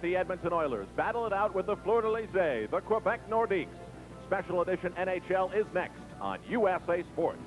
The Edmonton Oilers battle it out with the Fleur-de-Lis, the Quebec Nordiques. Special edition NHL is next on USA Sports.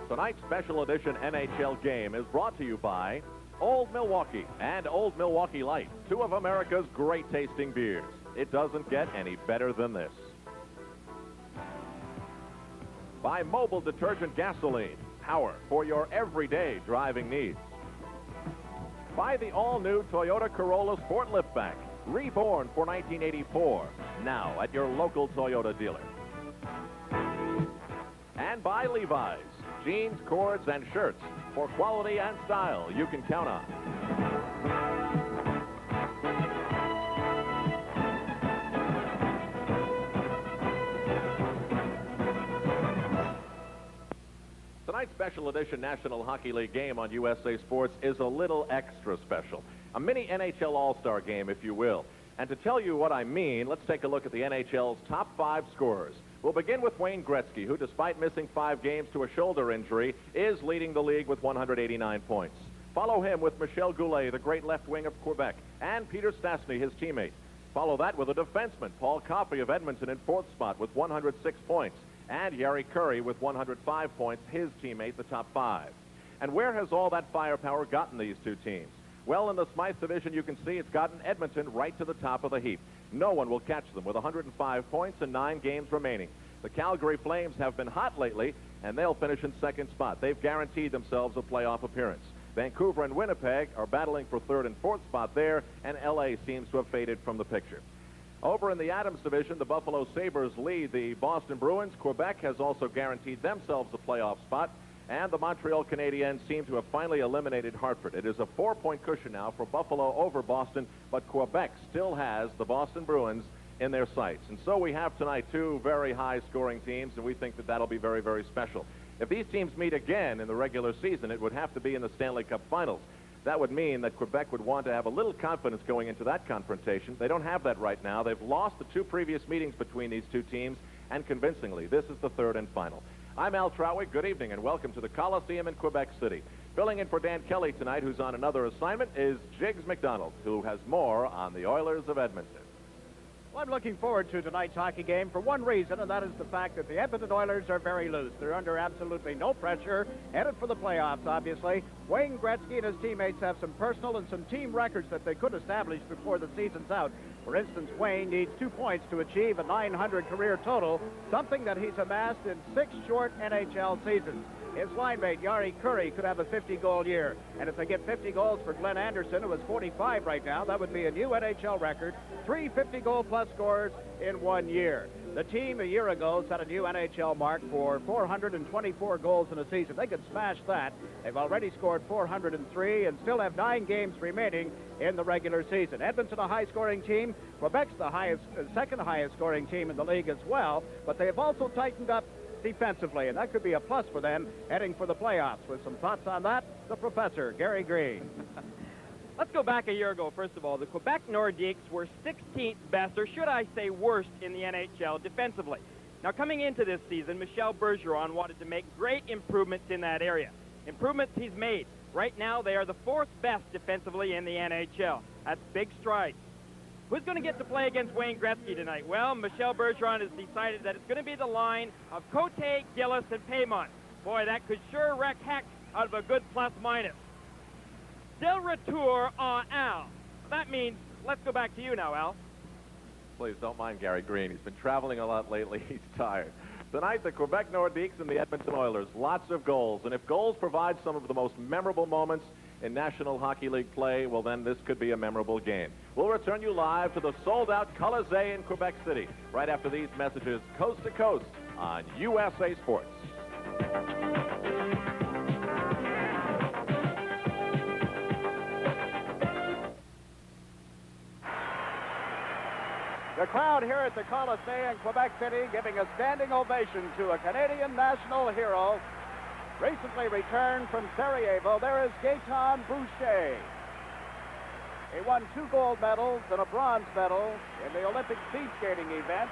Tonight's special edition NHL game is brought to you by Old Milwaukee and Old Milwaukee Light, two of America's great tasting beers. It doesn't get any better than this. By Mobile Detergent Gasoline, power for your everyday driving needs. By the all-new Toyota Corolla Sport Liftback, reborn for 1984, now at your local Toyota dealer. And by Levi's, jeans, cords, and shirts for quality and style you can count on. Tonight's special edition National Hockey League game on USA Sports is a little extra special. A mini NHL All-Star game, if you will. And to tell you what I mean, let's take a look at the NHL's top 5 scorers. We'll begin with Wayne Gretzky, who, despite missing 5 games to a shoulder injury, is leading the league with 189 points. Follow him with Michel Goulet, the great left wing of Quebec, and Peter Stastny, his teammate. Follow that with a defenseman, Paul Coffey of Edmonton, in 4th spot with 106 points, and Jari Kurri with 105 points, his teammate, the top 5. And where has all that firepower gotten these two teams? Well, in the Smythe division, you can see it's gotten Edmonton right to the top of the heap. No one will catch them with 105 points and 9 games remaining. The Calgary Flames have been hot lately, and they'll finish in 2nd spot. They've guaranteed themselves a playoff appearance. Vancouver and Winnipeg are battling for 3rd and 4th spot there, and L.A. seems to have faded from the picture. Over in the Adams division, the Buffalo Sabres lead the Boston Bruins. Quebec has also guaranteed themselves a playoff spot. And the Montreal Canadiens seem to have finally eliminated Hartford. It is a 4-point cushion now for Buffalo over Boston, but Quebec still has the Boston Bruins in their sights. And so we have tonight 2 very high-scoring teams, and we think that that'll be very, very special. If these teams meet again in the regular season, it would have to be in the Stanley Cup Finals. That would mean that Quebec would want to have a little confidence going into that confrontation. They don't have that right now. They've lost the 2 previous meetings between these 2 teams, and convincingly, this is the 3rd and final. I'm Al Trowick. Good evening and welcome to the Coliseum in Quebec City. Filling in for Dan Kelly tonight, who's on another assignment, is Jiggs McDonald, who has more on the Oilers of Edmonton. Well, I'm looking forward to tonight's hockey game for one reason, and that is the fact that the Edmonton Oilers are very loose. They're under absolutely no pressure, headed for the playoffs, obviously. Wayne Gretzky and his teammates have some personal and some team records that they could establish before the season's out. For instance, Wayne needs 2 points to achieve a .900 career total, something that he's amassed in 6 short NHL seasons. His line mate, Jari Kurri, could have a 50-goal year. And if they get 50 goals for Glenn Anderson, who is 45 right now, that would be a new NHL record. 3 50-goal-plus scorers in 1 year. The team a year ago set a new NHL mark for 424 goals in a season. They could smash that. They've already scored 403 and still have 9 games remaining in the regular season. Edmonton, a high-scoring team. Quebec's the second highest-scoring team in the league as well, but they have also tightened up defensively, and that could be a plus for them heading for the playoffs. With some thoughts on that, the professor, Gary Green. Let's go back a year ago. First of all, the Quebec Nordiques were 16th best, or should I say worst, in the NHL defensively. Now, coming into this season, Michel Bergeron wanted to make great improvements in that area. Improvements he's made. Right now, they are the 4th best defensively in the NHL. That's big strides. Who's going to get to play against Wayne Gretzky tonight? Well, Michel Bergeron has decided that it's going to be the line of Cote, Gillis, and Paymont. Boy, that could sure wreck heck out of a good plus-minus. Del retour en Al. That means, let's go back to you now, Al. Please don't mind Gary Green. He's been traveling a lot lately. He's tired. Tonight, the Quebec Nordiques and the Edmonton Oilers. Lots of goals. And if goals provide some of the most memorable moments in National Hockey League play, well, then this could be a memorable game. We'll return you live to the sold-out Colisée in Quebec City right after these messages coast to coast on USA Sports. The crowd here at the Coliseum in Quebec City giving a standing ovation to a Canadian national hero recently returned from Sarajevo. There is Gaétan Boucher. He won 2 gold medals and a bronze medal in the Olympic speed skating event.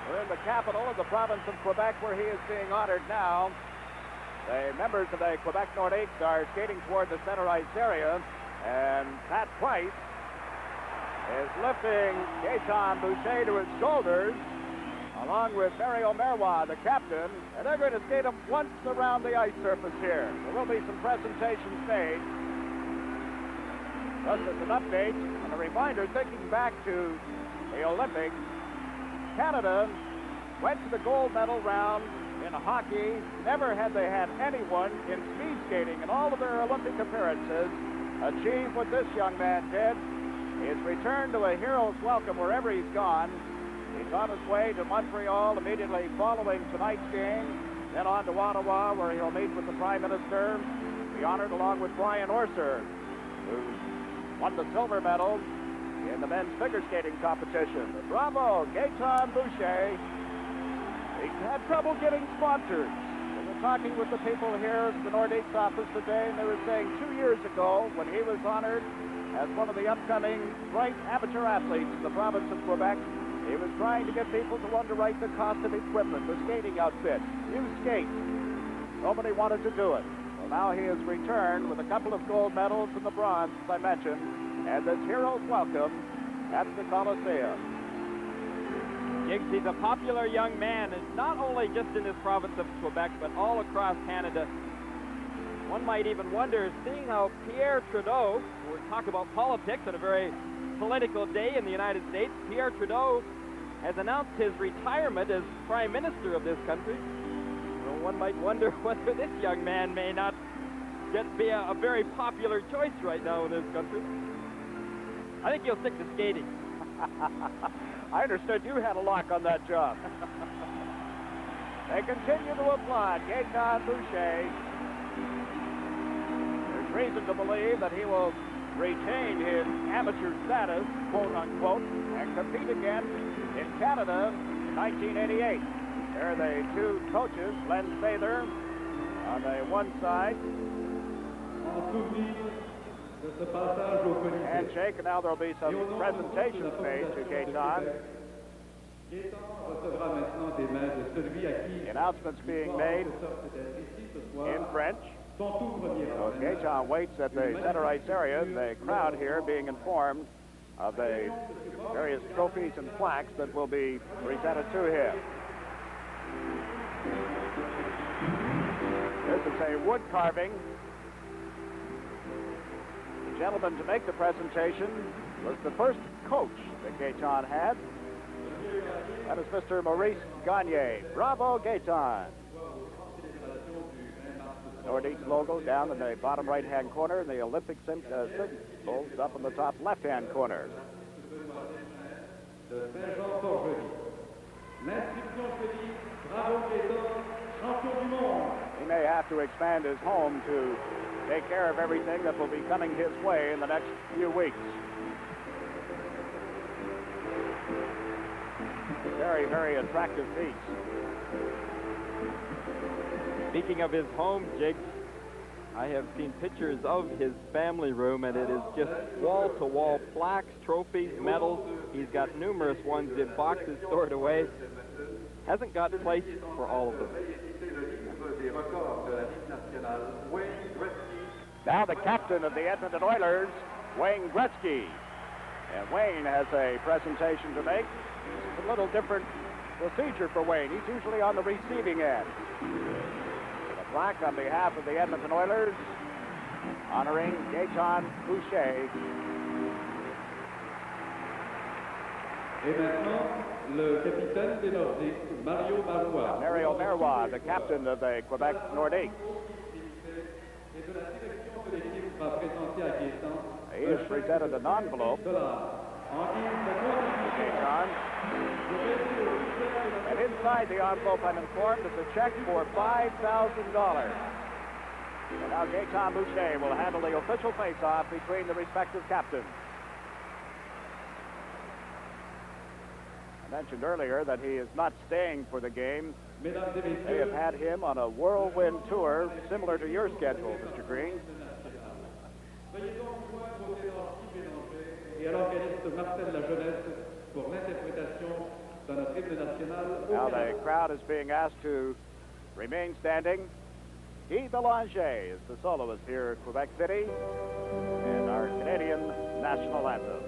We're in the capital of the province of Quebec where he is being honored now. The members of the Quebec Nordiques are skating toward the center ice area, and Pat Price is lifting Gaétan Boucher to his shoulders, along with Mario Merwa, the captain, and they're going to skate him once around the ice surface here. There will be some presentations made. Just as an update and a reminder, thinking back to the Olympics, Canada went to the gold medal round in hockey. Never had they had anyone in speed skating in all of their Olympic appearances achieve what this young man did. He's returned to a hero's welcome wherever he's gone. He's on his way to Montreal immediately following tonight's game, then on to Ottawa where he'll meet with the Prime Minister, be honored along with Brian Orser, who won the silver medal in the men's figure skating competition. Bravo, Gaétan Boucher. He had trouble getting sponsors. We were talking with the people here at the Nordiques office today, and they were saying 2 years ago when he was honored as one of the upcoming bright amateur athletes in the province of Quebec, he was trying to get people to underwrite the cost of equipment, the skating outfit, new skates. Nobody wanted to do it. Well, now he has returned with a couple of gold medals and the bronze, as I mentioned, and this hero's welcome at the Coliseum. Jiggs, he's a popular young man, and not only just in this province of Quebec, but all across Canada. One might even wonder, seeing how Pierre Trudeau, we're talking about politics on a very political day in the United States, Pierre Trudeau has announced his retirement as Prime Minister of this country. Well, one might wonder whether this young man may not be a very popular choice right now in this country. I think he'll stick to skating. I understood you had a lock on that job. They continue to applaud Gaétan Boucher. There's reason to believe that he will retain his amateur status, quote unquote, and compete again in Canada in 1988. There are the 2 coaches, Len Sather on the one side. Handshake, and now there'll be some presentations made to Gaétan. The announcements being made in French. So Gaétan waits at the center ice area, the crowd here being informed of the various trophies and plaques that will be presented to him. This is a wood carving. The gentleman to make the presentation was the first coach that Gaétan had. That is Mr. Maurice Gagne. Bravo, Gaétan. Nordiques logo down in the bottom right-hand corner, and the Olympic symbols up in the top left-hand corner. He may have to expand his home to take care of everything that will be coming his way in the next few weeks. Very, very attractive piece. Speaking of his home, Jiggs, I have seen pictures of his family room, and it is just wall-to-wall plaques, trophies, medals. He's got numerous ones in boxes stored away. Hasn't got place for all of them. Now the captain of the Edmonton Oilers, Wayne Gretzky. And Wayne has a presentation to make. It's a little different procedure for Wayne. He's usually on the receiving end. The plaque on behalf of the Edmonton Oilers, honoring Gaétan Boucher. Et maintenant, le capitaine des Nordiques, Mario Merwa, the captain of the Quebec Nordiques. He is presented an envelope. And inside the envelope, I'm informed, is a check for $5,000. And now Gaétan Boucher will handle the official face-off between the respective captains. mentioned earlier that he is not staying for the game. Mesdames et They have messieurs, had him on a whirlwind tour similar to your schedule, Mr. Green. veuillez donc joindre vos parties mélangées et à l'organiste Marcel La Jeunesse pour l'interprétation dans notre hymne national. Now the crowd is being asked to remain standing. Guy Belanger is the soloist here at Quebec City in our Canadian national anthem.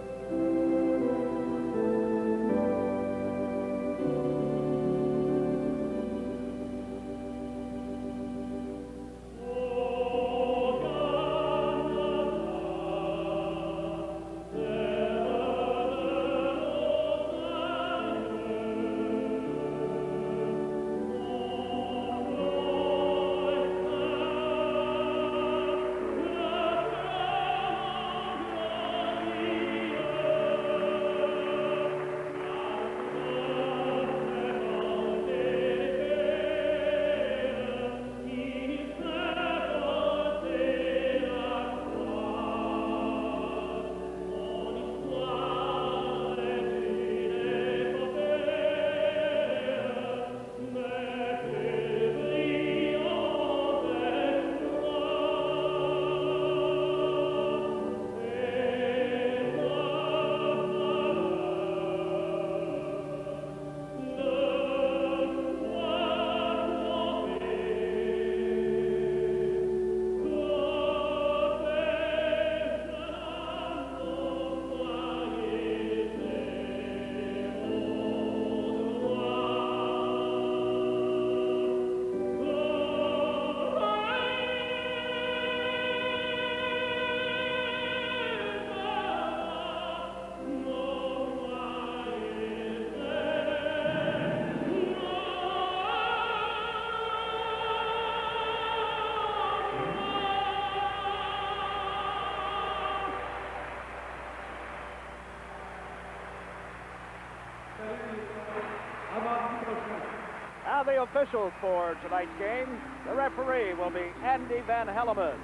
Now the officials for tonight's game. The referee will be Andy Van Helleman.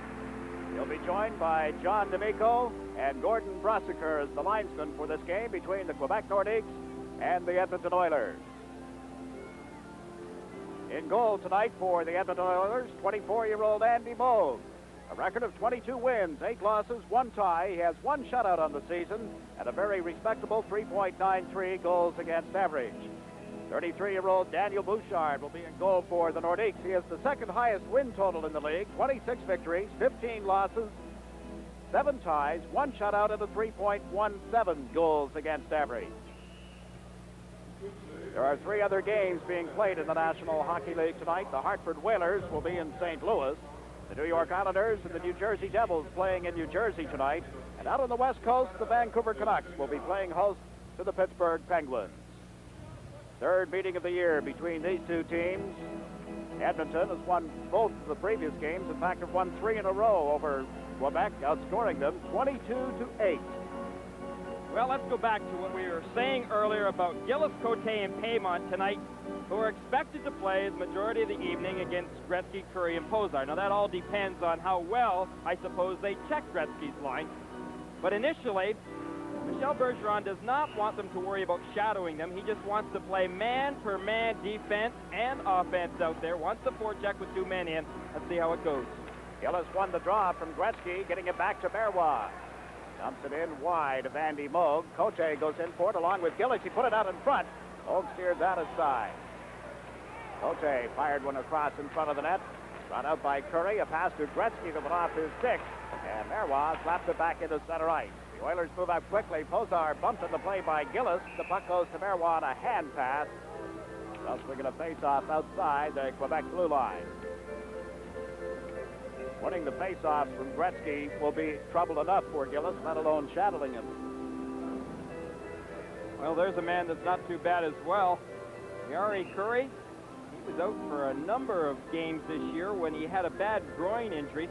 He'll be joined by John D'Amico and Gordon Brossiker as the linesman for this game between the Quebec Nordiques and the Edmonton Oilers. In goal tonight for the Edmonton Oilers, 24-year-old Andy Moog. A record of 22 wins, 8 losses, 1 tie. He has 1 shutout on the season and a very respectable 3.93 goals against average. 33-year-old Daniel Bouchard will be in goal for the Nordiques. He has the second highest win total in the league, 26 victories, 15 losses, 7 ties, 1 shutout, and a 3.17 goals against average. There are 3 other games being played in the National Hockey League tonight. The Hartford Whalers will be in St. Louis. The New York Islanders and the New Jersey Devils playing in New Jersey tonight. And out on the West Coast, the Vancouver Canucks will be playing host to the Pittsburgh Penguins. Third meeting of the year between these two teams. Edmonton has won both of the previous games. In fact, have won 3 in a row over Quebec, outscoring them 22-8. Well, let's go back to what we were saying earlier about Gillis, Cote, and Paymont tonight, who are expected to play the majority of the evening against Gretzky, Curry, and Pozar. Now, that all depends on how well, I suppose, they check Gretzky's line. But initially, Michel Bergeron does not want them to worry about shadowing them. He just wants to play man-per-man defense and offense out there. Wants the forecheck with 2 men in. Let's see how it goes. Gillis won the draw from Gretzky, getting it back to Berrois. Dumps it in wide of Andy Moog. Cote goes in for it along with Gillis. He put it out in front. Moog steers that aside. Cote fired one across in front of the net. Run out by Curry. A pass to Gretzky that went off his stick. And Berrois slapped it back into center ice. The Oilers move out quickly. Pozar bumped in the play by Gillis. The puck goes to Berrois on a hand pass. Thus we're going to face off outside the Quebec blue line. Winning the face-off from Gretzky will be trouble enough for Gillis, let alone shadowing him. Well, there's a man that's not too bad as well. Jari Curry, he was out for a number of games this year when he had a bad groin injury.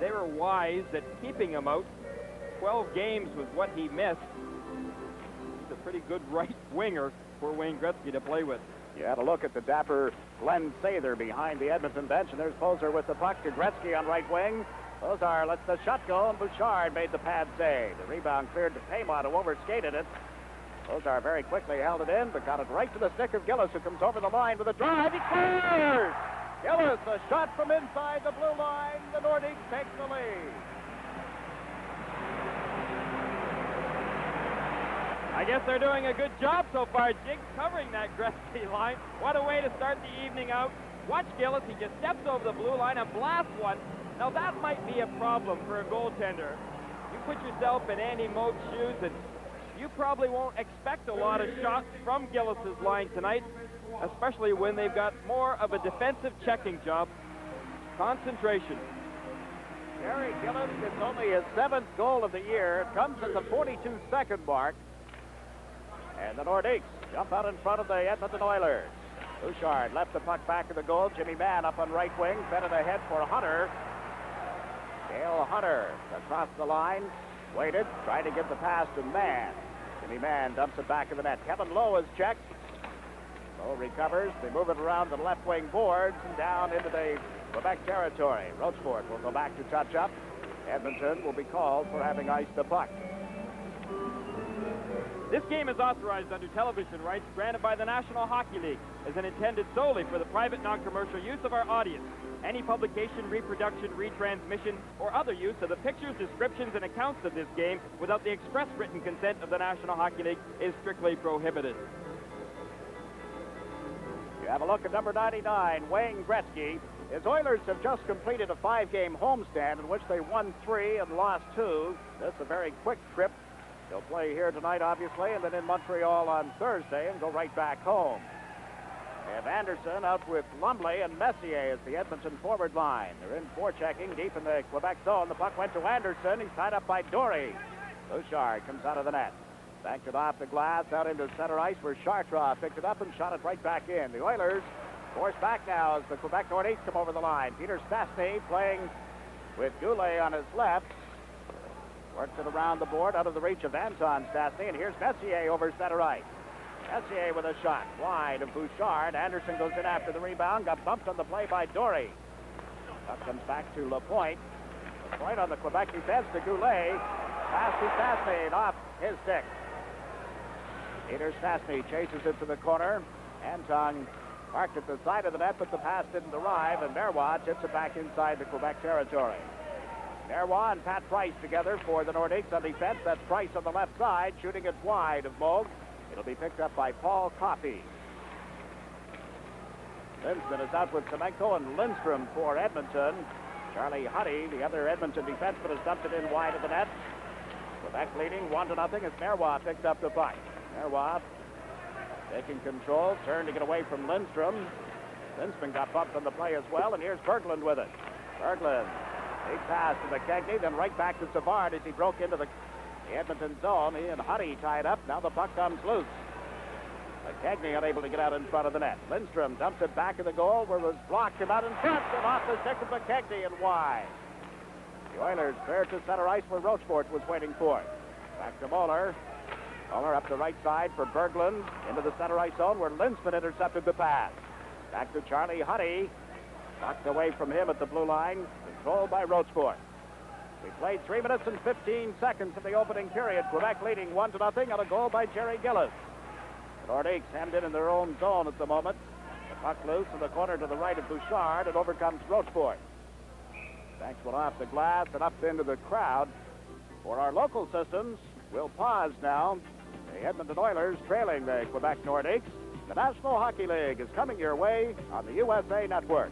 They were wise at keeping him out. 12 games was what he missed. He's a pretty good right winger for Wayne Gretzky to play with. You had a look at the dapper Glenn Sather behind the Edmonton bench, and there's Pozar with the puck to Gretzky on right wing. Pozar lets the shot go, and Bouchard made the pad save. The rebound cleared to Paymont, who overskated it. Bozar very quickly held it in, but got it right to the stick of Gillis, who comes over the line with a drive. He scores! Gillis, a shot from inside the blue line. The Nordiques take the lead. I guess they're doing a good job so far, Jiggs, covering that Gretzky line. What a way to start the evening out. Watch Gillis. He just steps over the blue line and blasts one. Now, that might be a problem for a goaltender. You put yourself in Andy Moog's shoes, and you probably won't expect a lot of shots from Gillis's line tonight, especially when they've got more of a defensive checking job. Concentration. Gary Gillis gets only his 7th goal of the year. It comes at the 42-second mark. And the Nordiques jump out in front of the Edmonton Oilers. Bouchard left the puck back of the goal. Jimmy Mann up on right wing. Fed it ahead for Hunter. Dale Hunter across the line. Waited. Tried to get the pass to Mann. Jimmy Mann dumps it back of the net. Kevin Lowe is checked. Lowe recovers. They move it around the left wing boards and down into the Quebec territory. Rochefort will go back to touch up. Edmonton will be called for having iced the puck. This game is authorized under television rights granted by the National Hockey League as and intended solely for the private non-commercial use of our audience. Any publication, reproduction, retransmission, or other use of the pictures, descriptions, and accounts of this game without the express written consent of the National Hockey League is strictly prohibited. You have a look at number 99, Wayne Gretzky. His Oilers have just completed a 5-game homestand in which they won 3 and lost 2. That's a very quick trip. They'll play here tonight, obviously, and then in Montreal on Thursday and go right back home. They have Anderson out with Lumley and Messier as the Edmonton forward line. They're in forechecking deep in the Quebec zone. The puck went to Anderson. He's tied up by Dory. Bouchard comes out of the net. Backed it off the glass out into center ice where Chartrand picked it up and shot it right back in. The Oilers forced back now as the Quebec Nordiques come over the line. Peter Stastny playing with Goulet on his left. Works it around the board out of the reach of Anton Stastny, and here's Messier over center ice. Messier with a shot wide of Bouchard. Anderson goes in after the rebound, got bumped on the play by Dory. Puck comes back to Lapointe. Lapointe on the Quebec defense to Goulet. Pass to Stastny and off his stick. Peter Stastny chases it to the corner. Anton parked at the side of the net, but the pass didn't arrive, and Marois tips it back inside the Quebec territory. Marois and Pat Price together for the Nordiques on defense. That's Price on the left side, shooting it wide of Moog. It'll be picked up by Paul Coffey. Lindstrom is out with Semenko and Lindstrom for Edmonton. Charlie Huddy, the other Edmonton defenseman, has dumped it in wide of the net. Quebec leading 1-0 as Marois picked up the puck. Marois taking control, turned to get away from Lindstrom. Lindstrom got bumped on the play as well, and here's Berglund with it. Berglund. Big pass to McKegney, then right back to Savard as he broke into the Edmonton zone. He and Huddy tied up. Now the puck comes loose. McKegney unable to get out in front of the net. Lindstrom dumps it back of the goal where it was blocked and out in front and off the stick of McKegney and wide. The Oilers clear to center ice where Rochefort was waiting for it. Back to Moeller. Moeller up the right side for Berglund into the center ice zone where Lindstrom intercepted the pass. Back to Charlie Huddy. Knocked away from him at the blue line. Controlled by Rochefort. We played 3 minutes and 15 seconds of the opening period. Quebec leading 1-0 on a goal by Jerry Gillis. The Nordiques hemmed in their own zone at the moment. The puck loose in the corner to the right of Bouchard. It overcomes Rochefort. Thanks one off the glass and up into the crowd. For our local systems, we'll pause now. The Edmonton Oilers trailing the Quebec Nordiques. The National Hockey League is coming your way on the USA Network.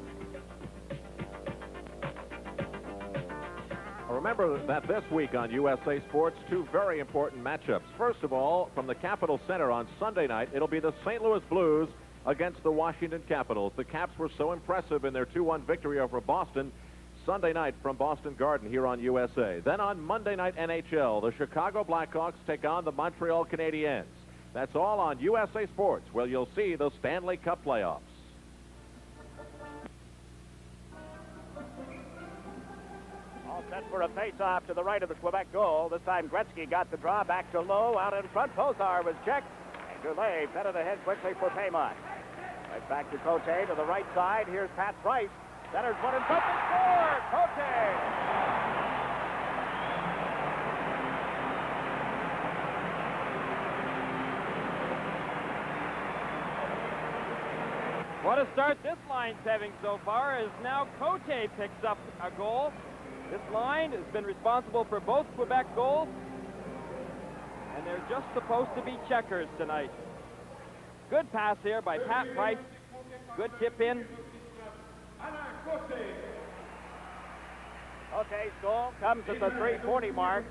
Remember that this week on USA Sports, 2 very important matchups. First of all, from the Capitol Center on Sunday night, it'll be the St. Louis Blues against the Washington Capitals. The Caps were so impressive in their 2-1 victory over Boston Sunday night from Boston Garden here on USA. Then on Monday night NHL, the Chicago Blackhawks take on the Montreal Canadiens. That's all on USA Sports, where you'll see the Stanley Cup playoffs. Set for a face-off to the right of the Quebec goal. This time Gretzky got the draw back to Lowe. Out in front, Bozar was checked. And Goulet fed it ahead quickly for Paymont. Right back to Cote to the right side. Here's Pat Price. Centers one in front to score. Cote. What a start this line's having so far, as now Cote picks up a goal. This line has been responsible for both Quebec goals, and they're just supposed to be checkers tonight. Good pass here by Pat Price. Good tip in. Cote's goal comes at the 3:40 mark.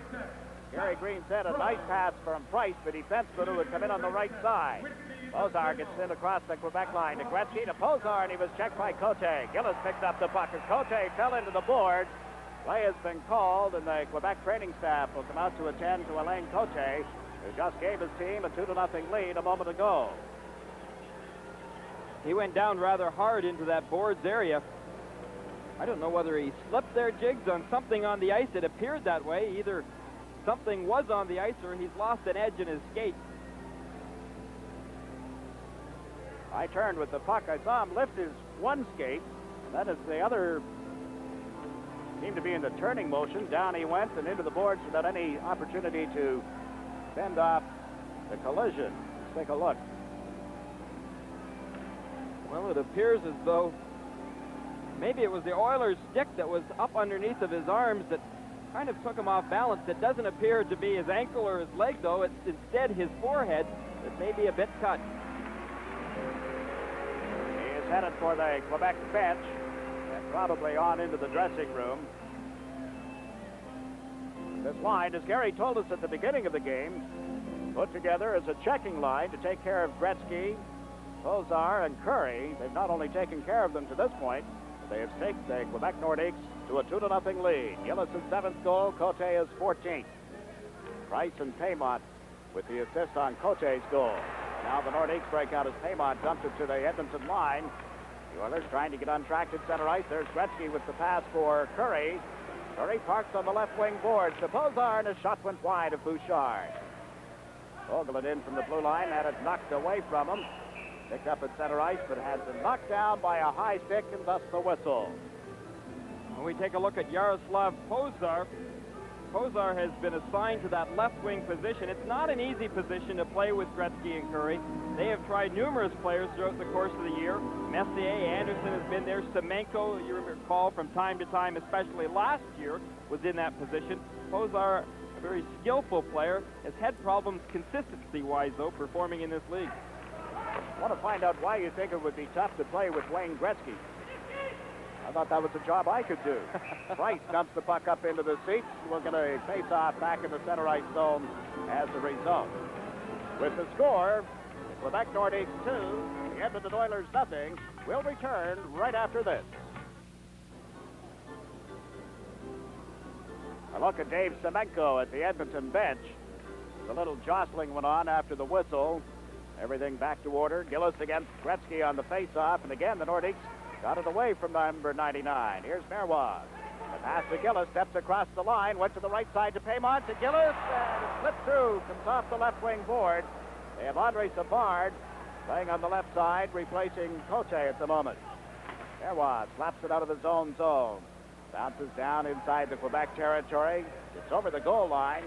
Gary Green said a nice pass from Price, the defenseman who would come in on the right side. Posar gets in across the Quebec line to Gretzky to Posar, and he was checked by Cote. Gillis picked up the puck as Cote fell into the boards. Play has been called, and the Quebec training staff will come out to attend to Alain Cote, who just gave his team a 2-0 lead a moment ago. He went down rather hard into that boards area. I don't know whether he slipped their jigs on something on the ice. It appeared that way. Either something was on the ice or he's lost an edge in his skate. I turned with the puck. I saw him lift his one skate, and then as the other seemed to be in the turning motion, down he went and into the boards without any opportunity to fend off the collision. Let's take a look. Well, it appears as though maybe it was the Oilers' stick that was up underneath of his arms that kind of took him off balance. It doesn't appear to be his ankle or his leg, though. It's instead his forehead that may be a bit cut. He is headed for the Quebec bench and probably on into the dressing room. This line, as Gary told us at the beginning of the game, put together as a checking line to take care of Gretzky, Posar, and Curry. They've not only taken care of them to this point, but they have taken the Quebec Nordiques to a 2-0 lead. Gillis' 7th goal, Cote is 14th. Price and Paymont with the assist on Cote's goal. Now the Nordiques break out as Paymont dumped it to the Edmonton line. The Oilers trying to get on track at center ice. There's Gretzky with the pass for Curry. Curry parks on the left wing boards to Posar, and a shot went wide of Bouchard. Vogelin in from the blue line, had it knocked away from him. Picked up at center ice, but has been knocked down by a high stick, and thus the whistle. When we take a look at Yaroslav Posar, Posar has been assigned to that left wing position. It's not an easy position to play with Gretzky and Curry. They have tried numerous players throughout the course of the year. Messier, Anderson has been there. Semenko, you recall from time to time, especially last year, was in that position. Posar, a very skillful player, has had problems consistency-wise, though, performing in this league. I want to find out why you think it would be tough to play with Wayne Gretzky. I thought that was a job I could do. Price dumps the puck up into the seats. We're going to face off back in the center ice zone as a result. With the score, the Quebec Nordiques 2, the Edmonton Oilers nothing. We'll return right after this. A look at Dave Semenko at the Edmonton bench. A little jostling went on after the whistle. Everything back to order. Gillis against Gretzky on the face-off, and again the Nordiques got it away from number 99. Here's Merwaz. The pass to Gillis, steps across the line, went to the right side to Paymont, to Gillis, and it slipped through, comes off the left wing board. They have Andre Savard playing on the left side, replacing Cote at the moment. Merwaz slaps it out of his own zone. Bounces down inside the Quebec territory. It's over the goal line.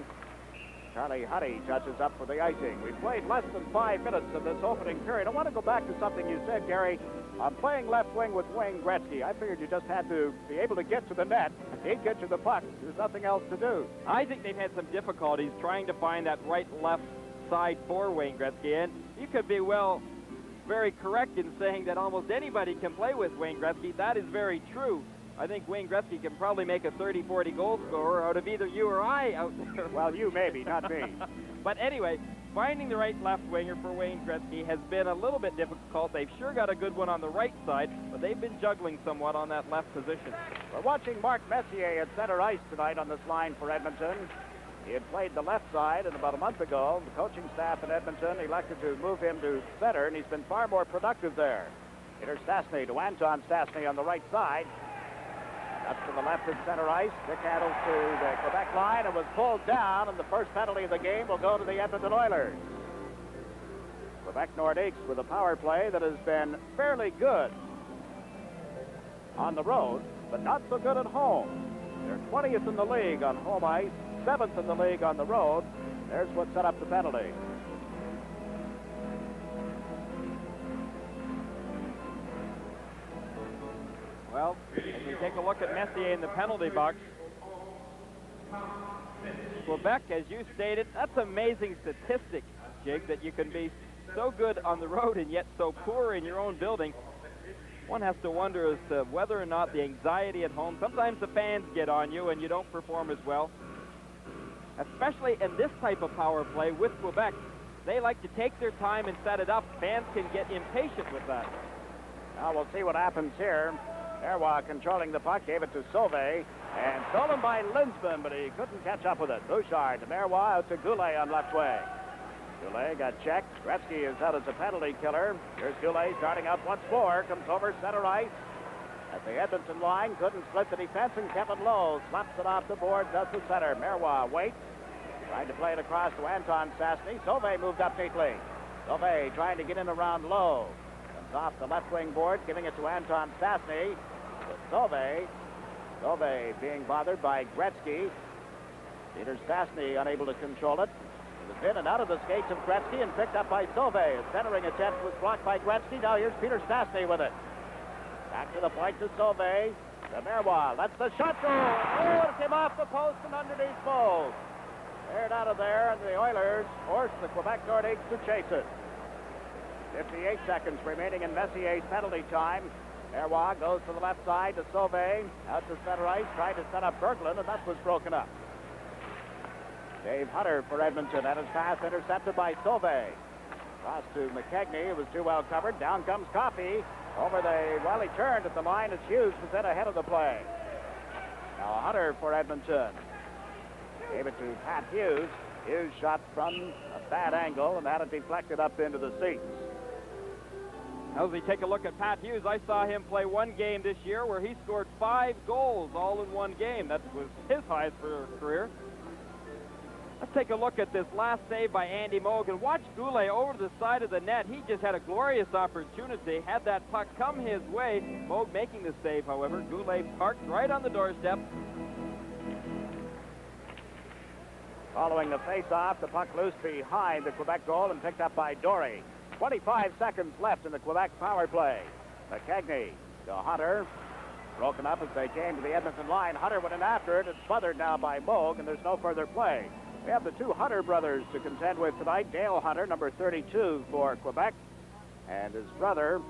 Charlie Huddy touches up for the icing. We've played less than 5 minutes of this opening period. I want to go back to something you said, Gary. I'm playing left wing with Wayne Gretzky. I figured you just had to be able to get to the net. He'd get you the puck. There's nothing else to do. I think they've had some difficulties trying to find that right-left side for Wayne Gretzky. And you could be, well, very correct in saying that almost anybody can play with Wayne Gretzky. That is very true. I think Wayne Gretzky can probably make a 30-40 goal scorer out of either you or I out there. Well, you maybe, not me. But anyway, finding the right left winger for Wayne Gretzky has been a little bit difficult. They've sure got a good one on the right side, but they've been juggling somewhat on that left position. We're watching Mark Messier at center ice tonight on this line for Edmonton. He had played the left side, and about a month ago, the coaching staff in Edmonton elected to move him to center, and he's been far more productive there. Here's Stastny to Anton Stastny on the right side. Up to the left at center ice. Stick handles to the Quebec line and was pulled down, and the first penalty of the game will go to the Edmonton Oilers. Quebec Nordiques with a power play that has been fairly good on the road, but not so good at home. They're 20th in the league on home ice, 7th in the league on the road. There's what set up the penalty. Well, as we take a look at Messier in the penalty box, Quebec, as you stated, that's amazing statistic, Jig, that you can be so good on the road and yet so poor in your own building. One has to wonder as to whether or not the anxiety at home, sometimes the fans get on you and you don't perform as well. Especially in this type of power play with Quebec. They like to take their time and set it up. Fans can get impatient with that. Now we'll see what happens here. Marois controlling the puck, gave it to Sauvé, and stolen by Linsman, but he couldn't catch up with it. Bouchard to Marois, out to Goulet on left wing. Goulet got checked. Gretzky is out as a penalty killer. Here's Goulet starting out once more. Comes over center ice. At the Edmonton line, couldn't split the defense, and Kevin Lowe slaps it off the board. Does the center. Marois waits. Trying to play it across to Anton Sasny. Sauvé moved up neatly. Sauvé trying to get in around Lowe. Comes off the left wing board, giving it to Anton Sasny. Sauvé. Sauvé being bothered by Gretzky. Peter Sasny unable to control it. It was in and out of the skates of Gretzky and picked up by Sauvé. A centering attempt was blocked by Gretzky. Now here's Peter Sasny with it. Back to the point to Sauvé. To Marois. That's the shot goal. Oh, it came off the post and underneath goal. Cleared out of there, and the Oilers forced the Quebec Nordiques to chase it. 58 seconds remaining in Messier's penalty time. Marois goes to the left side to Sauvé. Out to center ice, tried to set up Berglund, and that was broken up. Dave Hunter for Edmonton, and his pass intercepted by Sauvé. Cross to McKegney. It was too well covered. Down comes Coffey. Well, he turned at the line as Hughes was in ahead of the play. Now Hunter for Edmonton. Gave it to Pat Hughes. Hughes shot from a bad angle and had it deflected up into the seats. As we take a look at Pat Hughes, I saw him play one game this year where he scored 5 goals all in one game. That was his highest for a career. Let's take a look at this last save by Andy Moog, and watch Goulet over to the side of the net. He just had a glorious opportunity. Had that puck come his way. Moog making the save, however. Goulet parked right on the doorstep. Following the face-off, the puck loose behind the Quebec goal and picked up by Dory. 25 seconds left in the Quebec power play. McKegney to Hunter. Broken up as they came to the Edmonton line. Hunter went in after it. It's smothered now by Moog, and there's no further play. We have the two Hunter brothers to contend with tonight. Dale Hunter, number 32 for Quebec, and his brother,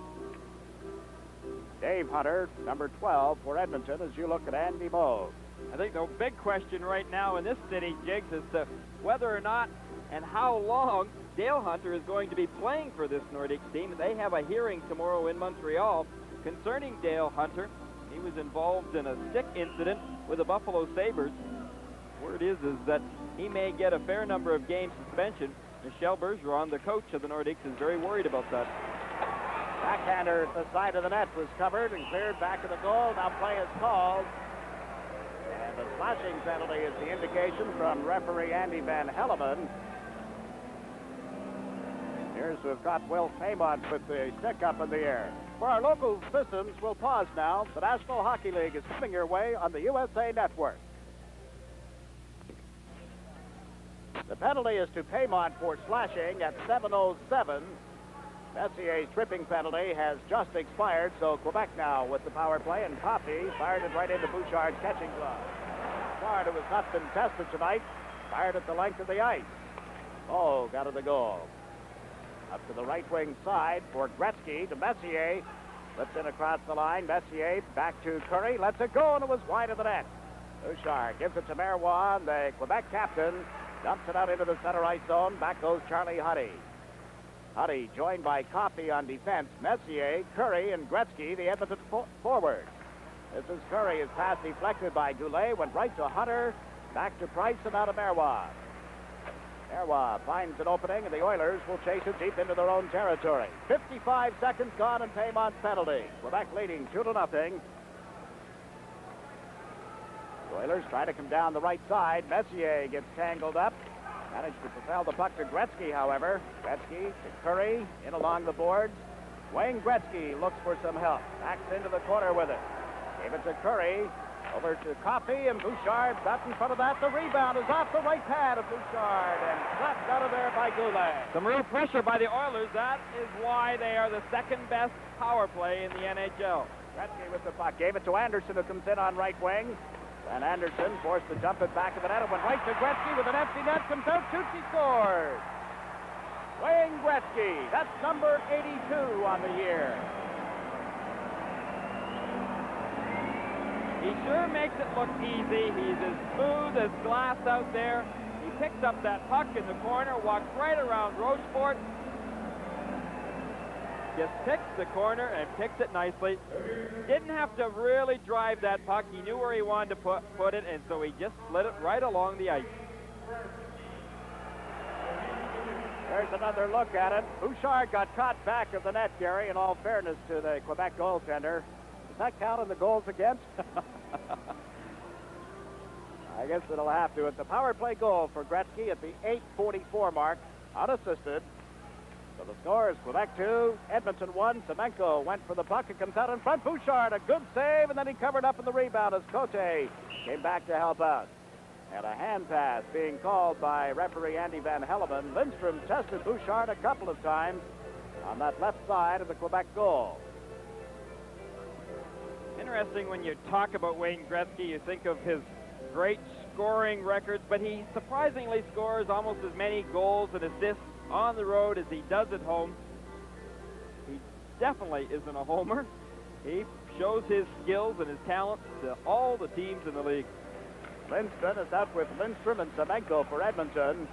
Dave Hunter, number 12 for Edmonton, as you look at Andy Moog. I think the big question right now in this city, Jigs, is to whether or not and how long Dale Hunter is going to be playing for this Nordiques team. They have a hearing tomorrow in Montreal concerning Dale Hunter. He was involved in a stick incident with the Buffalo Sabres. Word is that he may get a fair number of game suspension. Michel Bergeron, the coach of the Nordiques, is very worried about that. Backhander at the side of the net was covered and cleared back of the goal. Now play is called. And the slashing penalty is the indication from referee Andy Van Helleman. Appears to have caught Will Paymont with the stick up in the air. For our local systems, we'll pause now. The National Hockey League is coming your way on the USA Network. The penalty is to Paymont for slashing at 7:07. Messier's tripping penalty has just expired, so Quebec now with the power play, and Coffey fired it right into Bouchard's catching glove. Bouchard, who has not been tested tonight, fired at the length of the ice. Oh, got to the goal. Up to the right wing side for Gretzky to Messier. Flips in across the line. Messier back to Curry. Lets it go, and it was wide of the net. Bouchard gives it to Marois, the Quebec captain. Dumps it out into the center ice zone. Back goes Charlie Huddy. Huddy joined by Coffey on defense. Messier, Curry, and Gretzky, the Edmonton forward. This is Curry. His pass deflected by Goulet. Went right to Hunter. Back to Price and out of Marois. Marois finds an opening, and the Oilers will chase it deep into their own territory. 55 seconds gone in Paymont's penalty. Quebec leading 2-0. The Oilers try to come down the right side. Messier gets tangled up. Managed to propel the puck to Gretzky, however. Gretzky to Curry, in along the boards. Wayne Gretzky looks for some help. Backs into the corner with it. Gave it to Curry. Over to Coffey, and Bouchard got in front of that. The rebound is off the right pad of Bouchard and slapped out of there by Goulet. Some real pressure by the Oilers. That is why they are the second best power play in the NHL. Gretzky with the puck. Gave it to Anderson, who comes in on right wing. And Anderson forced to dump it back to the net. It went right to Gretzky with an empty net. Comes out, shoots, he scores. Wayne Gretzky. That's number 82 on the year. He sure makes it look easy. He's as smooth as glass out there. He picks up that puck in the corner, walks right around Rochefort, just picks the corner and picks it nicely. Didn't have to really drive that puck. He knew where he wanted to put it, and so he just slid it right along the ice. There's another look at it. Bouchard got caught back of the net, Gary, in all fairness to the Quebec goaltender. Does that count in the goals against? I guess it'll have to. It's a power play goal for Gretzky at the 8:44 mark, unassisted. So the score is Quebec 2, Edmonton 1. Semenko went for the puck. It comes out in front. Bouchard, a good save, and then he covered up in the rebound as Cote came back to help out. And a hand pass being called by referee Andy Van Helleman. Lindstrom tested Bouchard a couple of times on that left side of the Quebec goal. Interesting when you talk about Wayne Gretzky, you think of his great scoring records, but he surprisingly scores almost as many goals and assists on the road as he does at home. He definitely isn't a homer. He shows his skills and his talents to all the teams in the league. Lindstrom is out with Lindstrom and Semenko for Edmonton.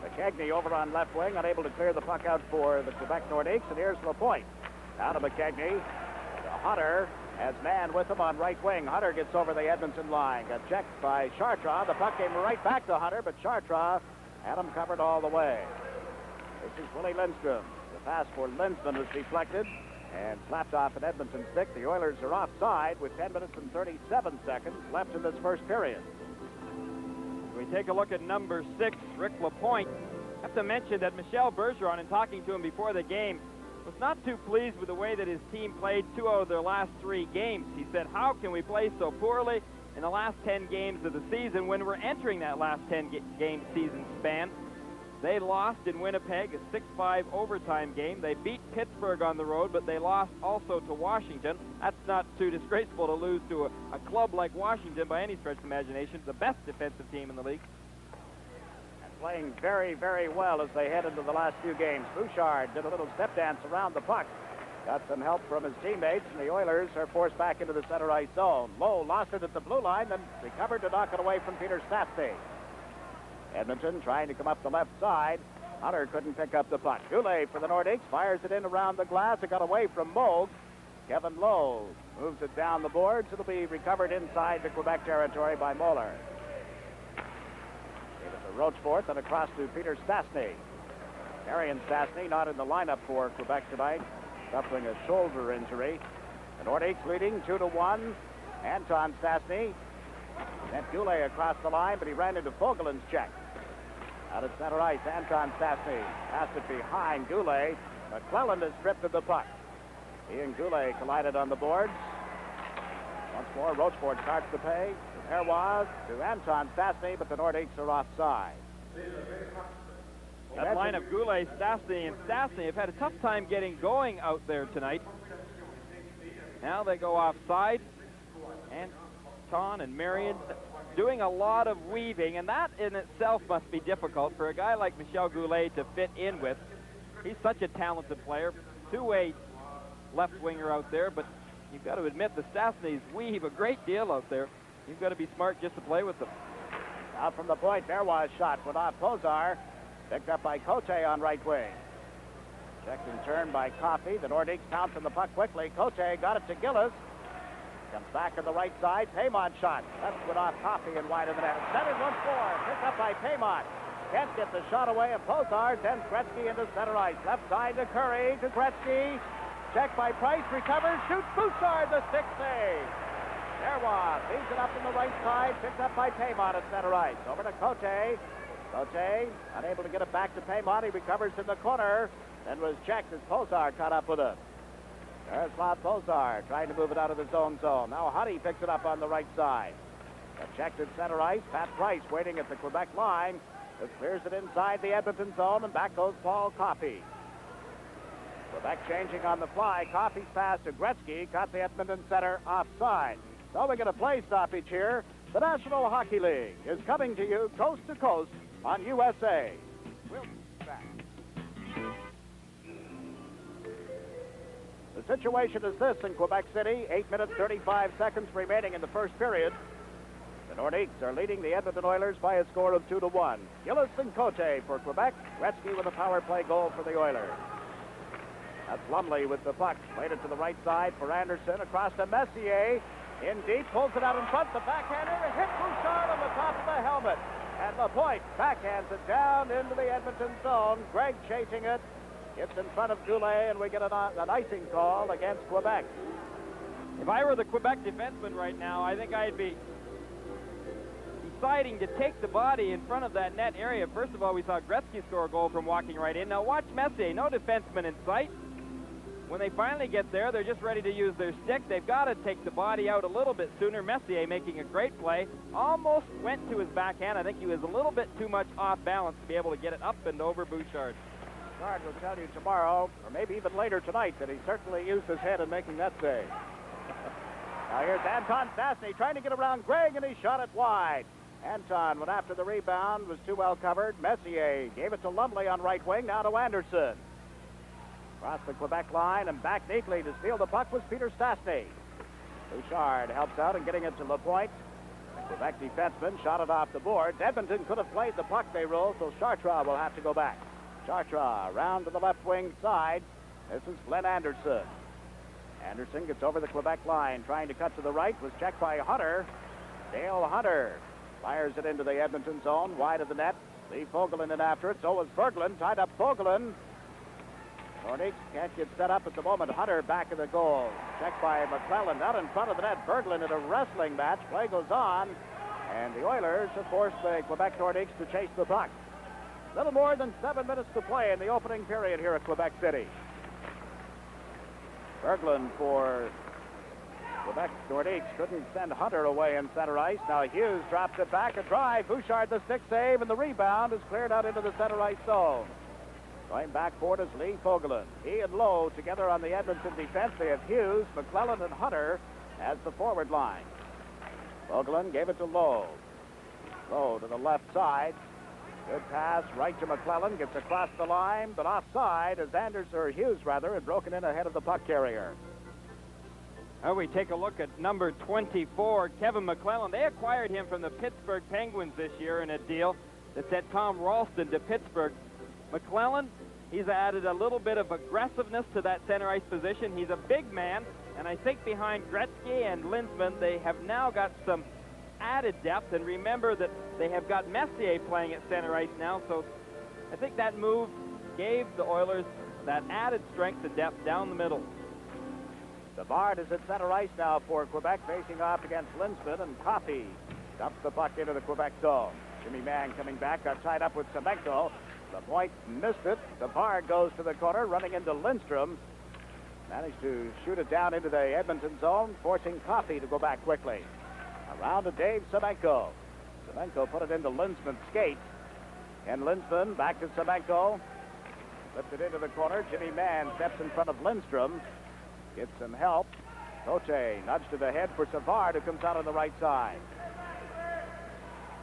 McKegney over on left wing, unable to clear the puck out for the Quebec Nordiques, and here's Lapointe. Down to McKegney. To Hunter has man with him on right wing. Hunter gets over the Edmonton line. Got checked by Chartrand. The puck came right back to Hunter, but Chartrand had him covered all the way. This is Willie Lindstrom. The pass for Lindstrom was deflected and slapped off an Edmonton stick. The Oilers are offside with 10 minutes and 37 seconds left in this first period. We take a look at number 6, Rick Lapointe. I have to mention that Michel Bergeron, in talking to him before the game, was not too pleased with the way that his team played 2 out of their last 3 games. He said, how can we play so poorly in the last 10 games of the season when we're entering that last 10-game season span? They lost in Winnipeg, a 6-5 overtime game. They beat Pittsburgh on the road, but they lost also to Washington. That's not too disgraceful to lose to a club like Washington by any stretch of imagination, the best defensive team in the league. And playing very, very well as they head into the last few games. Bouchard did a little step dance around the puck. Got some help from his teammates, and the Oilers are forced back into the center ice zone. Lowe lost it at the blue line, then recovered to knock it away from Peter Stastny. Edmonton trying to come up the left side. Hunter couldn't pick up the puck. Goulet for the Nordiques fires it in around the glass. It got away from Moog. Kevin Lowe moves it down the boards. It'll be recovered inside the Quebec territory by Moeller. Gave it to Rochefort and across to Peter Stastny. Marion Stastny not in the lineup for Quebec tonight, suffering a shoulder injury. The Nordiques leading 2-1. Anton Stastny sent Goulet across the line, but he ran into Fogelin's check. Out at center ice, Anton Stastny passed it behind Goulet. McClelland is stripped of the puck. He and Goulet collided on the boards. Once more, Rochefort starts to pay. There was to Anton Stastny, but the Nordiques are offside. That line of Goulet, Stastny, and Stastny have had a tough time getting going out there tonight. Now they go offside. Anton and Marion doing a lot of weaving, and that in itself must be difficult for a guy like Michel Goulet to fit in with. He's such a talented player, two-way left winger out there, but you've got to admit the Stastnys weave a great deal out there. You've got to be smart just to play with them. Out from the point, there was shot, went off Pozar, picked up by Cote on right wing. Checked in turn by Coffey. The Nordiques pounced on the puck quickly. Cote got it to Gillis. Comes back on the right side. Paymont shot. That's went off Coffey and wide of the net. Centered once more. Picked up by Paymont. Can't get the shot away, and Pozar sends Gretzky into center ice. Left side to Curry, to Gretzky. Checked by Price, recovers, shoots Bouchard, the stick save. There was. Leaves it up in the right side, picked up by Paymont at center ice. Over to Cote. Cote, unable to get it back to Paymont. He recovers in the corner, then was checked as Pozar caught up with him. Jaroslav Pozar trying to move it out of the zone. Now Huddy picks it up on the right side. Checked at center ice. Pat Price waiting at the Quebec line. Just clears it inside the Edmonton zone, and back goes Paul Coffey. Quebec changing on the fly. Coffey's pass to Gretzky caught the Edmonton center offside. So we get a play stoppage here. The National Hockey League is coming to you coast to coast on USA. We'll be back. The situation is this in Quebec City. 8 minutes, 35 seconds remaining in the first period. The Nordiques are leading the Edmonton Oilers by a score of 2-1. Gillis and Cote for Quebec. Gretzky with a power play goal for the Oilers. That's Lumley with the puck. Played it to the right side for Anderson. Across to Messier. In deep, pulls it out in front. The backhander. It hit Bouchard on the top of the helmet. And Lapointe backhands it down into the Edmonton zone. Gregg chasing it. It's in front of Goulet, and we get an icing call against Quebec. If I were the Quebec defenseman right now, I think I'd be deciding to take the body in front of that net area. First of all, we saw Gretzky score a goal from walking right in. Now watch Messier, no defenseman in sight. When they finally get there, they're just ready to use their stick. They've got to take the body out a little bit sooner. Messier making a great play. Almost went to his backhand. I think he was a little bit too much off balance to be able to get it up and over Bouchard. Bouchard will tell you tomorrow, or maybe even later tonight, that he certainly used his head in making that save. Now here's Anton Stastny trying to get around Gregg, and he shot it wide. Anton went after the rebound, was too well covered. Messier gave it to Lumley on right wing, now to Anderson. Across the Quebec line and back neatly to steal the puck was Peter Stastny. Bouchard helps out and getting it to Lapointe. Quebec defenseman shot it off the boards. Edmonton could have played the puck, they rule, so Chartres will have to go back. Chartres around to the left wing side. This is Glenn Anderson. Anderson gets over the Quebec line, trying to cut to the right, was checked by Hunter. Dale Hunter fires it into the Edmonton zone, wide of the net. Lee Fogelin in after it, so was Berglund, tied up Fogelin. Nordiques can't get set up at the moment. Hunter back of the goal. Checked by McClellan, out in front of the net. Berglund in a wrestling match. Play goes on, and the Oilers have forced the Quebec Nordiques to chase the puck. Little more than 7 minutes to play in the opening period here at Quebec City. Berglund for Quebec Nordiques couldn't send Hunter away in center ice. Now Hughes drops it back, a drive. Bouchard the stick save, and the rebound is cleared out into the center ice zone. Going back forward is Lee Fogelin. He and Lowe together on the Edmonton defense. They have Hughes, McClellan, and Hunter as the forward line. Fogelin gave it to Lowe. Lowe to the left side. Good pass right to McClellan. Gets across the line, but offside as Hughes had broken in ahead of the puck carrier. Now we take a look at number 24, Kevin McClellan. They acquired him from the Pittsburgh Penguins this year in a deal that sent Tom Ralston to Pittsburgh. McClellan, he's added a little bit of aggressiveness to that center ice position. He's a big man, and I think behind Gretzky and Lindsman, they have now got some added depth. And remember that they have got Messier playing at center ice now, so I think that move gave the Oilers that added strength and depth down the middle. Savard is at center ice now for Quebec, facing off against Lindsman, and Coffey dumps the puck into the Quebec zone. Jimmy Mann coming back, got tied up with Semenko. Lapointe missed it. Savard goes to the corner, running into Lindstrom. Managed to shoot it down into the Edmonton zone, forcing Coffey to go back quickly. Around to Dave Semenko. Semenko put it into Lindsman's skate. And Lindsman back to Semenko. Flipped it into the corner. Jimmy Mann steps in front of Lindstrom. Gets some help. Cote nudged to the head for Savard, who comes out on the right side.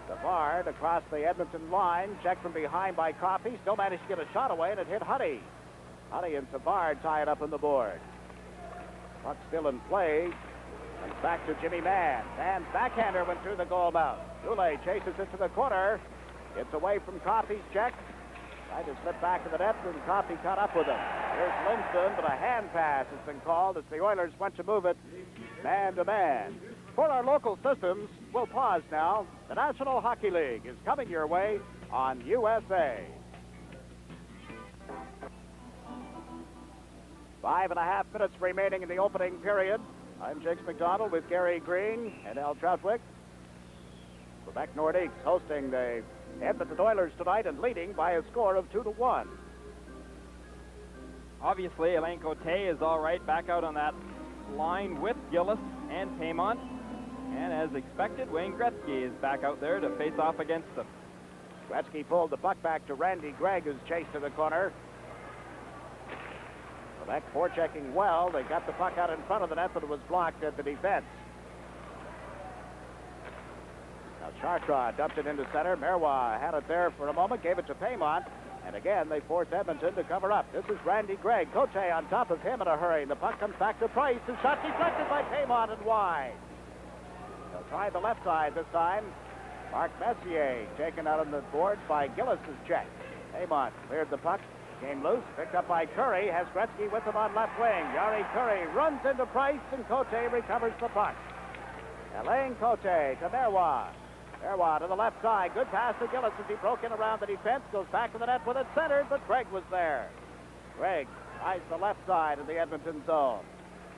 Savard across the Edmonton line, checked from behind by Coffey, still managed to get a shot away, and it hit Huddy. Huddy and Savard tie it up on the board. Puck still in play, and back to Jimmy Mann. Mann's backhander went through the goal mouth. Goulet chases it to the corner, gets away from Coffey's check, tried to slip back to the net, and Coffey caught up with him. Here's Lindstrom, but a hand pass has been called as the Oilers went to move it man to man. For our local systems, we'll pause now. The National Hockey League is coming your way on USA. 5.5 minutes remaining in the opening period. I'm Jakes McDonald with Gary Green and Al Troutwick. Quebec Nordiques hosting the Edmonton Oilers tonight and leading by a score of 2-1. Obviously, Alain Cote is all right back out on that line with Gillis and Paymont. And as expected, Wayne Gretzky is back out there to face off against them. Gretzky pulled the puck back to Randy Gregg, who's chased to the corner. Quebec forechecking well. They got the puck out in front of the net, but it was blocked at the defense. Now Chartrand dumped it into center. Marois had it there for a moment, gave it to Paymont. And again, they force Edmonton to cover up. This is Randy Gregg. Cote on top of him in a hurry. The puck comes back to Price. The shot deflected by Paymont and wide. They'll try the left side this time. Mark Messier taken out on the boards by Gillis's check. Paymont cleared the puck. Came loose. Picked up by Curry. Has Gretzky with him on left wing. Yari Curry runs into Price, and Cote recovers the puck. Alain Cote to Marois. Marois to the left side. Good pass to Gillis as he broke in around the defense. Goes back to the net with it centered, but Gregg was there. Gregg eyes the left side of the Edmonton zone.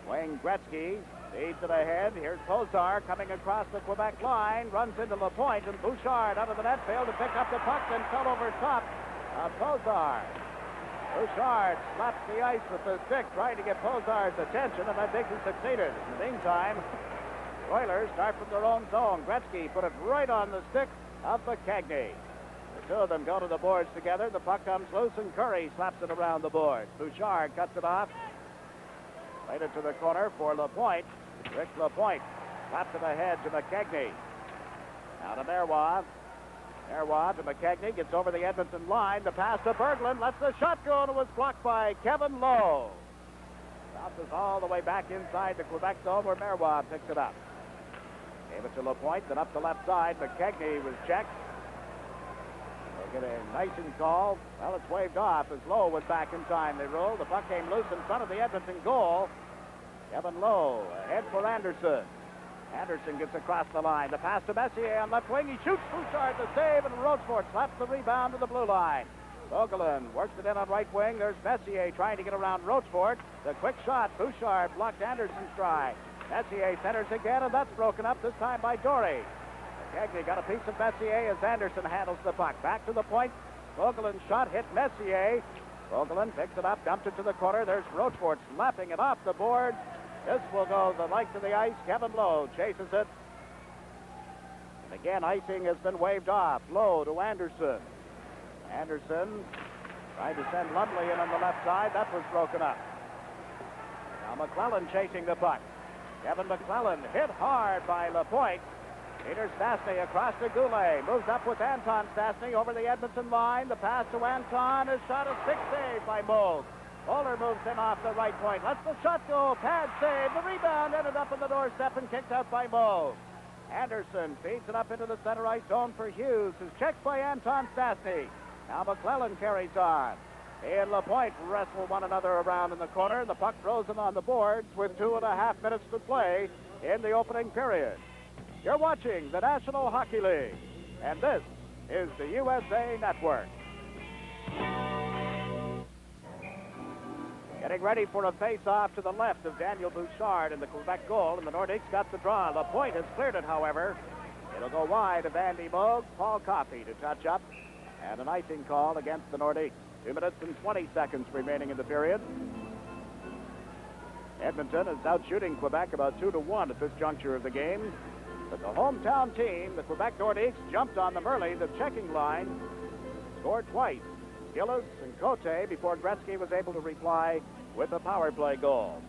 Wayne Gretzky feeds it ahead. Here's Pozar coming across the Quebec line. Runs into LaPointe, and Bouchard out of the net. Failed to pick up the puck and fell over top of Pozar. Bouchard slaps the ice with the stick, trying to get Pozar's attention, and I think he succeeded. In the meantime, the Oilers start from their own zone. Gretzky put it right on the stick of McKegney. The two of them go to the boards together. The puck comes loose, and Curry slaps it around the boards. Bouchard cuts it off. Played it to the corner for LaPointe. Rick LaPointe slaps it ahead to McKegney. Now to Marois. Marois to McKegney. Gets over the Edmonton line. The pass to Berglund. Lets the shot go, and it was blocked by Kevin Lowe. Bounces all the way back inside the Quebec zone where Marois picks it up. Gave it to LaPointe, then up the left side. McKegney was checked. They'll get a icing call. Well, it's waved off as Lowe was back in time. They rolled. The puck came loose in front of the Edmonton goal. Kevin Lowe ahead for Anderson. Anderson gets across the line. The pass to Messier on left wing. He shoots. Bouchard the save, and Rochefort slaps the rebound to the blue line. Vogelin works it in on right wing. There's Messier trying to get around Rochefort. The quick shot. Bouchard blocked Anderson's stride. Messier centers again, and that's broken up this time by Dory. McKegney got a piece of Messier as Anderson handles the puck. Back to the point. Vogelin's shot hit Messier. Vogelin picks it up, dumped it to the corner. There's Rochefort slapping it off the board. This will go the length of the ice. Kevin Lowe chases it. And again, icing has been waved off. Lowe to Anderson. Anderson trying to send Lumley in on the left side. That was broken up. Now McClellan chasing the puck. Kevin McClellan hit hard by LaPointe. Peter Stastny across to Goulet. Moves up with Anton Stastny over the Edmonton line. The pass to Anton. His shot is stick saved by Moog. Bowler moves in off the right point. Lets the shot go. Pad save. The rebound ended up on the doorstep and kicked out by Moog. Anderson feeds it up into the center ice zone for Hughes, who's checked by Anton Stastny. Now McClellan carries on. He and LaPointe wrestle one another around in the corner. The puck frozen on the boards with 2.5 minutes to play in the opening period. You're watching the National Hockey League, and this is the USA Network. Getting ready for a face-off to the left of Daniel Bouchard in the Quebec goal, and the Nordiques got the draw. LaPointe has cleared it, however. It'll go wide of Andy Moog. Paul Coffey to touch up, and an icing call against the Nordiques. 2 minutes and 20 seconds remaining in the period. Edmonton is out shooting Quebec about 2-1 at this juncture of the game. But the hometown team, the Quebec Nordiques, jumped on them early. The checking line scored twice. Gillis and Cote before Gretzky was able to reply with a power play goal.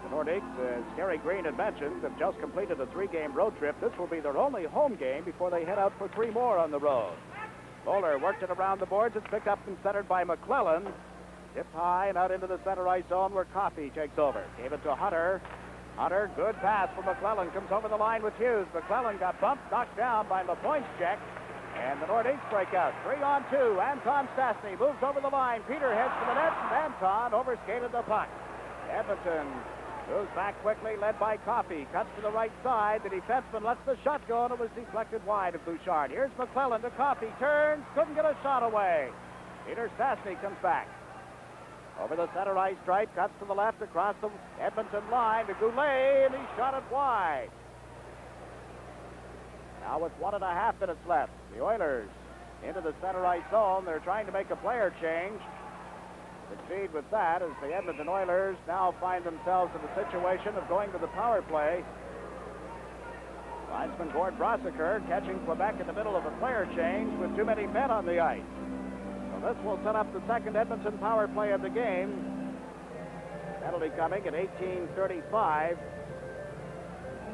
The Nordiques, as Gary Green had mentioned, have just completed a 3-game road trip. This will be their only home game before they head out for 3 more on the road. Bowler worked it around the boards. It's picked up and centered by McClellan. Tipped high and out into the center ice zone where Coffey takes over. Gave it to Hunter. Hunter, good pass for McClellan. Comes over the line with Hughes. McClellan got bumped, knocked down by LaPointe's check. And the Nordiques break out. 3-on-2. Anton Stastny moves over the line. Peter heads to the net, and Anton overskated the puck. Edmonton moves back quickly, led by Coffey. Cuts to the right side. The defenseman lets the shot go, and it was deflected wide of Bouchard. Here's McClellan to Coffey. Turns. Couldn't get a shot away. Peter Stastny comes back. Over the center ice stripe. Cuts to the left across the Edmonton line to Goulet, and he shot it wide. Now with 1.5 minutes left, the Oilers into the center ice zone. They're trying to make a player change. Succeed with that as the Edmonton Oilers now find themselves in the situation of going to the power play. Linesman Gord Brossiker catching Quebec in the middle of a player change with too many men on the ice. So This will set up the second Edmonton power play of the game. Penalty coming at 18:35.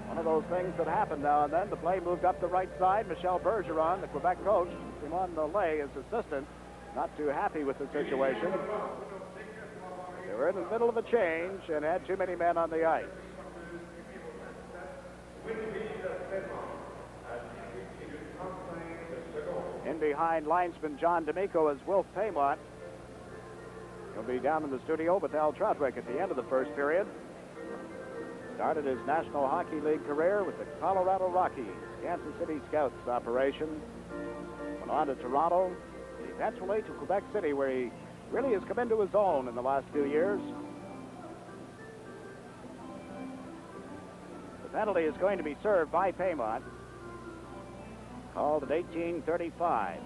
One of those things that happen now and then. The play moved up the right side. Michel Bergeron, the Quebec coach, Simon Nollet, his assistant, not too happy with the situation. They were in the middle of a change and had too many men on the ice. In behind linesman John D'Amico is Wilf Paymont. He'll be down in the studio with Al Troutwick at the end of the first period. Started his National Hockey League career with the Colorado Rockies, Kansas City Scouts operation. Went on to Toronto, eventually to Quebec City, where he really has come into his own in the last few years. The penalty is going to be served by Paymont. Called at 18:35.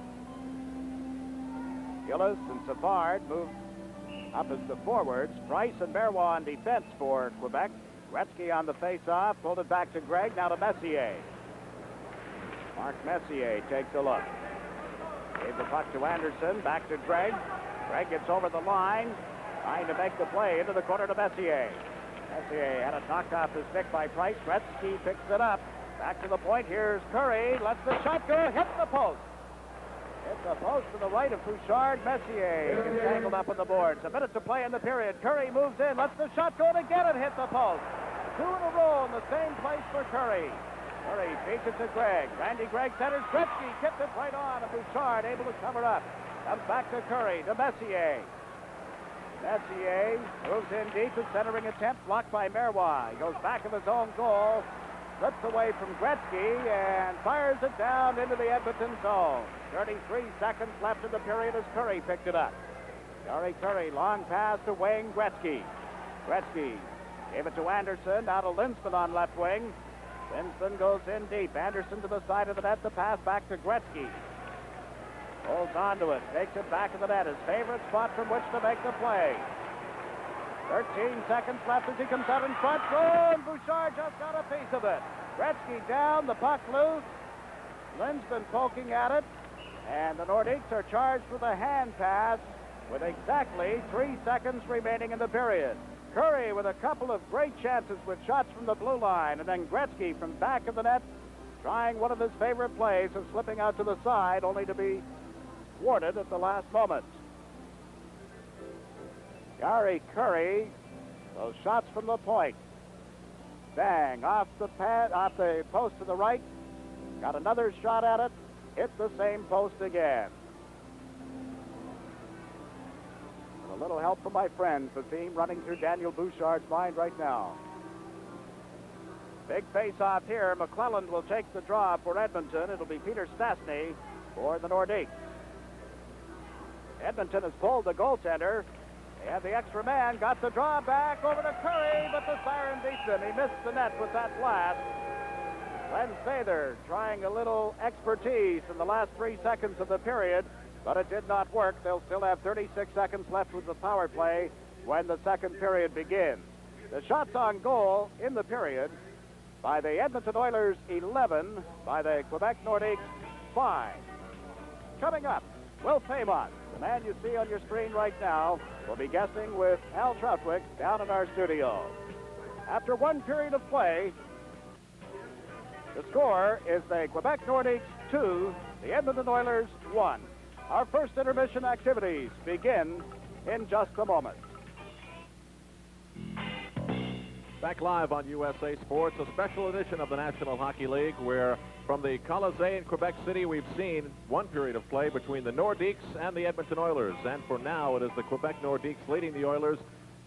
Gillis and Savard move up as the forwards. Price and Berrois on defense for Quebec. Gretzky on the face-off, pulled it back to Gregg, now to Messier. Mark Messier takes a look. Gave the puck to Anderson, back to Gregg. Gregg gets over the line, trying to make the play into the corner to Messier. Messier had it knocked off his stick by Price. Gretzky picks it up. Back to the point, here's Curry, lets the shot go, hit the post. Hit the post to the right of Bouchard. Messier gets tangled up on the boards. A minute to play in the period. Curry moves in, lets the shot go to get it, hit the post. Two in a row in the same place for Curry. Curry feeds it to Gregg. Randy Gregg centers. Gretzky tipped it right on, and Bouchard able to cover up. Comes back to Curry, to Messier. Messier moves in deep, a centering attempt blocked by Marois. He goes back of his own goal, slips away from Gretzky, and fires it down into the Edmonton zone. 33 seconds left in the period as Curry picked it up. Gary Curry, long pass to Wayne Gretzky. Gretzky gave it to Anderson, now to Linsman on left wing. Linsman goes in deep. Anderson to the side of the net, the pass back to Gretzky. Holds on to it, takes it back to the net, his favorite spot from which to make the play. 13 seconds left as he comes out in front. Oh, and Bouchard just got a piece of it. Gretzky down, the puck loose. Linsman poking at it. And the Nordiques are charged with a hand pass with exactly 3 seconds remaining in the period. Curry with a couple of great chances with shots from the blue line. And then Gretzky from back of the net trying one of his favorite plays of slipping out to the side, only to be thwarted at the last moment. Gary Curry, those shots from the point. Bang, off the post to the right. Got another shot at it. Hit the same post again. With a little help from my friends, the theme running through Daniel Bouchard's mind right now. Big face-off here. McClelland will take the draw for Edmonton. It'll be Peter Stastny for the Nordiques. Edmonton has pulled the goaltender. They have the extra man, got the draw back over to Curry, but the siren beats him. He missed the net with that blast. Glenn Sather trying a little expertise in the last 3 seconds of the period, but it did not work. They'll still have 36 seconds left with the power play when the second period begins. The shots on goal in the period by the Edmonton Oilers, 11, by the Quebec Nordiques, 5. Coming up, Wilf Paymont, the man you see on your screen right now, will be guesting with Al Troutwick down in our studio. After one period of play, the score is the Quebec Nordiques 2, the Edmonton Oilers 1. Our first intermission activities begin in just a moment. Back live on USA Sports, a special edition of the National Hockey League, where from the Colisée in Quebec City, we've seen one period of play between the Nordiques and the Edmonton Oilers. And for now, it is the Quebec Nordiques leading the Oilers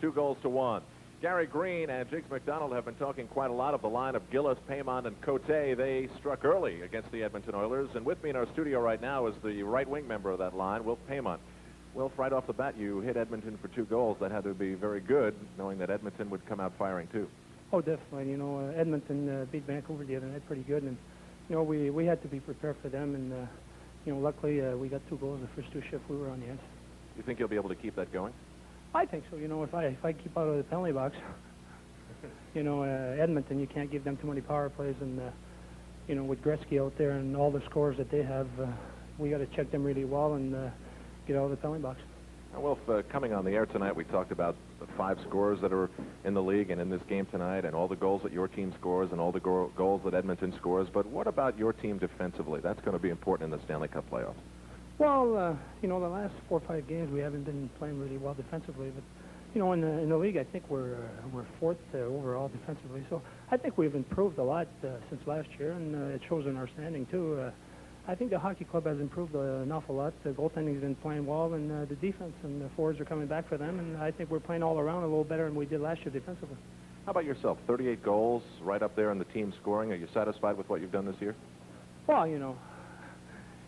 2-1. Gary Green and Jiggs McDonald have been talking quite a lot of the line of Gillis, Paymont, and Cote. They struck early against the Edmonton Oilers. And with me in our studio right now is the right-wing member of that line, Wilf Paymont. Wilf, right off the bat, you hit Edmonton for 2 goals. That had to be very good, knowing that Edmonton would come out firing, too. Oh, definitely. You know, Edmonton beat Vancouver the other night pretty good. And, you know, we had to be prepared for them. And, you know, luckily we got 2 goals the first 2 shifts we were on the ice. You think you'll be able to keep that going? I think so. You know, if I keep out of the penalty box, you know, Edmonton, you can't give them too many power plays. And, you know, with Gretzky out there and all the scores that they have, we got to check them really well. And, get out of the penalty box. Well, coming on the air tonight, we talked about the 5 scorers that are in the league and in this game tonight, and all the goals that your team scores and all the goals that Edmonton scores. But what about your team defensively? That's going to be important in the Stanley Cup playoffs. Well, you know, the last 4 or 5 games we haven't been playing really well defensively, but you know, in the league, I think we're 4th overall defensively. So I think we've improved a lot since last year, and it shows in our standing too. I think the hockey club has improved an awful lot. The goaltending's been playing well, and the defense and the forwards are coming back for them, and I think we're playing all around a little better than we did last year defensively. How about yourself? 38 goals, right up there in the team scoring. Are you satisfied with what you've done this year? Well, you know,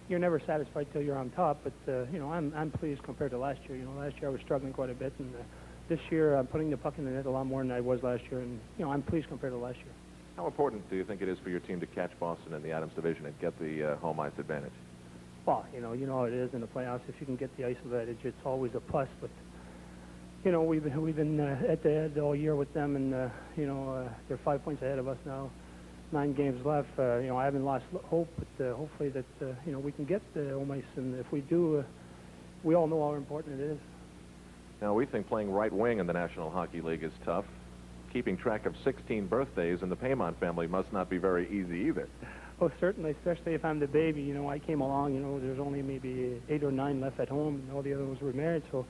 you're never satisfied till you're on top, but you know, I'm pleased compared to last year. You know, last year I was struggling quite a bit, and this year I'm putting the puck in the net a lot more than I was last year, and you know, I'm pleased compared to last year. How important do you think it is for your team to catch Boston in the Adams division and get the home ice advantage? Well, you know how it is in the playoffs. If you can get the ice advantage, it's always a plus. But you know, we've been at the head all year with them, and you know, they're 5 points ahead of us now. 9 games left. You know, I haven't lost hope, but hopefully that you know, we can get the home ice, and if we do, we all know how important it is. Now, we think playing right wing in the National Hockey League is tough. Keeping track of 16 birthdays in the Paymont family must not be very easy either. Oh, certainly, especially if I'm the baby. You know, I came along, you know, there's only maybe 8 or 9 left at home, and all the others were married. So,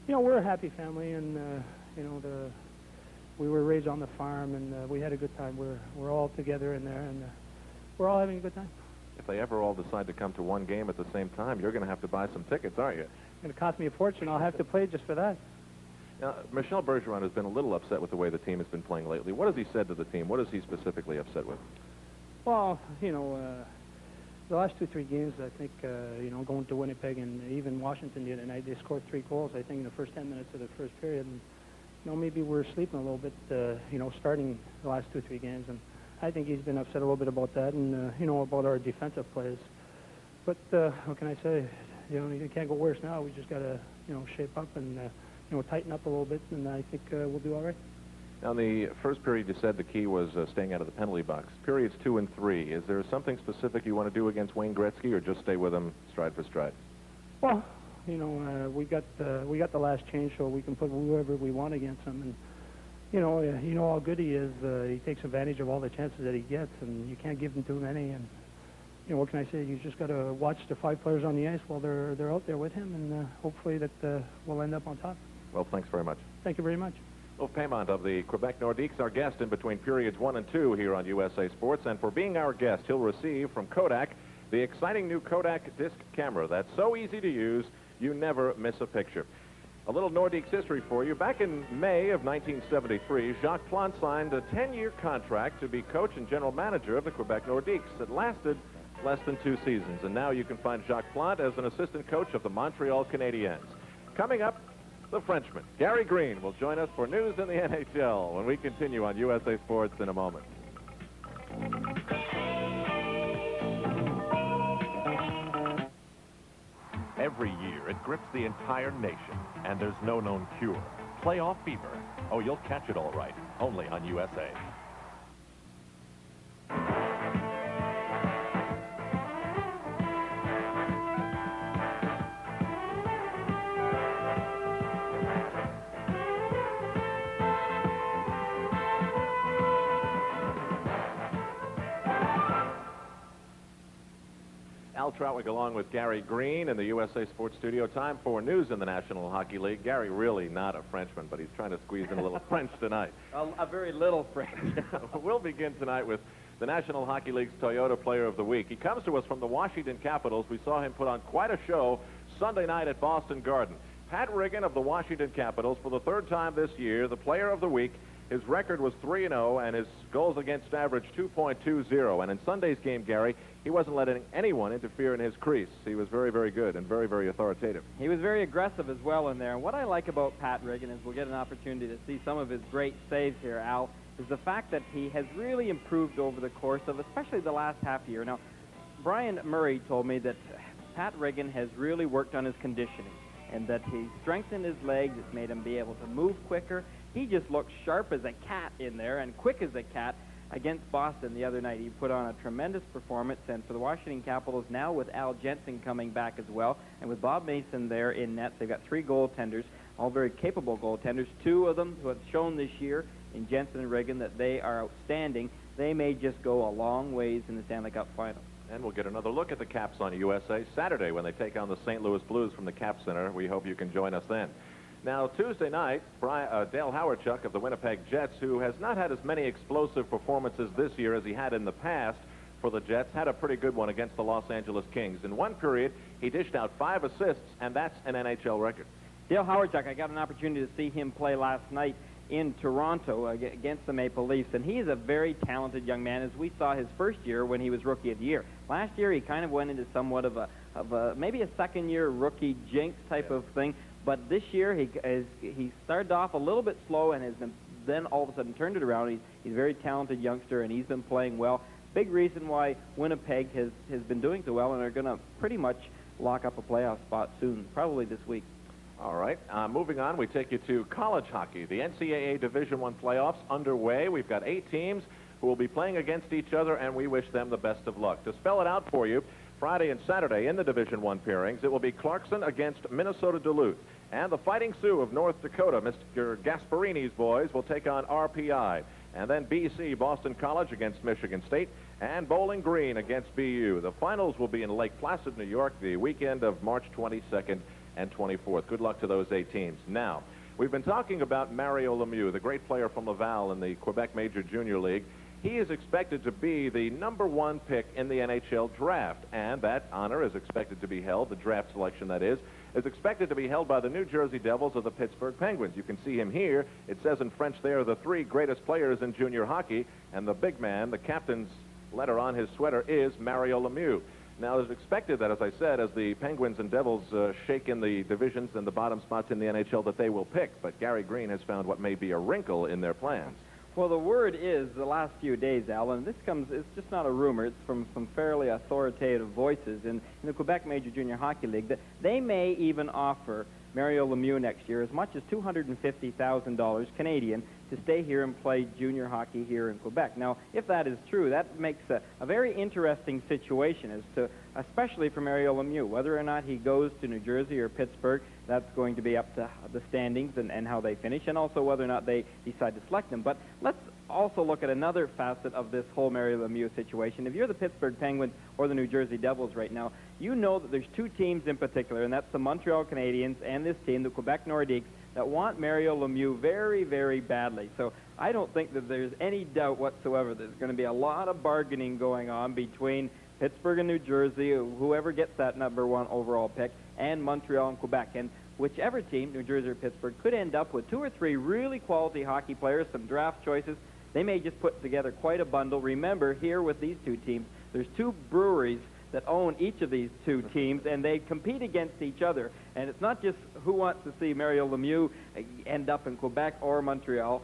you know, we're a happy family, and, you know, we were raised on the farm, and we had a good time. We're all together in there, and we're all having a good time. If they ever all decide to come to one game at the same time, you're going to have to buy some tickets, aren't you? It's going to cost me a fortune. I'll have to play just for that. Now, Michel Bergeron has been a little upset with the way the team has been playing lately. What has he said to the team? What is he specifically upset with? Well, you know, the last 2 or 3 games, I think, you know, going to Winnipeg and even Washington the other night, they scored 3 goals, I think, in the first 10 minutes of the first period. And, you know, maybe we're sleeping a little bit, you know, starting the last 2 or 3 games. And I think he's been upset a little bit about that and, you know, about our defensive plays. But what can I say? You know, you can't go worse now. We just got to, you know, shape up and, you know, tighten up a little bit, and I think we'll do all right. Now, in the first period, you said the key was staying out of the penalty box. Periods 2 and 3, is there something specific you want to do against Wayne Gretzky, or just stay with him stride for stride? Well, you know, we got the last change, so we can put whoever we want against him, and you know how good he is. He takes advantage of all the chances that he gets, and you can't give him too many. And you know, what can I say? You just got to watch the 5 players on the ice while they're out there with him, and hopefully that we'll end up on top. Well, thanks very much. Thank you very much. Wolf Paymont of the Quebec Nordiques, our guest in between periods 1 and 2 here on USA Sports. And for being our guest, he'll receive from Kodak the exciting new Kodak disc camera that's so easy to use, you never miss a picture. A little Nordiques history for you. Back in May of 1973, Jacques Plante signed a 10-year contract to be coach and general manager of the Quebec Nordiques. It lasted less than 2 seasons, and now you can find Jacques Plante as an assistant coach of the Montreal Canadiens. Coming up, the Frenchman, Gary Green, will join us for news in the NHL when we continue on USA Sports in a moment. Every year, it grips the entire nation, and there's no known cure. Playoff fever. Oh, you'll catch it all right, only on USA. Al Troutwig along with Gary Green in the USA Sports Studio. Time for news in the National Hockey League. Gary really not a Frenchman, but he's trying to squeeze in a little French tonight. A very little French. We'll begin tonight with the National Hockey League's Toyota Player of the Week. He comes to us from the Washington Capitals. We saw him put on quite a show Sunday night at Boston Garden. Pat Riggin of the Washington Capitals, for the 3rd time this year, the Player of the Week. His record was 3-0, and his goals against average 2.20. And in Sunday's game, Gary, he wasn't letting anyone interfere in his crease. He was very, very good and very, very authoritative. He was very aggressive as well in there. And what I like about Pat Riggin is we'll get an opportunity to see some of his great saves here, Al, is the fact that he has really improved over the course of especially the last half year. Now, Brian Murray told me that Pat Riggin has really worked on his conditioning and that he strengthened his legs. It's made him be able to move quicker. He just looks sharp as a cat in there and quick as a cat. against Boston the other night. He put on a tremendous performance, and for the Washington Capitals now with Al Jensen coming back as well, and with Bob Mason there in net, they've got 3 goaltenders, all very capable goaltenders. 2 of them who have shown this year in Jensen and Reagan that they are outstanding. They may just go a long ways in the Stanley Cup final. And we'll get another look at the Caps on USA Saturday when they take on the St. Louis Blues from the Cap Center. We hope you can join us then. Now, Tuesday night, Dale Howardchuk of the Winnipeg Jets, who has not had as many explosive performances this year as he had in the past for the Jets, had a pretty good one against the Los Angeles Kings. In one period, he dished out 5 assists, and that's an NHL record. Dale Howardchuk, I got an opportunity to see him play last night in Toronto against the Maple Leafs, and he's a very talented young man, as we saw his first year when he was Rookie of the Year. Last year, he kind of went into somewhat of a maybe a second-year rookie jinx type of thing, but this year he started off a little bit slow and has been then all of a sudden turned it around. He's a very talented youngster, and he's been playing well. Big reason why Winnipeg has been doing so well and are going to pretty much lock up a playoff spot soon, probably this week. All right, moving on, we take you to college hockey. The NCAA Division I playoffs underway. We've got 8 teams who will be playing against each other, and we wish them the best of luck. To spell it out for you, Friday and Saturday in the Division I pairings, it will be Clarkson against Minnesota Duluth. And the Fighting Sioux of North Dakota, Mr. Gasparini's boys, will take on RPI. And then BC, Boston College against Michigan State, and Bowling Green against BU. The finals will be in Lake Placid, New York, the weekend of March 22nd and 24th. Good luck to those 8 teams. Now, we've been talking about Mario Lemieux, the great player from Laval in the Quebec Major Junior League. He is expected to be the #1 pick in the NHL draft, and that honor is expected to be held, the draft selection that is expected to be held by the New Jersey Devils of the Pittsburgh Penguins. You can see him here. It says in French there, the 3 greatest players in junior hockey, and the big man, the captain's letter on his sweater, is Mario Lemieux. Now, it's expected that, as I said, as the Penguins and Devils shake in the divisions and the bottom spots in the NHL, that they will pick. But Gary Green has found what may be a wrinkle in their plans. Well, the word is the last few days, Alan, it's just not a rumor. It's from some fairly authoritative voices in the Quebec Major Junior Hockey League that they may even offer Mario Lemieux next year as much as $250,000 Canadian to stay here and play junior hockey here in Quebec. Now, if that is true, that makes a very interesting situation as to, especially for Mario Lemieux, whether or not he goes to New Jersey or Pittsburgh. That's going to be up to the standings and how they finish, and also whether or not they decide to select him. But let's also look at another facet of this whole Mario Lemieux situation. If you're the Pittsburgh Penguins or the New Jersey Devils right now, you know that there's 2 teams in particular, and that's the Montreal Canadiens and this team, the Quebec Nordiques, that want Mario Lemieux very, very badly. So I don't think that there's any doubt whatsoever there's going to be a lot of bargaining going on between Pittsburgh and New Jersey, whoever gets that #1 overall pick, and Montreal and Quebec. And whichever team, New Jersey or Pittsburgh, could end up with 2 or 3 really quality hockey players, some draft choices. They may just put together quite a bundle. Remember, here with these 2 teams, there's 2 breweries that own each of these 2 teams, and they compete against each other. And it's not just who wants to see Mario Lemieux end up in Quebec or Montreal.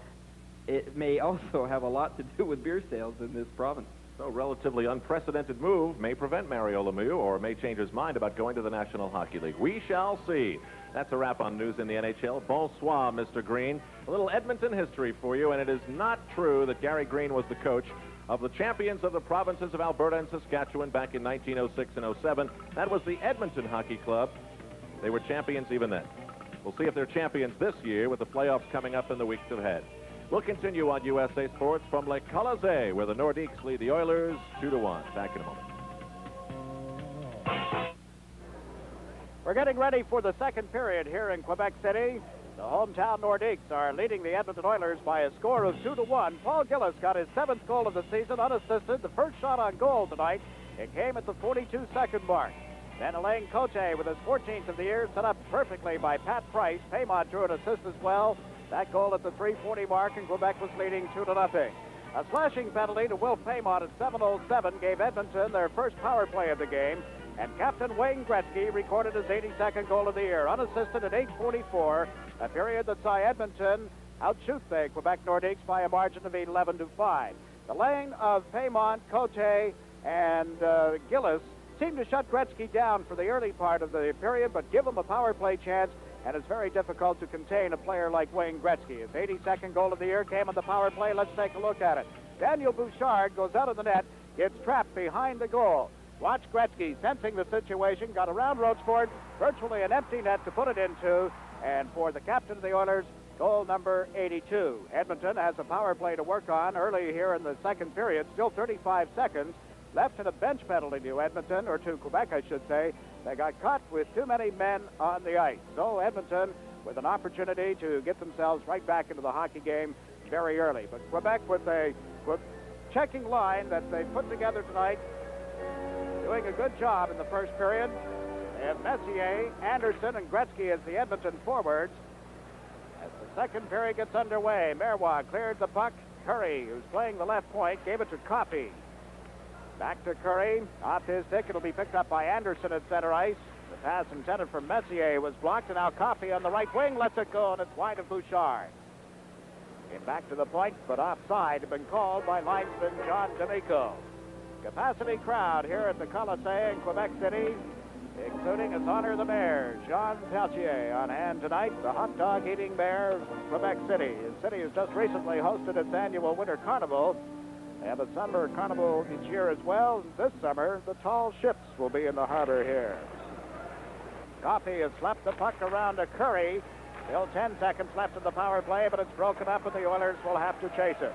It may also have a lot to do with beer sales in this province. So, relatively unprecedented move may prevent Mario Lemieux or may change his mind about going to the National Hockey League. We shall see. That's a wrap on news in the NHL. Bonsoir, Mr. Green. A little Edmonton history for you, and it is not true that Gary Green was the coach of the champions of the provinces of Alberta and Saskatchewan back in 1906 and 07. That was the Edmonton Hockey Club. They were champions even then. We'll see if they're champions this year with the playoffs coming up in the weeks ahead. We'll continue on USA Sports from Lake Colosé, where the Nordiques lead the Oilers 2-1. Back in a moment. We're getting ready for the second period here in Quebec City. The hometown Nordiques are leading the Edmonton Oilers by a score of 2-1. Paul Gillis got his 7th goal of the season unassisted. The first shot on goal tonight. It came at the 42-second mark. Then Alain Cote with his 14th of the year, set up perfectly by Pat Price. Paymont drew an assist as well. That goal at the 3:40 mark, and Quebec was leading 2-0. A slashing penalty to Will Paymont at 7:07 gave Edmonton their first power play of the game, and Captain Wayne Gretzky recorded his 82nd goal of the year, unassisted at 8:44, a period that saw Edmonton outshoot the Quebec Nordiques by a margin of 11-5. The laying of Paymont, Cote, and Gillis seemed to shut Gretzky down for the early part of the period, but give him a power play chance, and it's very difficult to contain a player like Wayne Gretzky. His 82nd goal of the year came on the power play. Let's take a look at it. Daniel Bouchard goes out of the net, gets trapped behind the goal. Watch Gretzky, sensing the situation, got around Roachford, virtually an empty net to put it into, and for the captain of the Oilers, goal number 82. Edmonton has a power play to work on early here in the second period, still 35 seconds left in a bench penalty to Edmonton, or to Quebec, I should say. They got caught with too many men on the ice. So Edmonton with an opportunity to get themselves right back into the hockey game very early. But Quebec with a checking line that they put together tonight, doing a good job in the first period. They have Messier, Anderson, and Gretzky as the Edmonton forwards. As the second period gets underway, Marois cleared the puck. Curry, who's playing the left point, gave it to Coffey. Back to Curry. Off his stick, it'll be picked up by Anderson at center ice. The pass intended for Messier was blocked, and now Coffey on the right wing lets it go, and it's wide of Bouchard. Came back to the point, but offside had been called by linesman John D'Amico. Capacity crowd here at the Colisée in Quebec City, including his honor the mayor, Jean Peltier, on hand tonight, the hot dog eating mayor of Quebec City. His city has just recently hosted its annual winter carnival. They have a summer carnival each year as well. This summer, the tall ships will be in the harbor here. Coffey has slapped the puck around to Curry. Still 10 seconds left in the power play, but it's broken up, and the Oilers will have to chase it.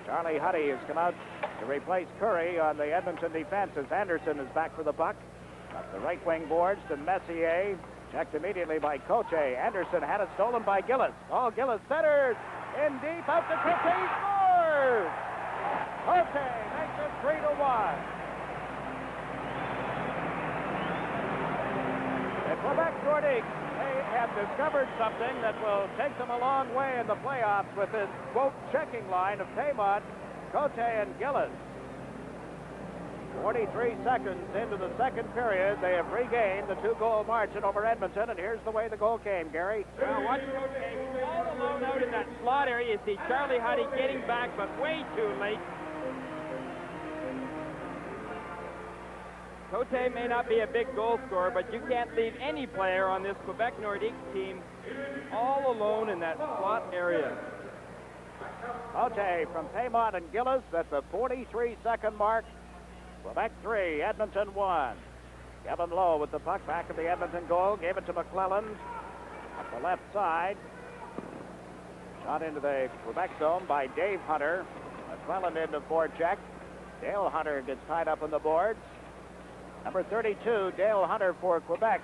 Charlie Huddy has come out to replace Curry on the Edmonton defense as Anderson is back for the puck. Up the right wing boards to Messier. Checked immediately by Coche. Anderson had it stolen by Gillis. Oh, Gillis centers. In deep, out to Coche. He scores! Coche makes it 3-1. The Quebec Nordiques, they have discovered something that will take them a long way in the playoffs with this, quote, checking line of Taymont, Cote, and Gillis. 43 seconds into the second period, they have regained the 2-goal margin over Edmonton, and here's the way the goal came, Gary. Well, watch Cote all alone out in that slot area. You see Charlie Huddy getting back, but way too late. Cote may not be a big goal scorer, but you can't leave any player on this Quebec Nordiques team all alone in that slot area. Cote from Taymont and Gillis at the 43-second mark. Quebec 3, Edmonton 1. Kevin Lowe with the puck back at the Edmonton goal. Gave it to McClellan at the left side. Shot into the Quebec zone by Dave Hunter. McClellan into forecheck. Dale Hunter gets tied up on the boards. Number 32, Dale Hunter for Quebec.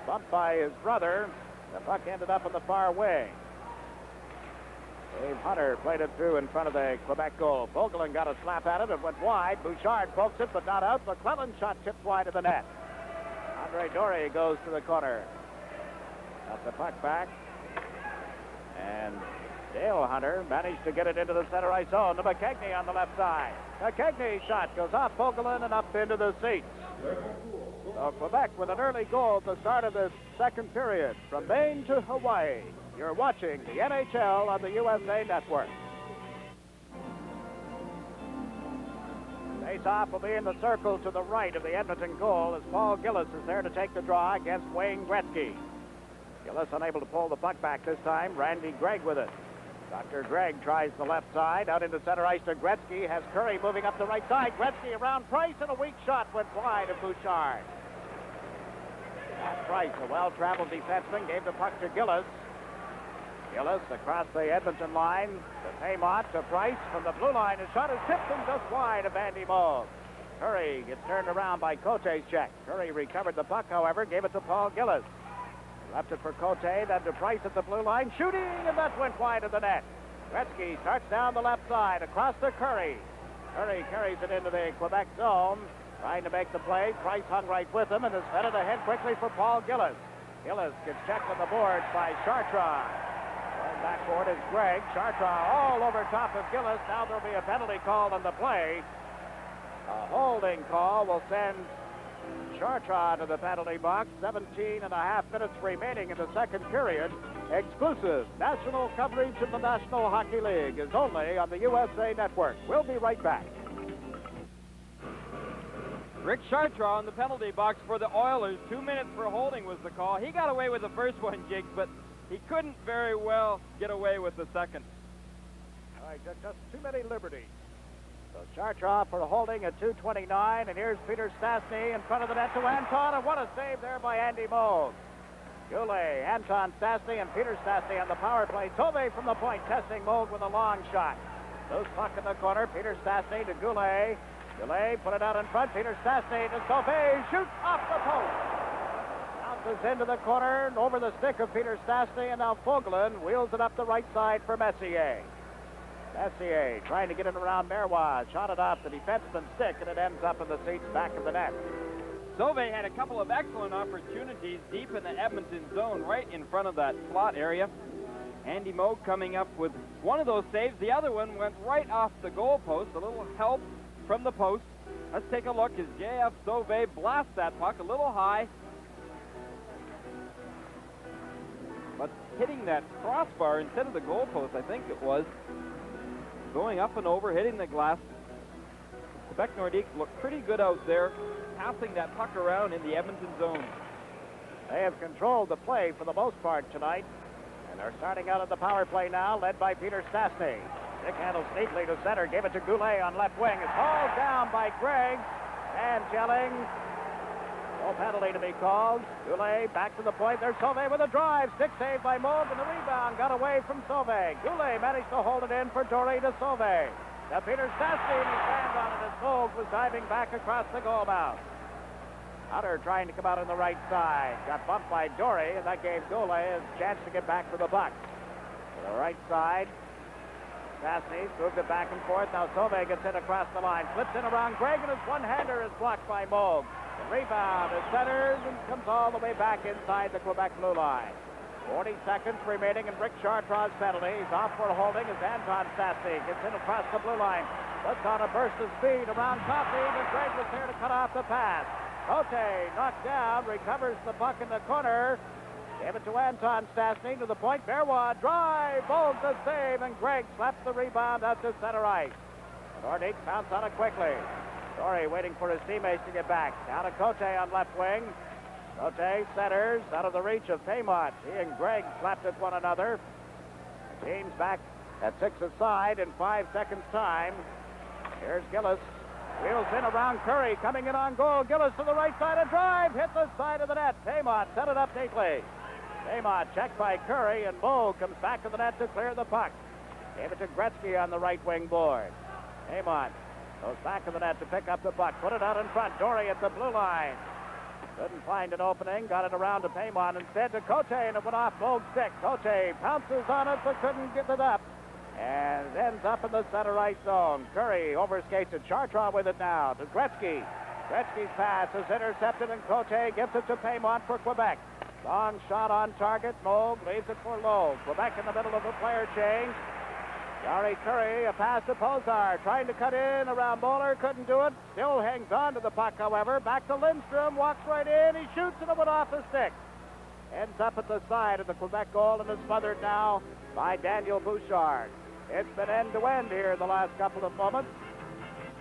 Bumped by his brother. The puck ended up in the far wing. Dave Hunter played it through in front of the Quebec goal. Vogelin got a slap at it. It went wide. Bouchard pokes it, but not out. McClellan shot tipped wide of the net. Andre Doré goes to the corner. Got the puck back. And Dale Hunter managed to get it into the center ice zone to McKegney on the left side. McKegney's shot goes off Vogelin and up into the seats. So Quebec with an early goal at the start of the second period. From Maine to Hawaii, you're watching the NHL on the USA Network. Face-off will be in the circle to the right of the Edmonton goal as Paul Gillis is there to take the draw against Wayne Gretzky. Gillis unable to pull the puck back this time. Randy Gregg with it. Dr. Gregg tries the left side. Out into center ice to Gretzky. Has Curry moving up the right side. Gretzky around Price, and a weak shot went wide of Bouchard. Matt Price, a well-traveled defenseman, gave the puck to Gillis. Gillis across the Edmonton line to Taymont to Price from the blue line. His shot is tipped and just wide of Andy Moe. Curry gets turned around by Cote's check. Curry recovered the puck, however, gave it to Paul Gillis. Left it for Cote, then to Price at the blue line. Shooting, and that went wide of the net. Gretzky starts down the left side, across to Curry. Curry carries it into the Quebec zone, trying to make the play. Price hung right with him and is headed ahead quickly for Paul Gillis. Gillis gets checked on the boards by Chartrand. Going backboard is Gregg. Chartrand all over top of Gillis. Now there'll be a penalty called on the play. A holding call will send Chartrand to the penalty box. 17 and a half minutes remaining in the second period. Exclusive national coverage of the National Hockey League is only on the USA Network. We'll be right back. Rick Chartrand in the penalty box for the Oilers. 2 minutes for holding was the call. He got away with the first one, Jiggs, but he couldn't very well get away with the second. All right, just too many liberties. So Chartrand for holding at 2:29, and here's Peter Stastny in front of the net to Anton, and what a save there by Andy Moog. Goulet, Anton Stastny, and Peter Stastny on the power play. Sauvé from the point, testing Moog with a long shot. Loose puck in the corner, Peter Stastny to Goulet. Goulet put it out in front, Peter Stastny to Sauvé, shoots off the post. Bounces into the corner, and over the stick of Peter Stastny, and now Fogelin wheels it up the right side for Messier. Messier trying to get it around Marois. Shot it off the defenseman's stick, and it ends up in the seats back of the net. Sauvé had a couple of excellent opportunities deep in the Edmonton zone, right in front of that slot area. Andy Moog coming up with one of those saves. The other one went right off the goal post. A little help from the post. Let's take a look as J.F. Sauvé blasts that puck a little high. But hitting that crossbar instead of the goal post, I think it was. Going up and over, hitting the glass. Quebec Nordiques look pretty good out there, passing that puck around in the Edmonton zone. They have controlled the play for the most part tonight, and they're starting out at the power play now, led by Peter Stastny. Stick handles neatly to center, gave it to Goulet on left wing. It's hauled down by Gregg, and yelling. No penalty to be called. Goulet back to the point. There's Sauvé with a drive. Stick saved by Moog, and the rebound got away from Sauvé. Goulet managed to hold it in for Dory to Sauvé. Now Peter Stastny, and he stands on it as Moog was diving back across the goal mouth. Hutter trying to come out on the right side. Got bumped by Dory, and that gave Goulet a chance to get back to the puck. To the right side. Stastny moved it back and forth. Now Sauvé gets it across the line. Flips in around Gregg, and his one-hander is blocked by Moog. The rebound is centered and comes all the way back inside the Quebec blue line. 40 seconds remaining, and Rick Chartrand's penalty. He's off for holding as Anton Stastny gets in across the blue line. Looks on a burst of speed around Coffey, but Gregg was there to cut off the pass. Cote knocked down, recovers the puck in the corner. Gave it to Anton Stastny to the point. Marois drive, Moog the save, and Gregg slaps the rebound out to center ice. The Nordiques bounce on it quickly. Dory waiting for his teammates to get back. Down to Cote on left wing. Cote centers out of the reach of Paymont. He and Gregg slapped at one another. The team's back at 6 aside in 5 seconds time. Here's Gillis. Wheels in around Curry, coming in on goal. Gillis to the right side, a drive, hit the side of the net. Paymont set it up neatly. Paymont checked by Curry, and Moog comes back to the net to clear the puck. Gave it to Gretzky on the right wing board. Paymont goes back to the net to pick up the puck. Put it out in front. Dory at the blue line. Couldn't find an opening. Got it around to Paymont. Instead to Cote, and it went off Moog's stick. Cote pounces on it, but couldn't get it up. And it ends up in the center ice zone. Curry overskates it. Chartrand with it now to Gretzky. Gretzky's pass is intercepted, and Cote gives it to Paymont for Quebec. Long shot on target. Moog leaves it for Lowe. Quebec in the middle of a player change. Gary Curry, a pass to Posar, trying to cut in around Bowler, couldn't do it. Still hangs on to the puck, however. Back to Lindstrom, walks right in, he shoots, and it went off his stick. Ends up at the side of the Quebec goal and is smothered now by Daniel Bouchard. It's been end-to-end here in the last couple of moments.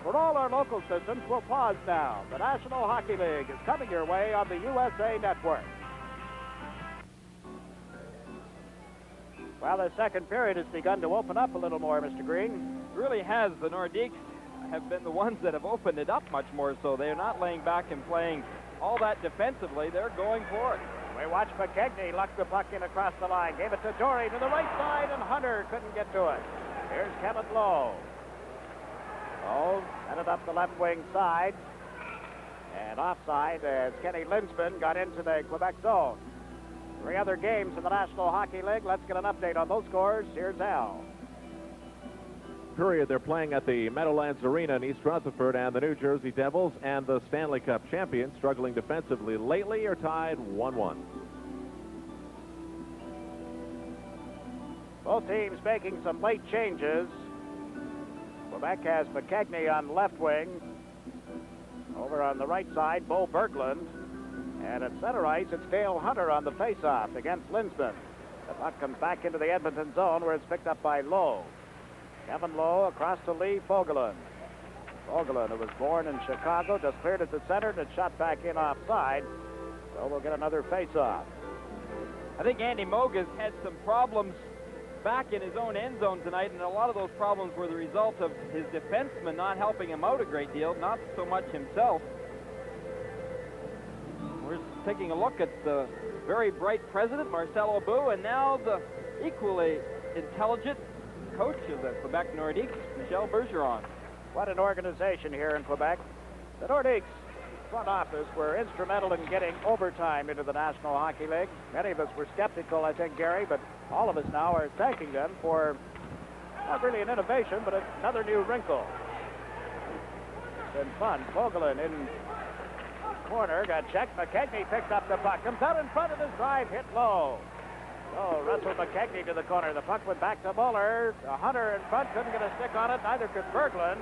For all our local systems, we'll pause now. The National Hockey League is coming your way on the USA Network. Well, the second period has begun to open up a little more, Mr. Green. It really has. The Nordiques have been the ones that have opened it up much more so. They're not laying back and playing all that defensively. They're going for it. We watch McKegney luck the puck in across the line. Gave it to Dory to the right side, and Hunter couldn't get to it. Here's Kevin Lowe. Lowe sent it up the left wing side. And offside as Kenny Linsman got into the Quebec zone. 3 other games in the National Hockey League. Let's get an update on those scores. Here's Al. Period. They're playing at the Meadowlands Arena in East Rutherford, and the New Jersey Devils and the Stanley Cup champions, struggling defensively lately, are tied 1-1. Both teams making some late changes. Quebec has McKegney on left wing. Over on the right side, Bo Berglund. And at center ice, it's Dale Hunter on the faceoff against Linsman. The puck comes back into the Edmonton zone where it's picked up by Lowe. Kevin Lowe across to Lee Fogelin. Fogelin, who was born in Chicago, just cleared at the center and it's shot back in offside. So we'll get another faceoff. I think Andy Moog has had some problems back in his own end zone tonight, and a lot of those problems were the result of his defenseman not helping him out a great deal, not so much himself. We're taking a look at the very bright president, Marcel Aubu, and now the equally intelligent coach of the Quebec Nordiques, Michel Bergeron. What an organization here in Quebec. The Nordiques front office were instrumental in getting overtime into the National Hockey League. Many of us were skeptical, I think, Gary, but all of us now are thanking them for not really an innovation, but another new wrinkle. It's been fun. Vogelin in the corner, got checked. McKegney picks up the puck, comes out in front of his drive, hit low. So Russell McKegney to the corner. The puck went back to Muller. The Hunter in front couldn't get a stick on it. Neither could Berglund.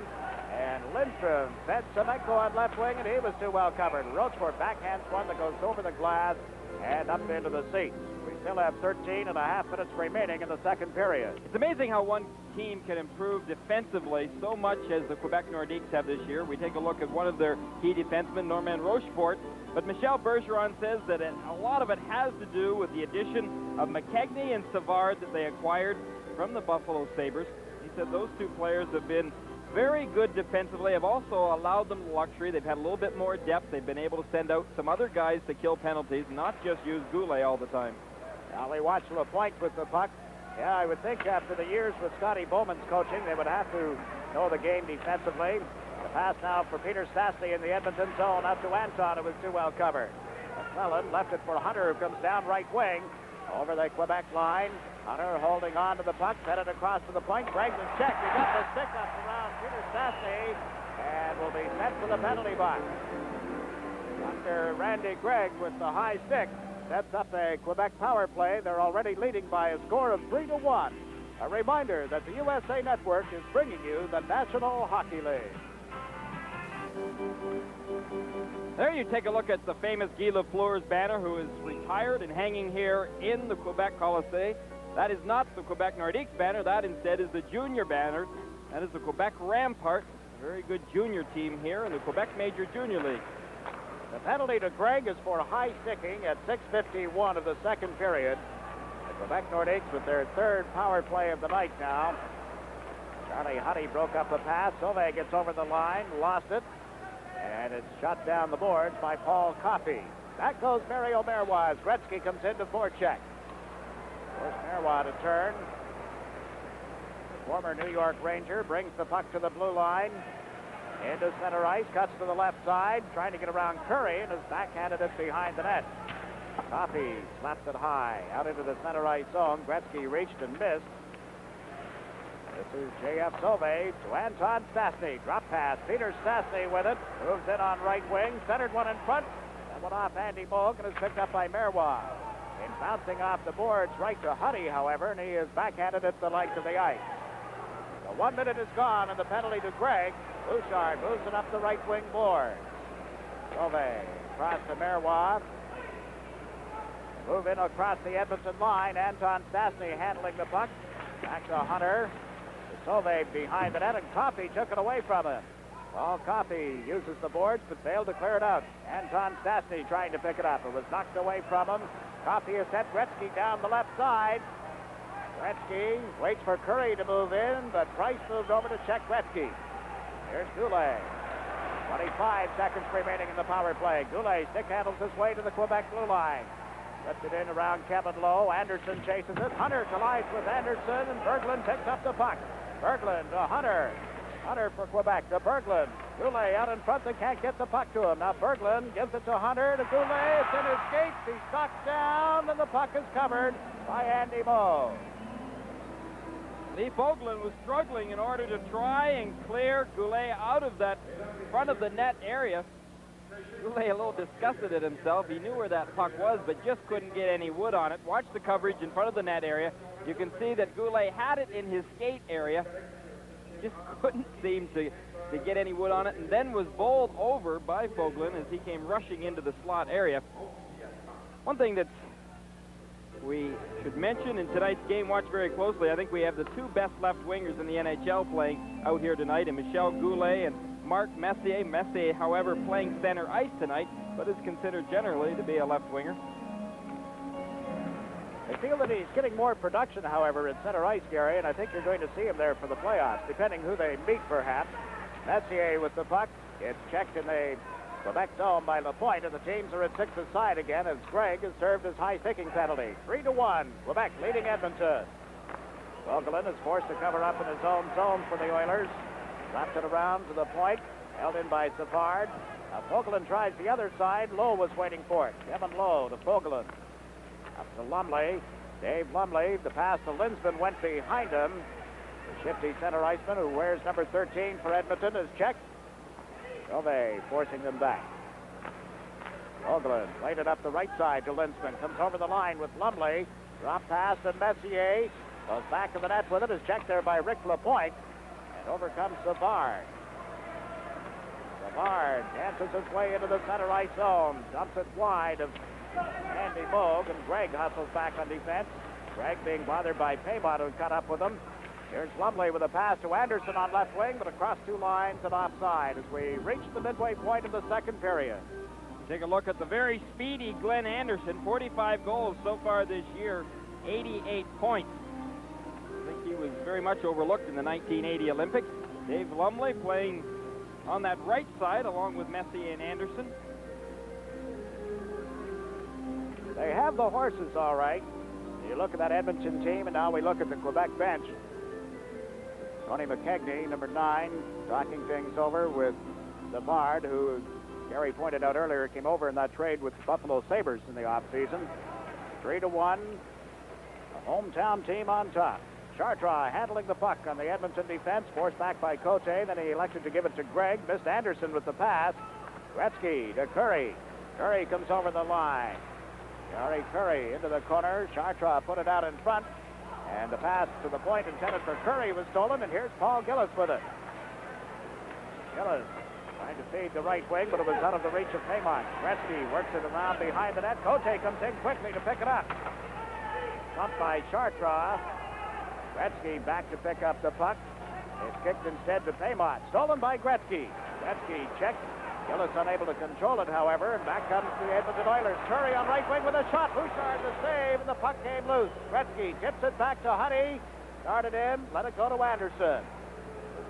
And Lindstrom fed Semenko on left wing, and he was too well covered. Rochefort backhands one that goes over the glass and up into the seats. We still have 13 and a half minutes remaining in the second period. It's amazing how one team can improve defensively so much as the Quebec Nordiques have this year. We take a look at one of their key defensemen, Normand Rochefort. But Michel Bergeron says that a lot of it has to do with the addition of McKegney and Savard that they acquired from the Buffalo Sabres. He said those two players have been very good defensively, have also allowed them the luxury. They've had a little bit more depth. They've been able to send out some other guys to kill penalties, not just use Goulet all the time. Now we watch Lapointe with the puck. Yeah, I would think after the years with Scotty Bowman's coaching, they would have to know the game defensively. The pass now for Peter Stastny in the Edmonton zone up to Anton, who was too well covered. McClellan left it for Hunter, who comes down right wing over the Quebec line. Hunter holding on to the puck, sent it across to the point. Gregg is checked. He got the stick up around Peter Stastny and will be sent to the penalty box. Under Randy Gregg with the high stick sets up a Quebec power play. They're already leading by a score of 3-1. A reminder that the USA Network is bringing you the National Hockey League. There you take a look at the famous Guy Lafleur's banner, who is retired and hanging here in the Quebec Colisée. That is not the Quebec Nordiques banner. That instead is the junior banner. That is the Quebec Rampart, a very good junior team here in the Quebec Major Junior League. The penalty to Gregg is for high sticking at 6:51 of the second period. The Quebec Nordiques with their third power play of the night now. Charlie Huddy broke up a pass. Sauvé gets over the line, lost it, and it's shot down the boards by Paul Coffey. Back goes Mario Marois. Gretzky comes in to forecheck. Force Marois to turn. The former New York Ranger brings the puck to the blue line. Into center ice, cuts to the left side, trying to get around Curry, and has backhanded it behind the net. Coffey slaps it high, out into the center ice zone. Gretzky reached and missed. This is J.F. Sauvé to Anton Stastny. Drop pass. Peter Stastny with it. Moves in on right wing. Centered one in front. That went off Andy Moog and is picked up by Marois. In bouncing off the boards right to Huddy, however, and he is backhanded it the length of the ice. The 1 minute is gone, and the penalty to Gregg. Bouchard moves it up the right wing board. Sauvé across to Marois. Move in across the Edmonton line. Anton Stastny handling the puck. Back to Hunter. Sauvé behind the net, and Coffey took it away from him. Well, Coffey uses the boards, but failed to clear it out. Anton Stastny trying to pick it up. It was knocked away from him. Coffey has sent Gretzky down the left side. Gretzky waits for Curry to move in, but Price moved over to check Gretzky. Here's Goulet. 25 seconds remaining in the power play. Goulet stick handles his way to the Quebec blue line. Lets it in around Kevin Lowe. Anderson chases it. Hunter collides with Anderson, and Berglund picks up the puck. Berglund to Hunter. Hunter for Quebec to Berglund. Goulet out in front. They can't get the puck to him. Now Berglund gives it to Hunter. To Goulet. It's in his skates. He's knocked down, and the puck is covered by Andy Moog. Lee Boglin was struggling in order to try and clear Goulet out of that front of the net area. Goulet a little disgusted at himself. He knew where that puck was, but just couldn't get any wood on it. Watch the coverage in front of the net area. You can see that Goulet had it in his skate area. Just couldn't seem to get any wood on it, and then was bowled over by Boglin as he came rushing into the slot area. One thing that we should mention in tonight's game, watch very closely, I think we have the two best left wingers in the NHL playing out here tonight, and Michel Goulet and Marc Messier. Messier, however, playing center ice tonight, but is considered generally to be a left winger. I feel that he's getting more production, however, in center ice, Gary, and I think you're going to see him there for the playoffs, depending who they meet, perhaps. Messier with the puck. It's checked in the Quebec zone by Lapointe, and the teams are at 6 aside again as Gregg has served his high-sticking penalty. 3-1, Quebec leading Edmonton. Vogelin is forced to cover up in his own zone for the Oilers. Wrapped it around to the point, held in by Savard. Vogelin tries the other side. Lowe was waiting for it. Kevin Lowe to Vogelin. Up to Lumley. Dave Lumley. The pass to Linsman went behind him. The shifty center iceman who wears number 13 for Edmonton is checked. Gove forcing them back. Vogelin played it up the right side to Linsman. Comes over the line with Lumley. Drop pass to Messier. Goes back to the net with it. Is checked there by Rick Lapointe. And over comes Savard. Savard dances his way into the center ice zone. Dumps it wide of Andy Moog, and Gregg hustles back on defense. Gregg being bothered by Paymont, who cut up with him. Here's Lumley with a pass to Anderson on left wing, but across 2 lines and offside as we reach the midway point of the second period. Take a look at the very speedy Glenn Anderson. 45 goals so far this year, 88 points. I think he was very much overlooked in the 1980 Olympics. Dave Lumley playing on that right side along with Messier and Anderson. They have the horses all right. You look at that Edmonton team, and now we look at the Quebec bench. Tony McKegney, number 9, talking things over with Savard, who Gary pointed out earlier came over in that trade with the Buffalo Sabres in the offseason. 3-1, a hometown team on top. Chartrand handling the puck on the Edmonton defense, forced back by Cote. Then he elected to give it to Gregg. Missed Anderson with the pass. Gretzky to Curry. Curry comes over the line. Gary Curry into the corner. Chartrand put it out in front. And the pass to the point intended for Curry was stolen. And here's Paul Gillis with it. Gillis trying to feed the right wing, but it was out of the reach of Paymont. Gretzky works it around behind the net. Cote comes in quickly to pick it up. Bumped by Chartrand. Gretzky back to pick up the puck. It's kicked instead to Paymont. Stolen by Gretzky. Gretzky checked. Gillis unable to control it, however, and back comes the Edmonton Oilers. Curry on right wing with a shot. Bouchard the save, and the puck came loose. Gretzky tips it back to Huddy. Started in, let it go to Anderson.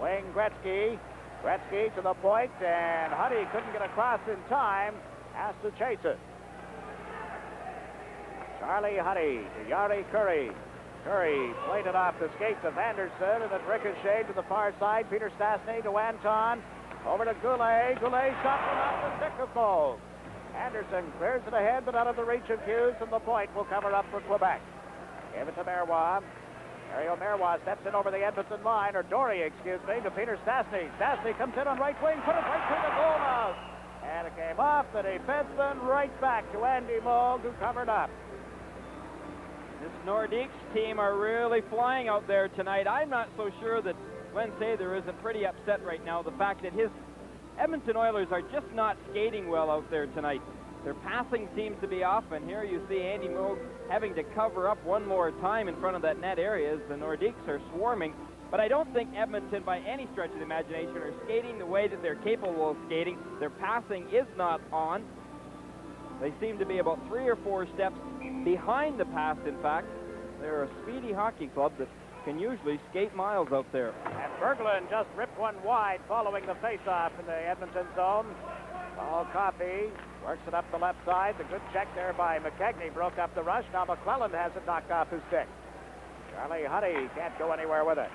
Wayne Gretzky. Gretzky to the point, and Huddy couldn't get across in time. Has to chase it. Charlie Huddy to Jari Curry. Curry played it off the skates of Anderson, and it ricocheted to the far side. Peter Stastny to Anton. Over to Goulet. Goulet shot from off the stick of Moog. Anderson clears it ahead, but out of the reach of Hughes, and the point will cover up for Quebec. Give it to Marois. Mario Marois steps in over the Edmonton line, or Dory, excuse me, to Peter Stastny. Stastny comes in on right wing, put it right through the goal mouth. And it came off the defenseman right back to Andy Moog, who covered up. This Nordiques team are really flying out there tonight. I'm not so sure that Glenn Sather isn't pretty upset right now. The fact that his Edmonton Oilers are just not skating well out there tonight. Their passing seems to be off, and here you see Andy Moog having to cover up one more time in front of that net area as the Nordiques are swarming. But I don't think Edmonton, by any stretch of the imagination, are skating the way that they're capable of skating. Their passing is not on. They seem to be about 3 or 4 steps behind the pass, in fact. They're a speedy hockey club that can usually skate miles out there. And Berglund just ripped one wide following the face-off in the Edmonton zone. Paul Coffey works it up the left side. The good check there by McKegney broke up the rush. Now McClellan has it knocked off his stick. Charlie Huddy can't go anywhere with it.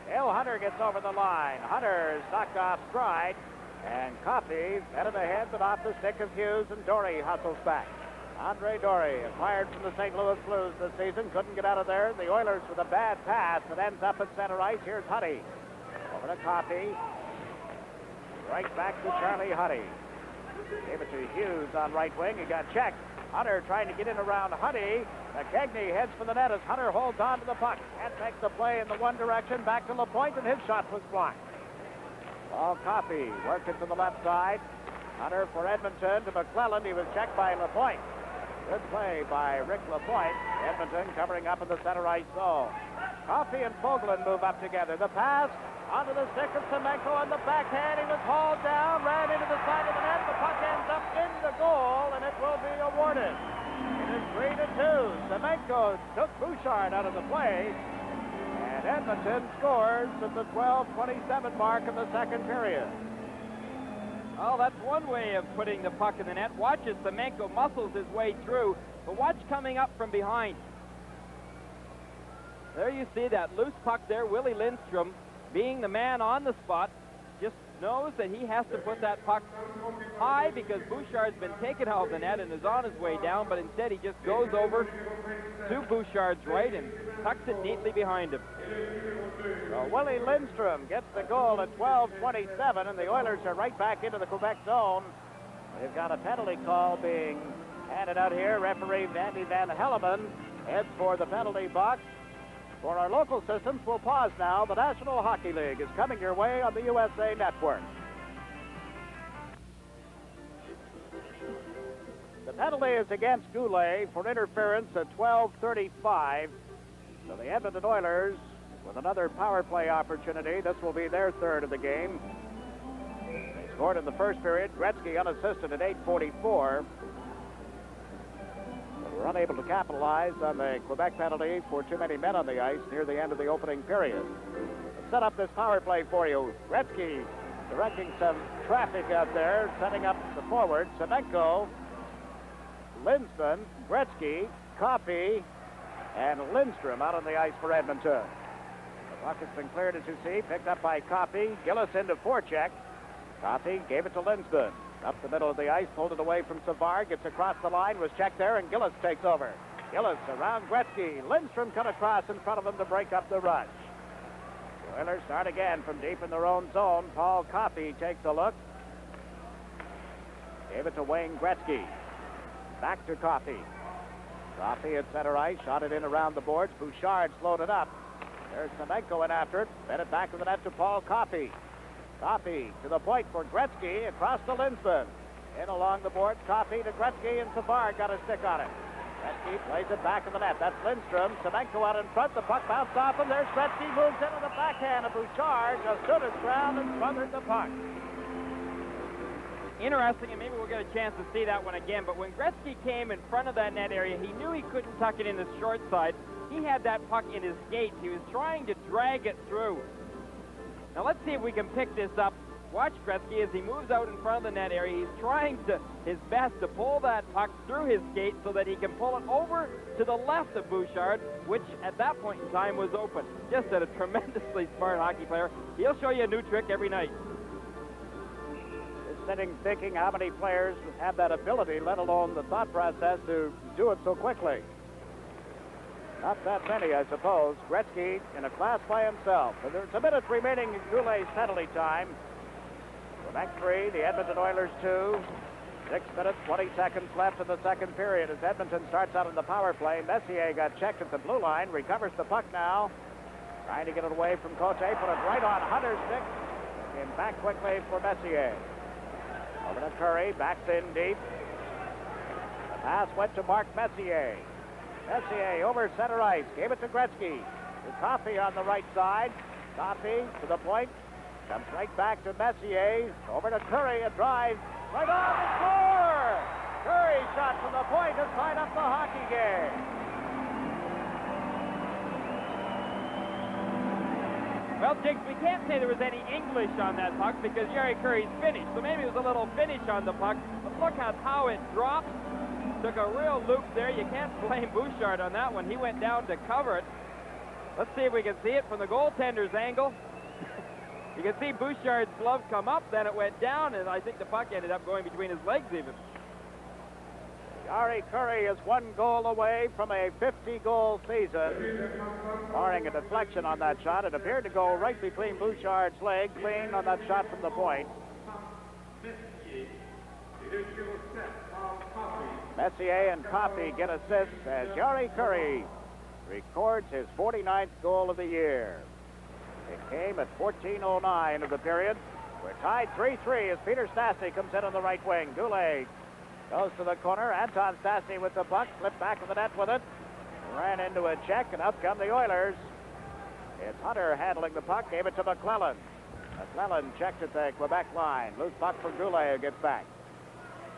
Dale Hunter gets over the line. Hunter is knocked off stride. And Coffey headed ahead, but off the stick of Hughes, and Dory hustles back. Andre Dory, acquired from the St. Louis Blues this season, couldn't get out of there. The Oilers with a bad pass that ends up at center ice. Here's Huddy. Over to Coffey. Right back to Charlie Huddy. Gave it to Hughes on right wing. He got checked. Hunter trying to get in around Huddy. McKegney heads for the net as Hunter holds on to the puck. Can't make the play in the one direction. Back to Lapointe, and his shot was blocked. Paul Coffey worked it to the left side. Hunter for Edmonton to McClellan. He was checked by Lapointe. Good play by Rick Lapointe. Edmonton covering up in the center ice zone. Coffey and Vogelin move up together. The pass onto the stick of Semenko on the backhand. He was hauled down, ran into the side of the net. The puck ends up in the goal, and it will be awarded. It is 3-2. Semenko took Bouchard out of the play. And Edmonton scores at the 12:27 mark of the second period. Well, that's one way of putting the puck in the net. Watch as Semenko muscles his way through, but watch coming up from behind. There you see that loose puck there. Willie Lindstrom, being the man on the spot, just knows that he has to put that puck high because Bouchard's been taken out of the net and is on his way down, but instead he just goes over to Bouchard's right and tucks it neatly behind him. So Willie Lindstrom gets the goal at 12:27, and the Oilers are right back into the Quebec zone. They've got a penalty call being handed out here. Referee Andy Van Helleman heads for the penalty box. For our local systems, we'll pause now. The National Hockey League is coming your way on the USA Network. The penalty is against Goulet for interference at 12:35. So the Edmonton Oilers with another power play opportunity. This will be their third of the game. They scored in the first period. Gretzky unassisted at 8:44. They were unable to capitalize on the Quebec penalty for too many men on the ice near the end of the opening period. Let's set up this power play for you. Gretzky directing some traffic out there, setting up the forward. Semenko, Lindsman, Gretzky, Coffey, and Lindstrom out on the ice for Edmonton. The puck has been cleared, as you see, picked up by Coffey. Gillis into forecheck. Coffey gave it to Lindsman. Up the middle of the ice, pulled it away from Savard, gets across the line, was checked there, and Gillis takes over. Gillis around Gretzky. Lindstrom cut across in front of him to break up the rush. The Oilers start again from deep in their own zone. Paul Coffey takes a look. Gave it to Wayne Gretzky. Back to Coffey. Coffey at center ice, shot it in around the boards. Bouchard slowed it up. There's Semenko in after it. Fed it back to the net to Paul Coffey. Coffey to the point for Gretzky, across to Lindsman. In along the boards, Coffey to Gretzky, and Savard got a stick on it. Gretzky plays it back to the net. That's Lindstrom. Semenko out in front. The puck bounced off him. There's Gretzky, moves into the backhand of Bouchard. Just stood his ground and smothered the puck. Interesting, and maybe we'll get a chance to see that one again, but when Gretzky came in front of that net area, he knew he couldn't tuck it in the short side. He had that puck in his skates. He was trying to drag it through. Now let's see if we can pick this up. Watch Gretzky as he moves out in front of the net area. He's trying his best to pull that puck through his skates so that he can pull it over to the left of Bouchard, which at that point in time was open. Just a tremendously smart hockey player. He'll show you a new trick every night. Sitting thinking how many players have that ability, let alone the thought process to do it so quickly. Not that many, I suppose. Gretzky in a class by himself. And there's a minute remaining in Goulet's penalty time. Quebec 3, the Edmonton Oilers 2. 6 minutes, 20 seconds left in the second period as Edmonton starts out on the power play. Messier got checked at the blue line, recovers the puck now. Trying to get it away from Cote, put it right on Hunter's stick. Came back quickly for Messier. Over to Curry, backs in deep. The pass went to Mark Messier. Messier over center ice, gave it to Gretzky. To Coffey on the right side. Coffey to the point. Comes right back to Messier. Over to Curry, a drive. Right on the score! Curry shot from the point to tie up the hockey game. Well, Jiggs, we can't say there was any English on that puck because Jerry Curry's finished. So maybe it was a little finish on the puck. But look at how it dropped. Took a real loop there. You can't blame Bouchard on that one. He went down to cover it. Let's see if we can see it from the goaltender's angle. You can see Bouchard's glove come up, then it went down, and I think the puck ended up going between his legs even. Jari Curry is 1 goal away from a 50-goal season. Barring a deflection on that shot, it appeared to go right between Bouchard's legs, clean on that shot from the point. Messier and Coffey get assists as Jari Curry records his 49th goal of the year. It came at 14:09 of the period. We're tied 3-3 as Peter Stastny comes in on the right wing. Goulet goes to the corner. Anton Stastny with the puck. Slipped back of the net with it. Ran into a check, and out come the Oilers. It's Hunter handling the puck. Gave it to McClellan. McClellan checked at the Quebec line. Loose puck for Goulet, who gets back.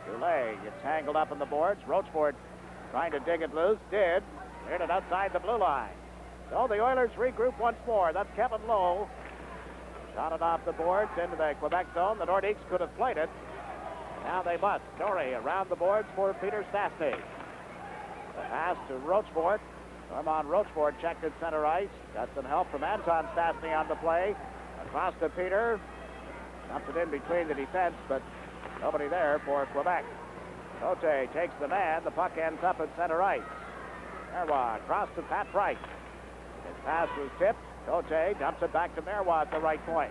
Goulet gets tangled up in the boards. Rochford trying to dig it loose. Did. Cleared it outside the blue line. So the Oilers regroup once more. That's Kevin Lowe. Shot it off the boards into the Quebec zone. The Nordiques could have played it. Now they must. Dory around the boards for Peter Stastny. The pass to Rochefort. Norman Rochefort checked at center ice. Got some help from Anton Stastny on the play. Across to Peter. Dumps it in between the defense, but nobody there for Quebec. Cote takes the man. The puck ends up at center ice. Merwa across to Pat Price. His pass was tipped. Cote dumps it back to Merwa at the right point.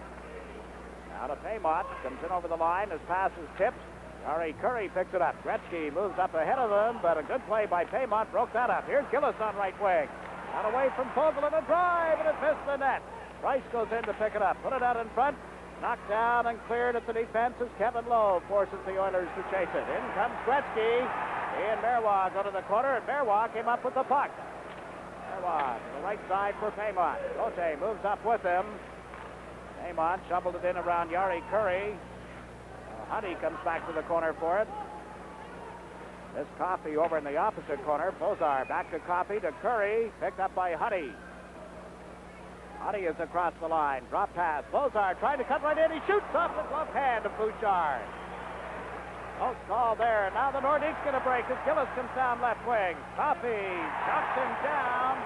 Now to Paymont. Comes in over the line. His pass is tipped. Ari Curry picks it up. Gretzky moves up ahead of them, but a good play by Paymont broke that up. Here's Gillis on right wing. Out away from Fogel and a drive, and it missed the net. Price goes in to pick it up. Put it out in front. Knocked down and cleared at the defense as Kevin Lowe forces the Oilers to chase it. In comes Gretzky. He and Merwa go to the corner, and Merwa came up with the puck. Merwa to the right side for Paymont. Cote moves up with him. Paymont shoveled it in around Yari Curry. Huddy comes back to the corner for it. This Coffey over in the opposite corner. Bozar back to Coffey to Curry. Picked up by Huddy. Huddy is across the line. Drop pass. Bozar trying to cut right in. He shoots off the glove hand of Bouchard. Close call there. Now the Nordiques going to break as Gillis comes down left wing. Coffey knocks him down.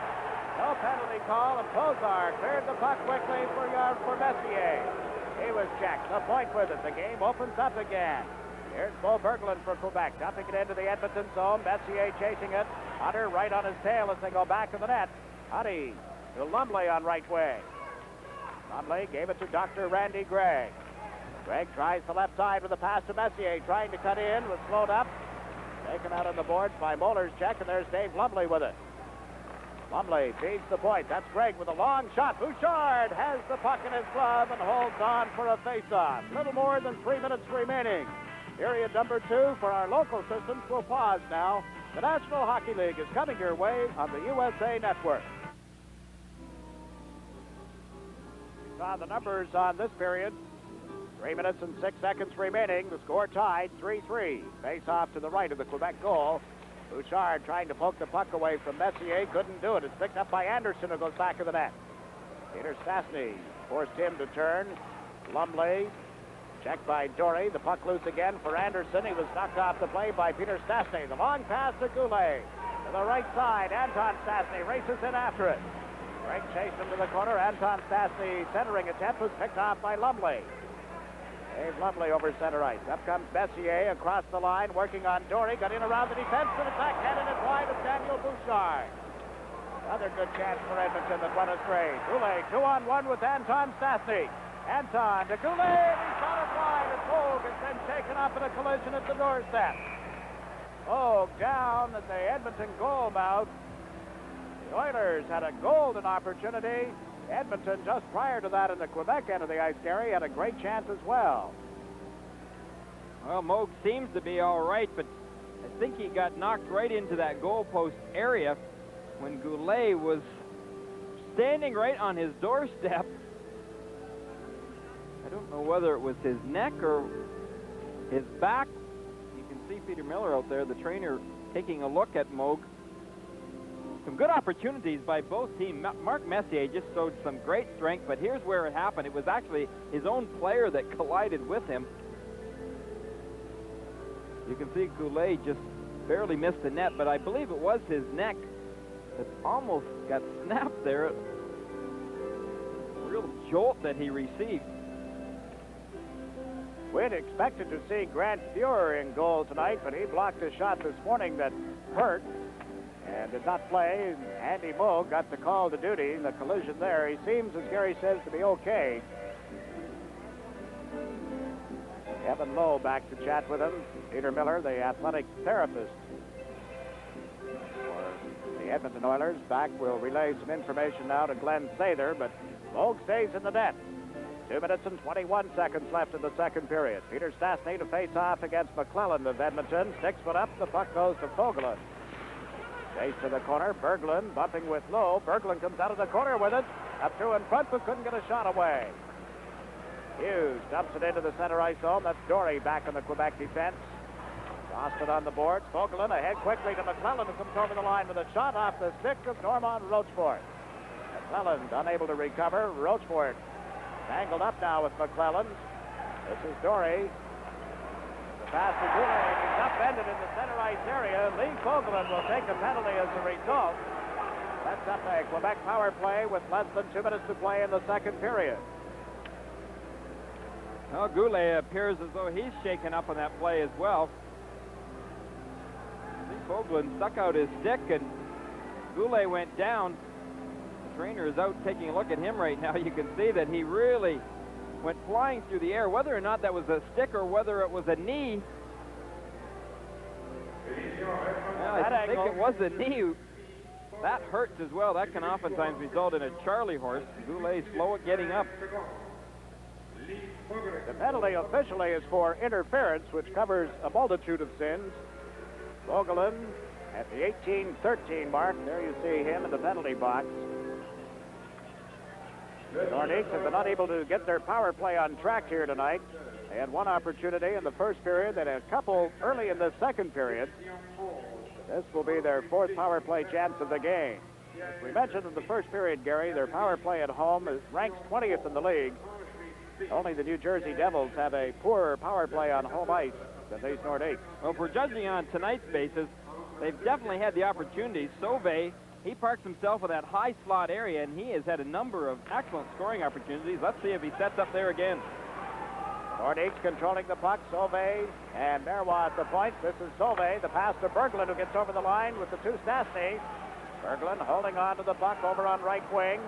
No penalty call, and Bozar cleared the puck quickly for Messier. He was checked. The point with it. The game opens up again. Here's Bo Berglund for Quebec. Dumping it into the Edmonton zone. Messier chasing it. Hunter right on his tail as they go back to the net. Huddy to Lumley on right wing. Lumley gave it to Dr. Randy Gregg. Gregg tries the left side with a pass to Messier. Trying to cut in. Was slowed up. Taken out on the boards by Moeller's check, and there's Dave Lumley with it. Lumley feeds the point. That's Gregg with a long shot. Bouchard has the puck in his glove and holds on for a face-off. Little more than 3 minutes remaining. Period number 2 for our local systems. We'll pause now. The National Hockey League is coming your way on the USA Network. We saw the numbers on this period. 3 minutes and 6 seconds remaining. The score tied 3-3. Face-off to the right of the Quebec goal. Bouchard trying to poke the puck away from Messier. Couldn't do it. It's picked up by Anderson, who goes back of the net. Peter Stastny forced him to turn. Lumley checked by Dory. The puck loose again for Anderson. He was knocked off the play by Peter Stastny. The long pass to Goulet. To the right side, Anton Stastny races in after it. Frank chased him to the corner. Anton Stastny centering attempt was picked off by Lumley. Dave Lumley over center ice. Up comes Messier across the line, working on Dory. Got in around the defense, and it's backhanded it wide of Daniel Bouchard. Another good chance for Edmonton that went astray. Goulet 2-on-1 with Anton Stastny. Anton to Goulet, and he shot it wide, and Vogue has been taken up in a collision at the doorstep. Vogue down at the Edmonton goal mouth. The Oilers had a golden opportunity. Edmonton, just prior to that in the Quebec end of the ice, Gary, had a great chance as well. Well, Moog seems to be all right, but I think he got knocked right into that goalpost area when Goulet was standing right on his doorstep. I don't know whether it was his neck or his back. You can see Peter Miller out there, the trainer, taking a look at Moog. Some good opportunities by both teams. Mark Messier just showed some great strength, but here's where it happened. It was actually his own player that collided with him. You can see Goulet just barely missed the net, but I believe it was his neck that almost got snapped there. A real jolt that he received. We'd expected to see Grant Fuhrer in goal tonight, but he blocked a shot this morning that hurt and did not play. Andy Moog got the call to duty in the collision there. He seems, as Gary says, to be okay. Kevin Lowe back to chat with him. Peter Miller, the athletic therapist for the Edmonton Oilers. Back will relay some information now to Glenn Sather, but Moog stays in the net. 2 minutes and 21 seconds left in the second period. Peter Stastny to face off against McClellan of Edmonton. 6 foot up, the puck goes to Fogelin. Chase to the corner. Berglund bumping with Lowe. Berglund comes out of the corner with it. Up through in front, but couldn't get a shot away. Hughes dumps it into the center ice zone. That's Dory back in the Quebec defense. Lost it on the boards. Vogelin ahead quickly to McClellan, who comes over the line with a shot off the stick of Norman Rochefort. McClellan unable to recover. Rochefort tangled up now with McClellan. This is Dory. The pass to Goulet. He's upended in the center ice area. Lee Vogelin will take a penalty as a result. Sets up a Quebec power play with less than 2 minutes to play in the second period. Well, Goulet appears as though he's shaken up on that play as well. Lee Vogelin stuck out his stick and Goulet went down. The trainer is out taking a look at him right now. You can see that he really went flying through the air. Whether or not that was a stick or whether it was a knee, well, I think it was a knee. That hurts as well. That can oftentimes result in a Charlie horse. Goulet's slow at getting up. The penalty officially is for interference, which covers a multitude of sins. Vogelin at the 18-13 mark. There you see him in the penalty box. The Nordiques have been unable to get their power play on track here tonight. They had one opportunity in the first period, then a couple early in the second period. This will be their fourth power play chance of the game. As we mentioned in the first period, Gary, their power play at home ranks 20th in the league. Only the New Jersey Devils have a poorer power play on home ice than these Nordiques. Well, if we're judging on tonight's basis, they've definitely had the opportunities. Sauvé, he parks himself in that high slot area, and he has had a number of excellent scoring opportunities. Let's see if he sets up there again. Nordiques controlling the puck. Sauvé and Marois at the point. This is Sauvé. The pass to Berglund, who gets over the line with the two Stastny. Berglund holding on to the puck over on right wing.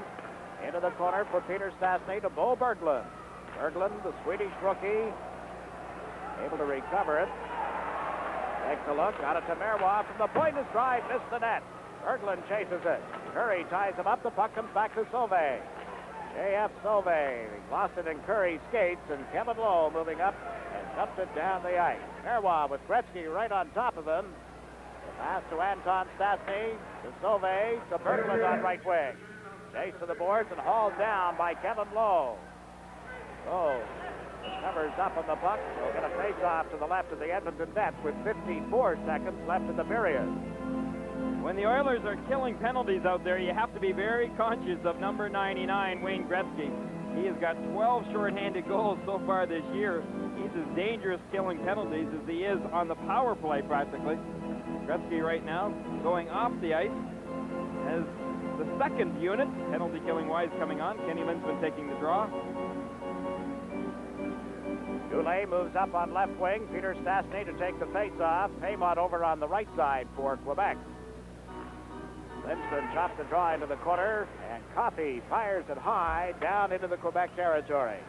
Into the corner for Peter Stastny to Bo Berglund. Berglund, the Swedish rookie, able to recover it. Takes a look, got it to Marois from the point. His drive missed the net. Berglund chases it. Curry ties him up. The puck comes back to Sauvé. J.F. Sauvé lost it in Curry's skates, and Kevin Lowe moving up and dumped it down the ice. Marois with Gretzky right on top of him. The pass to Anton Stastny, to Sauvé, to Berglund on right wing. Chase to the boards and hauled down by Kevin Lowe. Lowe covers up on the puck. We'll get a face-off to the left of the Edmonton net with 54 seconds left in the period. When the Oilers are killing penalties out there, you have to be very conscious of number 99, Wayne Gretzky. He has got 12 shorthanded goals so far this year. He's as dangerous killing penalties as he is on the power play, practically. Gretzky right now going off the ice as the second unit, penalty killing wise, coming on. Kenny Linsman taking the draw. Goulet moves up on left wing. Peter Stastny to take the face-off. Paymont over on the right side for Quebec. Linsman chops the draw into the corner, and Coffey fires it high down into the Quebec territory.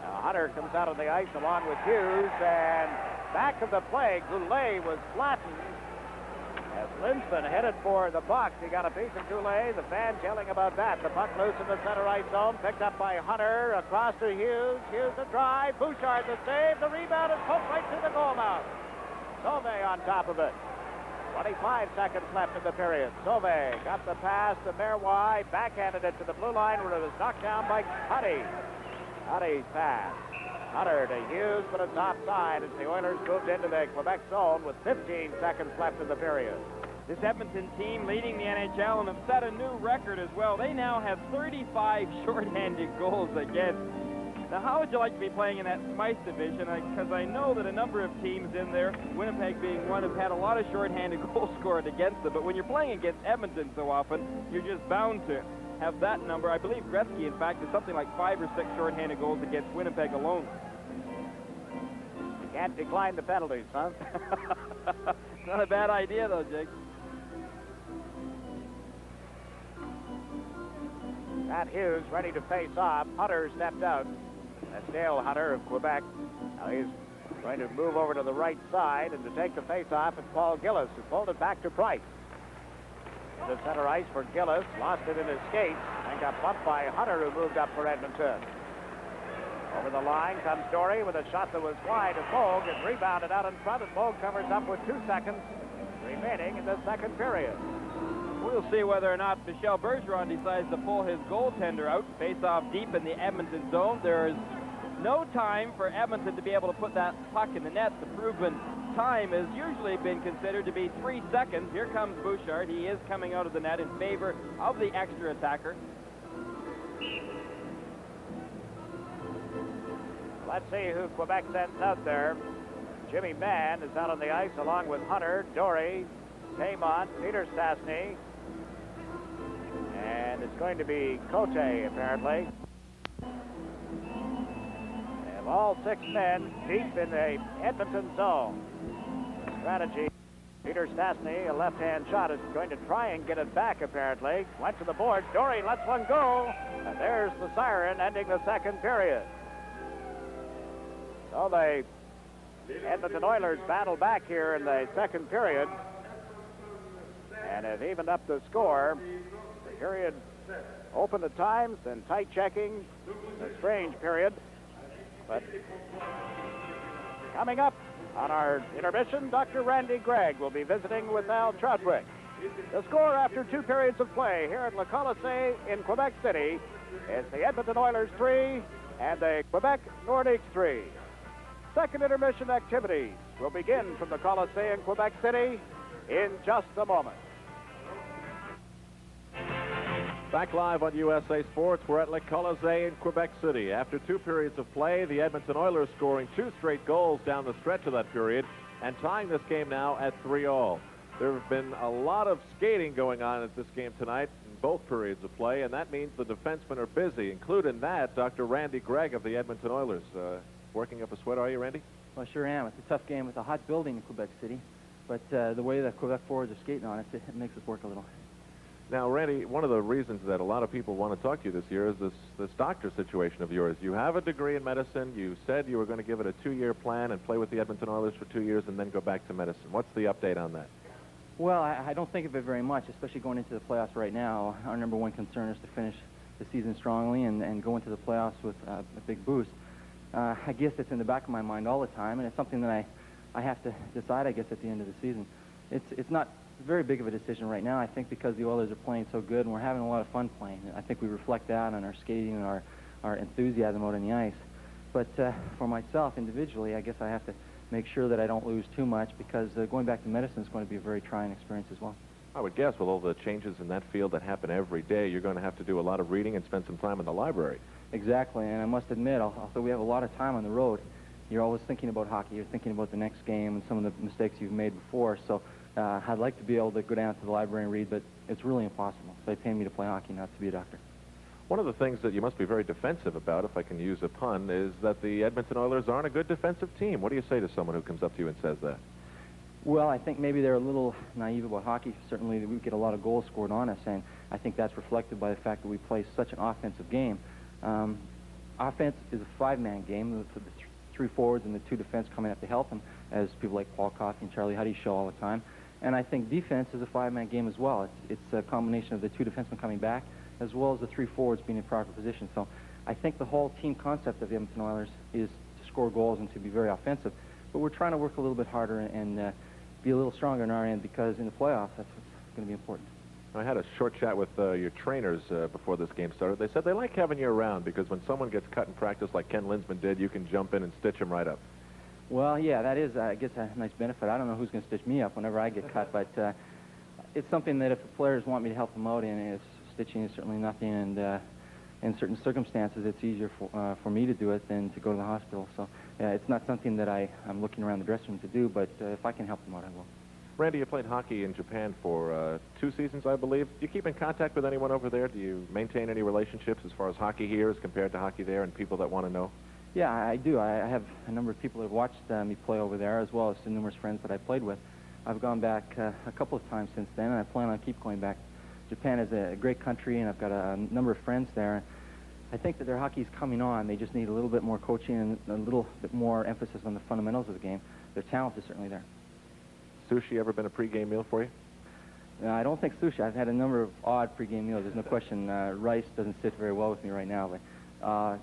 Now Hunter comes out on the ice along with Hughes, and back of the play, Goulet was flattened as Linsman headed for the box. He got a piece of Goulet. The fans yelling about that. The puck loose in the center ice zone, picked up by Hunter, across to Hughes. Hughes the drive, Bouchard the save, the rebound is poked right through the goal mouth. Sauvé on top of it. 25 seconds left in the period. Sauvé got the pass to Marois, backhanded it to the blue line where it was knocked down by Huddy. Huddy's pass. Hunter to Hughes, but it's offside as the Oilers moved into the Quebec zone with 15 seconds left in the period. This Edmonton team leading the NHL and have set a new record as well. They now have 35 shorthanded goals against. Now, how would you like to be playing in that Smythe division? Because I know that a number of teams in there, Winnipeg being one, have had a lot of shorthanded goals scored against them. But when you're playing against Edmonton so often, you're just bound to have that number. I believe Gretzky, in fact, is something like 5 or 6 shorthanded goals against Winnipeg alone. You can't decline the penalties, huh? Not a bad idea, though, Jake. Matt Hughes ready to face off. Hunter stepped out. That's Dale Hunter of Quebec. Now he's going to move over to the right side, and to take the face-off, it's Paul Gillis, who pulled it back to Price. The center ice for Gillis, lost it in his skates, and got bumped by Hunter, who moved up for Edmonton. Over the line comes Dory with a shot that was wide of Moog, and rebounded out in front, and Moog covers up with 2 seconds remaining in the second period. We'll see whether or not Michel Bergeron decides to pull his goaltender out. Face off deep in the Edmonton zone. There's no time for Edmonton to be able to put that puck in the net. The proven time has usually been considered to be 3 seconds. Here comes Bouchard. He is coming out of the net in favor of the extra attacker. Let's see who Quebec sends out there. Jimmy Mann is out on the ice along with Hunter, Dory, Taymont, Peter Stastny. And it's going to be Cote, apparently. They have all 6 men deep in the Edmonton zone. The strategy, Peter Stastny, a left-hand shot, is going to try and get it back, apparently. Went to the boards. Dory lets one go. And there's the siren ending the second period. So the Edmonton Oilers battle back here in the second period and have evened up the score. The period open at times, then tight checking, a strange period. But coming up on our intermission, Dr. Randy Gregg will be visiting with Al Troutwick. The score after 2 periods of play here at Le Colisée in Quebec City is the Edmonton Oilers 3 and the Quebec Nordiques 3. Second intermission activities will begin from the Colisée in Quebec City in just a moment. Back live on USA Sports, we're at Le Colisée in Quebec City. After 2 periods of play, the Edmonton Oilers scoring 2 straight goals down the stretch of that period and tying this game now at 3-all. There have been a lot of skating going on at this game tonight in both periods of play, and that means the defensemen are busy, including that Dr. Randy Gregg of the Edmonton Oilers. Working up a sweat, are you, Randy? Well, I sure am. It's a tough game with a hot building in Quebec City, but the way that Quebec forwards are skating on it, it makes us work a little. Now, Randy, one of the reasons that a lot of people want to talk to you this year is this doctor situation of yours. You have a degree in medicine. You said you were going to give it a 2-year plan and play with the Edmonton Oilers for 2 years and then go back to medicine. What's the update on that? Well, I don't think of it very much, especially going into the playoffs right now. Our number one concern is to finish the season strongly and go into the playoffs with a big boost. I guess it's in the back of my mind all the time, and it's something that I have to decide, I guess, at the end of the season. It's not very big of a decision right now, I think, because the Oilers are playing so good and we're having a lot of fun playing. I think we reflect that on our skating and our enthusiasm out on the ice. But for myself, individually, I guess I have to make sure that I don't lose too much because going back to medicine is going to be a very trying experience as well. I would guess with all the changes in that field that happen every day, you're going to have to do a lot of reading and spend some time in the library. Exactly, and I must admit, although we have a lot of time on the road, you're always thinking about hockey. You're thinking about the next game and some of the mistakes you've made before. So I'd like to be able to go down to the library and read, but it's really impossible. They pay me to play hockey, not to be a doctor. One of the things that you must be very defensive about, if I can use a pun, is that the Edmonton Oilers aren't a good defensive team. What do you say to someone who comes up to you and says that? Well, I think maybe they're a little naive about hockey. Certainly, we get a lot of goals scored on us, and I think that's reflected by the fact that we play such an offensive game. Offense is a 5-man game with the 3 forwards and the 2 defense coming up to help them, as people like Paul Coffey and Charlie Huddy show all the time. And I think defense is a 5-man game as well. It's a combination of the 2 defensemen coming back as well as the 3 forwards being in proper position. So I think the whole team concept of the Edmonton Oilers is to score goals and to be very offensive. But we're trying to work a little bit harder and be a little stronger on our end because in the playoffs, that's what's going to be important. I had a short chat with your trainers before this game started. They said they like having you around because when someone gets cut in practice like Ken Linsman did, you can jump in and stitch him right up. Well, yeah, that is, I guess, a nice benefit. I don't know who's going to stitch me up whenever I get cut, but it's something that if the players want me to help them out in, stitching is certainly nothing, and in certain circumstances, it's easier for me to do it than to go to the hospital. So it's not something that I'm looking around the dressing room to do, but if I can help them out, I will. Randy, you played hockey in Japan for 2 seasons, I believe. Do you keep in contact with anyone over there? Do you maintain any relationships as far as hockey here as compared to hockey there and people that want to know? Yeah, I do. I have a number of people that have watched me play over there, as well as some numerous friends that I played with. I've gone back a couple of times since then, and I plan on keep going back. Japan is a great country, and I've got a number of friends there. I think that their hockey is coming on. They just need a little bit more coaching and a little bit more emphasis on the fundamentals of the game. Their talent is certainly there. Sushi ever been a pregame meal for you? I don't think sushi. I've had a number of odd pregame meals. There's no question. Rice doesn't sit very well with me right now, but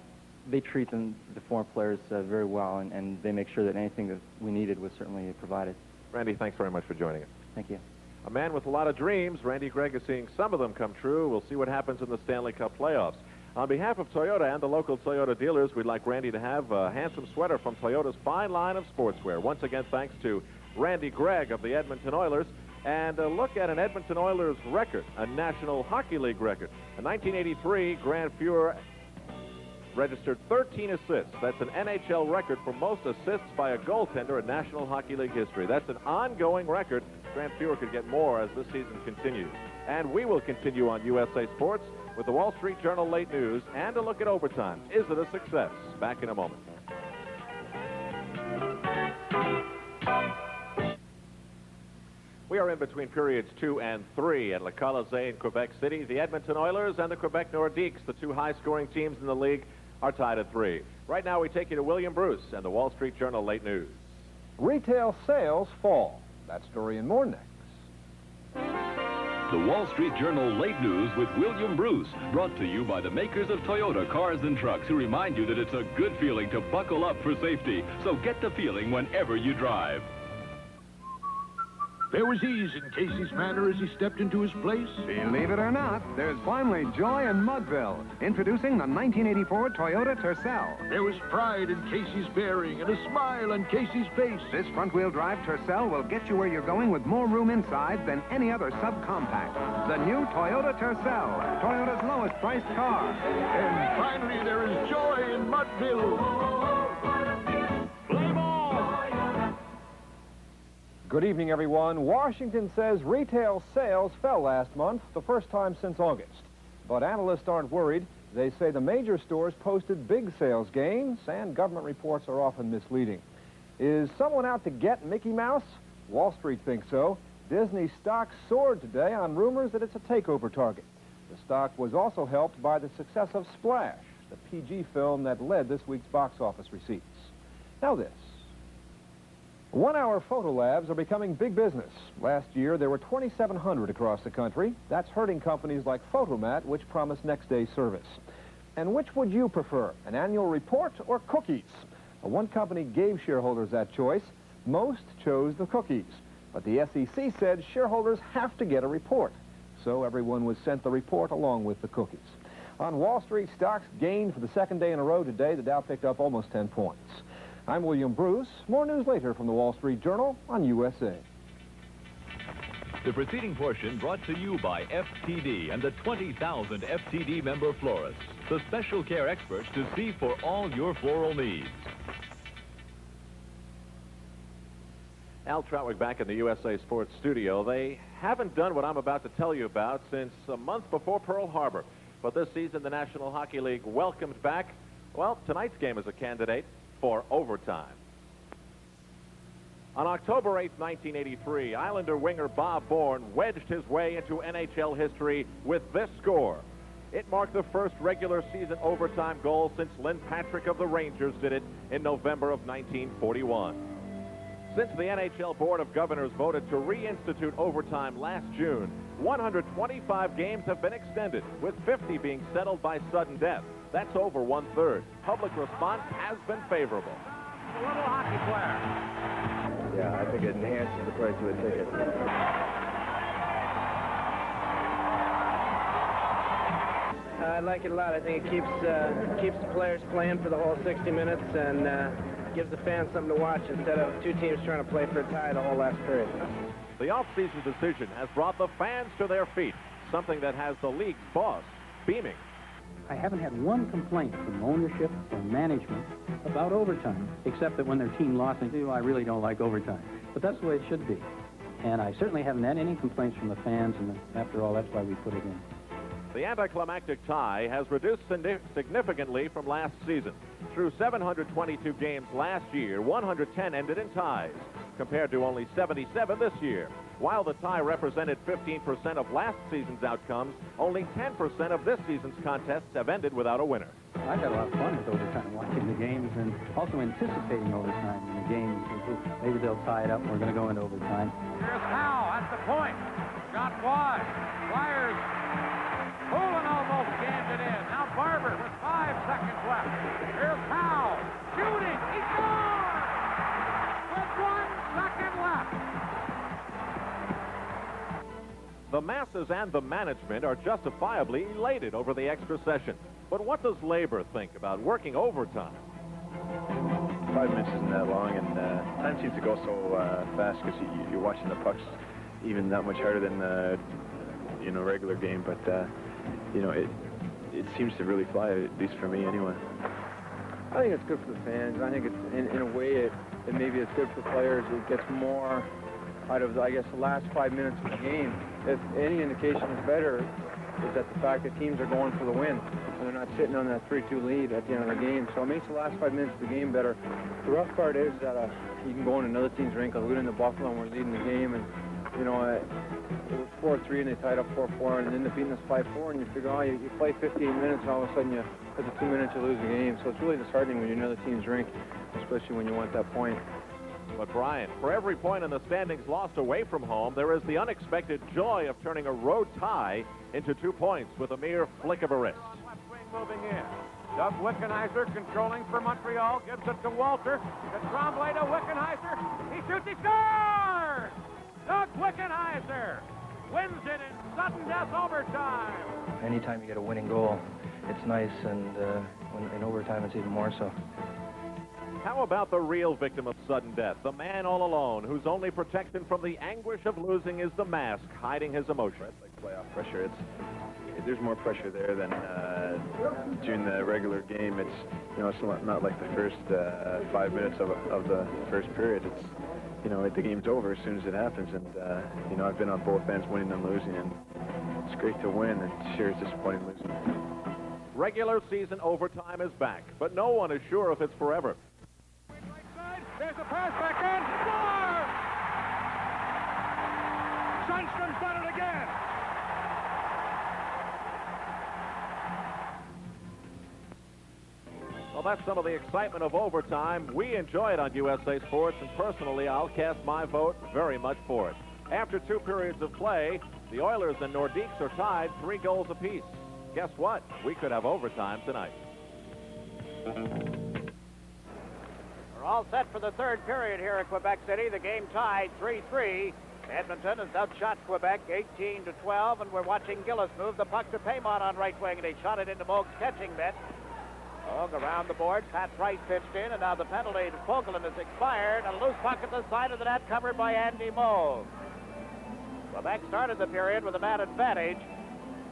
they treat the foreign players very well, and they make sure that anything that we needed was certainly provided. Randy, thanks very much for joining us. Thank you. A man with a lot of dreams. Randy Gregg is seeing some of them come true. We'll see what happens in the Stanley Cup playoffs. On behalf of Toyota and the local Toyota dealers, we'd like Randy to have a handsome sweater from Toyota's fine line of sportswear. Once again, thanks to Randy Gregg of the Edmonton Oilers. And a look at an Edmonton Oilers record, a National Hockey League record. In 1983, Grant Fuhr registered 13 assists. That's an NHL record for most assists by a goaltender in National Hockey League history. That's an ongoing record. Grant Fuhr could get more as this season continues. And we will continue on USA Sports with the Wall Street Journal late news and a look at overtime. Is it a success? Back in a moment. We are in between periods 2 and 3 at Le Colisée in Quebec City. The Edmonton Oilers and the Quebec Nordiques, the two high-scoring teams in the league, are tied at 3. Right now, we take you to William Bruce and the Wall Street Journal late news. Retail sales fall. That story and more next. The Wall Street Journal late news with William Bruce, brought to you by the makers of Toyota cars and trucks, who remind you that it's a good feeling to buckle up for safety. So get the feeling whenever you drive. There was ease in Casey's manner as he stepped into his place. Believe it or not, there's finally joy in Mudville. Introducing the 1984 Toyota Tercel. There was pride in Casey's bearing and a smile on Casey's face. This front-wheel drive Tercel will get you where you're going with more room inside than any other subcompact. The new Toyota Tercel, Toyota's lowest-priced car. And finally, there is joy in Mudville. Good evening, everyone. Washington says retail sales fell last month, the first time since August. But analysts aren't worried. They say the major stores posted big sales gains, and government reports are often misleading. Is someone out to get Mickey Mouse? Wall Street thinks so. Disney stock soared today on rumors that it's a takeover target. The stock was also helped by the success of Splash, the PG film that led this week's box office receipts. Now this. One-hour photo labs are becoming big business. Last year, there were 2,700 across the country. That's hurting companies like Photomat, which promise next-day service. And which would you prefer, an annual report or cookies? One company gave shareholders that choice. Most chose the cookies. But the SEC said shareholders have to get a report. So everyone was sent the report along with the cookies. On Wall Street, stocks gained for the second day in a row today. The Dow picked up almost 10 points. I'm William Bruce. More news later from the Wall Street Journal on USA. The preceding portion brought to you by FTD and the 20,000 FTD member florists, the special care experts to see for all your floral needs. Al Troutwig back in the USA Sports studio. They haven't done what I'm about to tell you about since a month before Pearl Harbor. But this season, the National Hockey League welcomed back, well, tonight's game as a candidate for overtime. On October 8, 1983, Islander winger Bob Bourne wedged his way into NHL history with this score. It marked the first regular season overtime goal since Lynn Patrick of the Rangers did it in November of 1941. Since the NHL Board of Governors voted to reinstitute overtime last June, 125 games have been extended, with 50 being settled by sudden death. That's over one-third. Public response has been favorable. A little hockey player. Yeah, I think it enhances the price of a ticket. I like it a lot. I think it keeps the players playing for the whole 60 minutes and gives the fans something to watch instead of two teams trying to play for a tie the whole last period. The off-season decision has brought the fans to their feet, something that has the league's boss beaming. I haven't had one complaint from ownership or management about overtime, except that when their team lost, they say, well, I really don't like overtime. But that's the way it should be. And I certainly haven't had any complaints from the fans, and after all, that's why we put it in. The anticlimactic tie has reduced significantly from last season. Through 722 games last year, 110 ended in ties, compared to only 77 this year. While the tie represented 15% of last season's outcomes, only 10% of this season's contests have ended without a winner. I got a lot of fun with overtime, watching the games and also anticipating overtime in the games. Maybe they'll tie it up and we're going to go into overtime. Here's Howe at the point. Shot wide. Flyers. Poulin almost jammed it in. Now Barber with 5 seconds left. Here's Howe. Shooting. He scores! With 1 second left. The masses and the management are justifiably elated over the extra session. But what does labor think about working overtime? 5 minutes isn't that long, and time seems to go so fast because you're watching the pucks even that much harder than regular game. But it seems to really fly, at least for me anyway. I think it's good for the fans. I think it's in a way it maybe it's good for players. It gets more out of, I guess, the last 5 minutes of the game. If any indication is better, is that the fact that teams are going for the win and they're not sitting on that 3-2 lead at the end of the game. So it makes the last 5 minutes of the game better. The rough part is that you can go in another team's rink. Like we went into Buffalo and we're leading the game, and it was 4-3 and they tied up 4-4 and ended up beating us 5-4, and you figure, oh, you play 15 minutes and all of a sudden after 2 minutes you lose the game. So it's really disheartening when you're in another team's rink, especially when you want that point. But Brian, for every point in the standings lost away from home, there is the unexpected joy of turning a road tie into 2 points with a mere flick of a wrist. Left wing moving in. Doug Wickenheiser controlling for Montreal, gives it to Walter. To Tremblay to Wickenheiser. He shoots, he scores! Doug Wickenheiser wins it in sudden death overtime. Anytime you get a winning goal, it's nice, and in overtime it's even more so. How about the real victim of sudden death, the man all alone, whose only protection from the anguish of losing is the mask hiding his emotion? It's like playoff pressure. There's more pressure there than during the regular game. It's not like the first 5 minutes of the first period. It's the game's over as soon as it happens, and I've been on both ends, winning and losing, and it's great to win, and sure it's disappointing losing. Regular season overtime is back, but no one is sure if it's forever. There's a pass back in. Score! Sundstrom's done it again. Well, that's some of the excitement of overtime. We enjoy it on USA Sports, and personally, I'll cast my vote very much for it. After 2 periods of play, the Oilers and Nordiques are tied 3 goals apiece. Guess what? We could have overtime tonight. We're all set for the third period here at Quebec City. The game tied 3-3. Edmonton has outshot Quebec 18-12, and we're watching Gillis move the puck to Paymont on right wing, and he shot it into Moog's catching mitt. Moog around the board. Pat Price pitched in, and now the penalty to Fogelin has expired, and a loose puck at the side of the net covered by Andy Moog. Quebec started the period with a man advantage,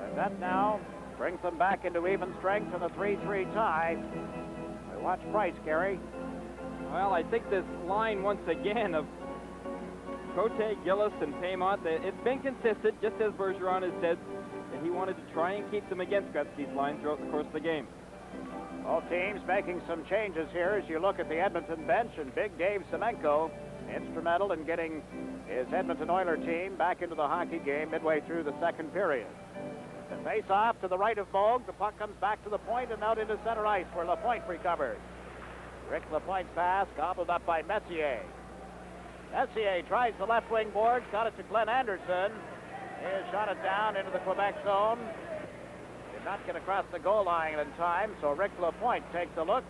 and that now brings them back into even strength in a 3-3 tie. We watch Price, Gary. Well, I think this line, once again, of Cote, Gillis, and Paymont, it's been consistent, just as Bergeron has said, that he wanted to try and keep them against Gretzky's line throughout the course of the game. Both teams making some changes here as you look at the Edmonton bench, and Big Dave Semenko instrumental in getting his Edmonton Oiler team back into the hockey game midway through the second period. The face-off to the right of Moog. The puck comes back to the point and out into center ice where Lapointe recovers. Rick Lapointe's pass gobbled up by Messier. Messier tries the left wing boards, got it to Glenn Anderson. He has shot it down into the Quebec zone. Did not get across the goal line in time, so Rick Lapointe takes a look,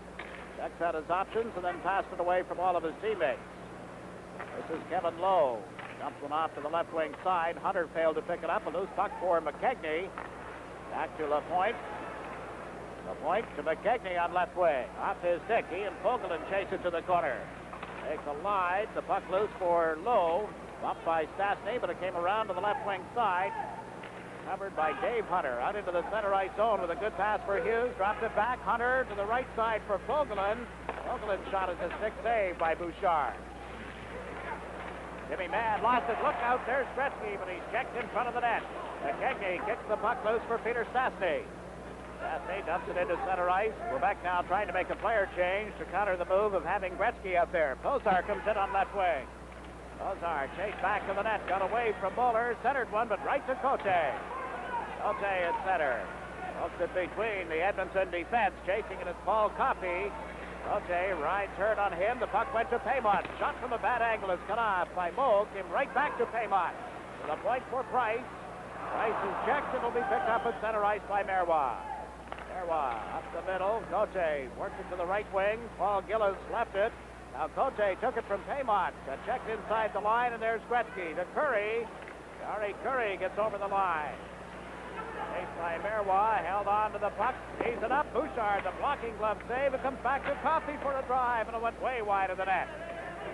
checks out his options, and then passed it away from all of his teammates. This is Kevin Lowe. Dumps one off to the left wing side. Hunter failed to pick it up. A loose puck for McKegney. Back to Lapointe. Lapointe to McKegney on left wing. Off his stick. He and Fogelin chase it to the corner. Takes a line. The puck loose for Lowe. Bumped by Stastny, but it came around to the left wing side. Covered by Dave Hunter. Out into the center ice zone with a good pass for Hughes. Dropped it back. Hunter to the right side for Fogelin. Fogelin shot at the stick, saved by Bouchard. Jimmy Mann lost it. Look out. There's Gretzky, but he's checked in front of the net. McKegney kicks the puck loose for Peter Stastny. Stastny dumps it into center ice. Quebec now trying to make a player change to counter the move of having Gretzky up there. Posar comes in on left wing. Posar chased back to the net. Got away from Bowler. Centered one, but right to Cote. Cote at center. Hooks it between the Edmonton defense. Chasing it is Paul Coffey. Cote rides hurt on him. The puck went to Paymont. Shot from a bad angle is cut off by Moog. Came right back to Paymont. The point for Price. Price is checked and will be picked up at center ice by Marois. Marois up the middle. Cote works it to the right wing. Paul Gillis left it. Now Cote took it from Paymont. Checked inside the line, and there's Gretzky to Curry. Gary Curry gets over the line. Chased by Marois, held on to the puck, tees it up. Bouchard, the blocking glove save. It comes back to Coffey for a drive, and it went way wide of the net.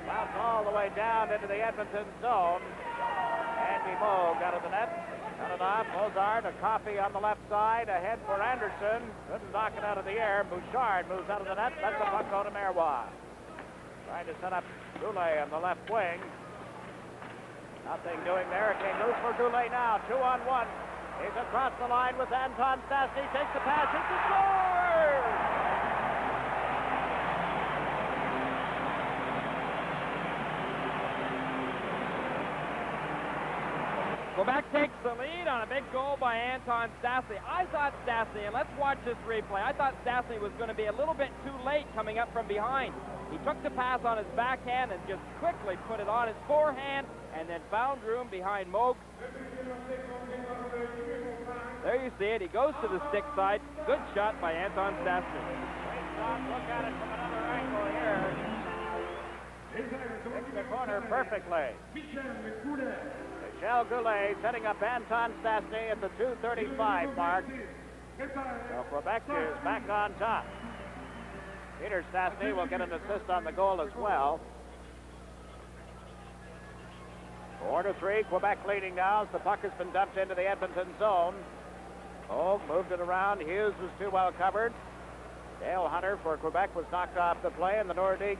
Bounced all the way down into the Edmonton zone. Andy Moog out of the net. Cut it off. Mozart, a Coffey on the left side. Ahead for Anderson. Couldn't knock it out of the air. Bouchard moves out of the net. Lets the puck go to Marois. Trying to set up Goulet on the left wing. Nothing doing there. It came loose for Goulet now. 2-on-1. He's across the line with Anton Stastny. Takes the pass. It's a score! Quebec takes the lead on a big goal by Anton Stastny. I thought Stastny, and let's watch this replay, I thought Stastny was going to be a little bit too late coming up from behind. He took the pass on his backhand and just quickly put it on his forehand and then found room behind Moog. There you see it. He goes to the stick side. Good shot by Anton Stastny. Great shot. Look at it from another angle here. Hits the corner perfectly. Michel Goulet setting up Anton Stastny at the 2:35 mark. So Quebec is back on top. Peter Stastny will get an assist on the goal as well. 4-3, Quebec leading now as the puck has been dumped into the Edmonton zone. Hogue moved it around. Hughes was too well covered. Dale Hunter for Quebec was knocked off the play, and the Nordiques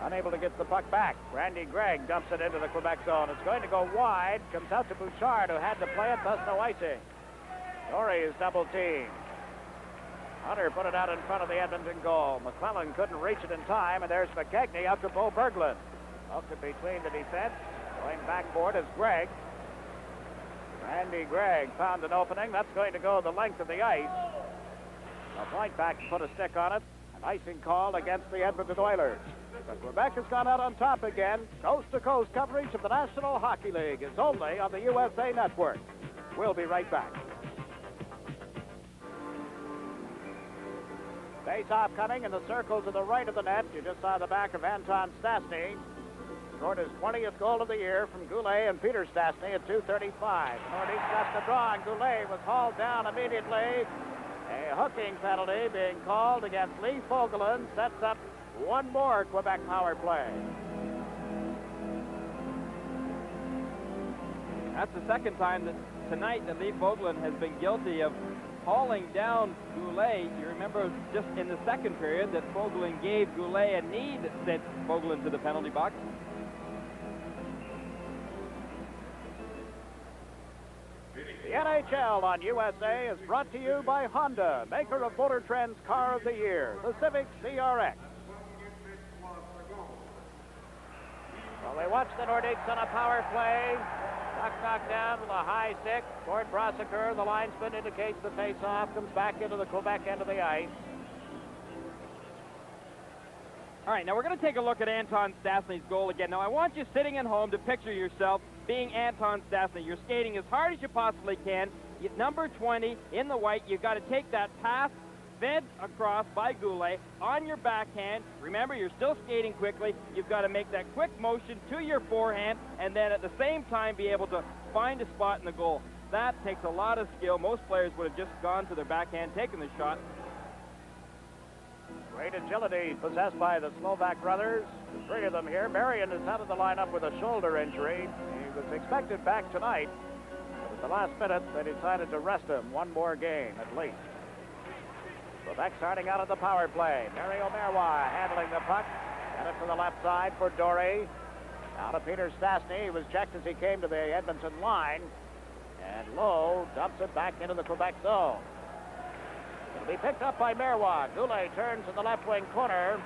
unable to get the puck back. Randy Gregg dumps it into the Quebec zone. It's going to go wide. Comes out to Bouchard, who had to play it, thus no icing. Torrey is double teamed. Hunter put it out in front of the Edmonton goal. McClellan couldn't reach it in time, and there's McKechnie out to Bo Berglund. Hooked it between the defense. Going backboard is Gregg. Randy Gregg found an opening. That's going to go the length of the ice. A point back to put a stick on it. An icing call against the Edmonton Oilers. But Quebec has gone out on top again. Coast-to-coast coverage of the National Hockey League is only on the USA Network. We'll be right back. Face-off coming in the circle to the right of the net. You just saw the back of Anton Stastny. Scored his 20th goal of the year from Goulet and Peter Stastny at 2:35. Nordiques got the draw, and Goulet was hauled down immediately. A hooking penalty being called against Lee Fogelin sets up one more Quebec power play. That's the second time tonight that Lee Fogelin has been guilty of hauling down Goulet. You remember just in the second period that Fogelin gave Goulet a knee that sent Fogelin to the penalty box. The NHL on USA is brought to you by Honda, maker of Motor Trend's Car of the Year, the Civic CRX. Well, they watch the Nordiques on a power play. Knocked down with a high stick. Gord Brosiker, the linesman, indicates the face-off. Comes back into the Quebec end of the ice. All right, now we're going to take a look at Anton Stastny's goal again. Now, I want you sitting at home to picture yourself being Anton Stastny. You're skating as hard as you possibly can. Number 20 in the white, you've got to take that pass fed across by Goulet on your backhand. Remember, you're still skating quickly. You've got to make that quick motion to your forehand and then at the same time be able to find a spot in the goal. That takes a lot of skill. Most players would have just gone to their backhand, taken the shot. Great agility possessed by the Slovak brothers. The three of them here. Marion is out of the lineup with a shoulder injury. He was expected back tonight. But at the last minute, they decided to rest him one more game at least. Quebec starting out of the power play. Mario Marois handling the puck. Get it to the left side for Dory. Now to Peter Stastny. He was checked as he came to the Edmonton line. And Lowe dumps it back into the Quebec zone. It'll be picked up by Marois. Goulet turns in the left wing corner.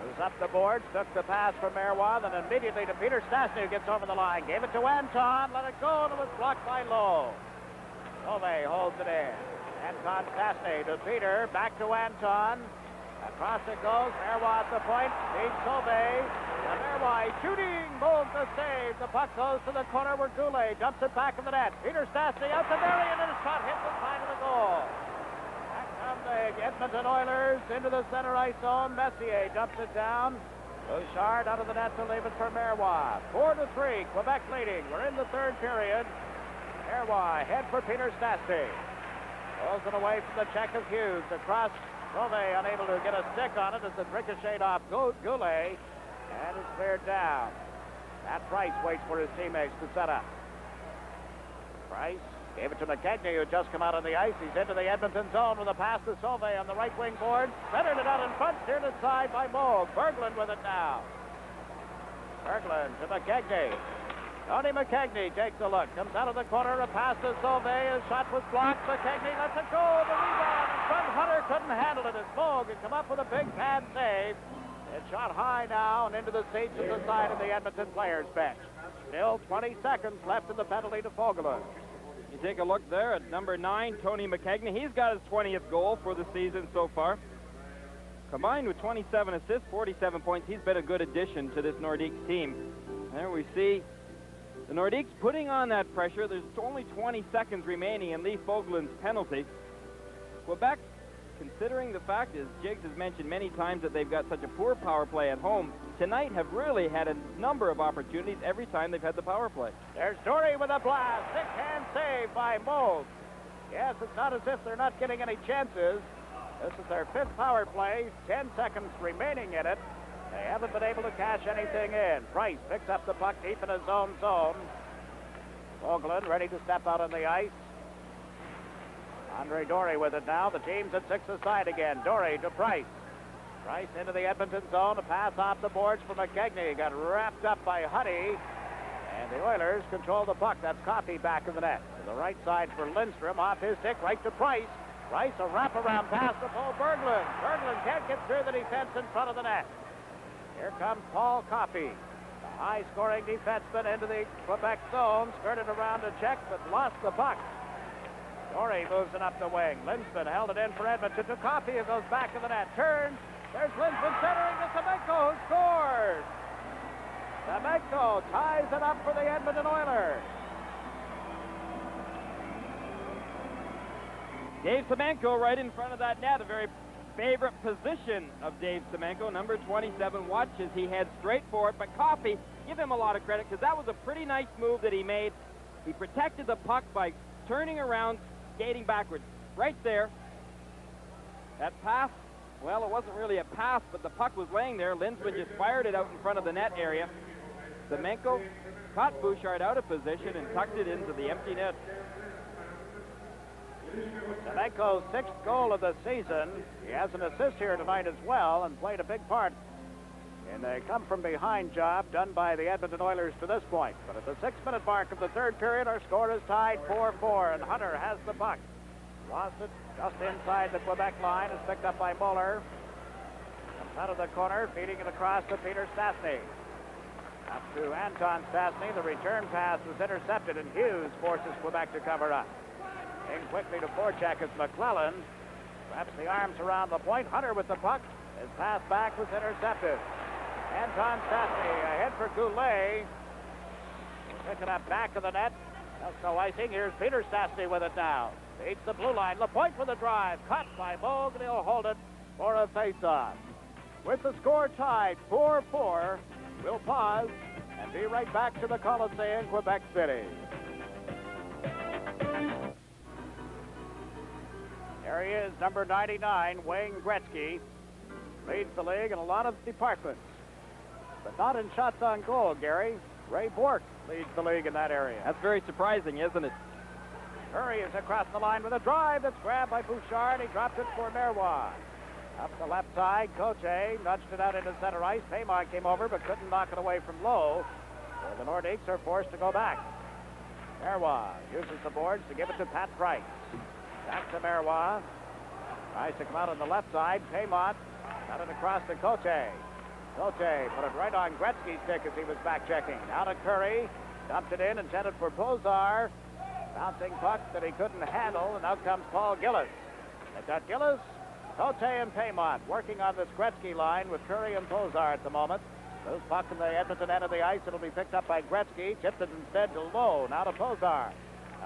Moves up the boards, took the pass from Marois, then immediately to Peter Stastny, who gets over the line. Gave it to Anton, let it go, and it was blocked by Lowe. Sauvé holds it in. Anton Stastny to Peter, back to Anton. Across it goes, Marois at the point, beats Sauvé. And Marois shooting, moves the save. The puck goes to the corner where Goulet dumps it back in the net. Peter Stastny out to Marion, and a shot hits the side of the goal. Back come the Edmonton Oilers into the center ice zone. Messier dumps it down. Bouchard out of the net to leave it for Marois. 4-3, Quebec leading. We're in the third period. Merwa ahead for Peter Stastny. Throws it away from the check of Hughes. Across, Sauvé unable to get a stick on it as it ricocheted off Goulet, and it's cleared down. Matt Price waits for his teammates to set up. Price gave it to McKegney, who had just come out on the ice. He's into the Edmonton zone with a pass to Sauvé on the right wing board. Centered it out in front, steered inside by Moog. Berglund with it now. Berglund to McKegney. Tony McKegney takes a look. Comes out of the corner. A pass to Sauvé. His shot was blocked. McKegney lets it go. The rebound in front. Hunter couldn't handle it as Moog had come up with a big pad save. It shot high now and into the seats at the side of the Edmonton players' bench. Still 20 seconds left in the penalty to Fogelund. You take a look there at number 9, Tony McKegney. He's got his 20th goal for the season so far. Combined with 27 assists, 47 points, he's been a good addition to this Nordiques team. There we see the Nordiques putting on that pressure. There's only 20 seconds remaining in Lee Fogelund's penalty. Quebec, considering the fact, as Jiggs has mentioned many times, that they've got such a poor power play at home, tonight have really had a number of opportunities every time they've had the power play. There's Dory with a blast. Six-hand save by Moog. Yes, it's not as if they're not getting any chances. This is their 5th power play, 10 seconds remaining in it. They haven't been able to cash anything in. Price picks up the puck deep in his own zone. Fogelund ready to step out on the ice. Andre Dory with it now. The team's at 6 aside again. Dory to Price. Price into the Edmonton zone. A pass off the boards for McKegney. Got wrapped up by Huddy. And the Oilers control the puck. That's Coffey back in the net. To the right side for Lindstrom. Off his stick, right to Price. Price, a wraparound pass to Paul Berglund. Berglund can't get through the defense in front of the net. Here comes Paul Coffey, the high-scoring defenseman into the Quebec zone. Skirted around to check, but lost the puck. Dory moves it up the wing. Lindstrom held it in for Edmonton to Coffey, who goes back to the net. Turns. There's Lindstrom centering to Semenko, who scores. Semenko ties it up for the Edmonton Oilers. Dave Semenko right in front of that net, a very favorite position of Dave Semenko. Number 27 watches. He heads straight for it, but Coffey, give him a lot of credit because that was a pretty nice move that he made. He protected the puck by turning around, skating backwards. Right there. That pass, well, it wasn't really a pass, but the puck was laying there. Lindstrom just fired it out in front of the net area. Semenko caught Bouchard out of position and tucked it into the empty net. Semenko's 6th goal of the season. He has an assist here tonight as well and played a big part in a come-from-behind job done by the Edmonton Oilers to this point. But at the 6-minute mark of the 3rd period, our score is tied 4-4, and Hunter has the puck. Lost it just inside the Quebec line. It's picked up by Muller. Comes out of the corner, feeding it across to Peter Stastny. Up to Anton Stastny. The return pass was intercepted, and Hughes forces Quebec to cover up. In quickly to forecheck is McClellan. Wraps the arms around the point. Hunter with the puck. His pass back was intercepted. Anton Stastny ahead for Goulet. Pick it up back of the net. Just no icing. Here's Peter Stastny with it now. Beats the blue line. Lapointe with a drive. Cut by Moog, and he'll hold it for a face-off. With the score tied 4-4, we'll pause and be right back to the Coliseum, Quebec City. There he is, number 99, Wayne Gretzky. Leads the league in a lot of departments, but not in shots on goal, Gary. Ray Bourque leads the league in that area. That's very surprising, isn't it? Curry is across the line with a drive that's grabbed by Bouchard. He dropped it for Merwa. Up the left side, Coche nudged it out into center ice. Paymont came over but couldn't knock it away from Lowe. So the Nordiques are forced to go back. Merwa uses the boards to give it to Pat Price. Back to Merwa. Tries to come out on the left side. Paymont got it across to Coche. Coche put it right on Gretzky's stick as he was back checking. Now to Curry. Dumped it in, intended for Bozar. Bouncing puck that he couldn't handle, and out comes Paul Gillis. They've got Gillis, Cote, and Paymont working on this Gretzky line with Curry and Bozar at the moment. Loose puck in the Edmonton end of the ice. It'll be picked up by Gretzky. Tipped it instead to Lowe. Now to Bozar.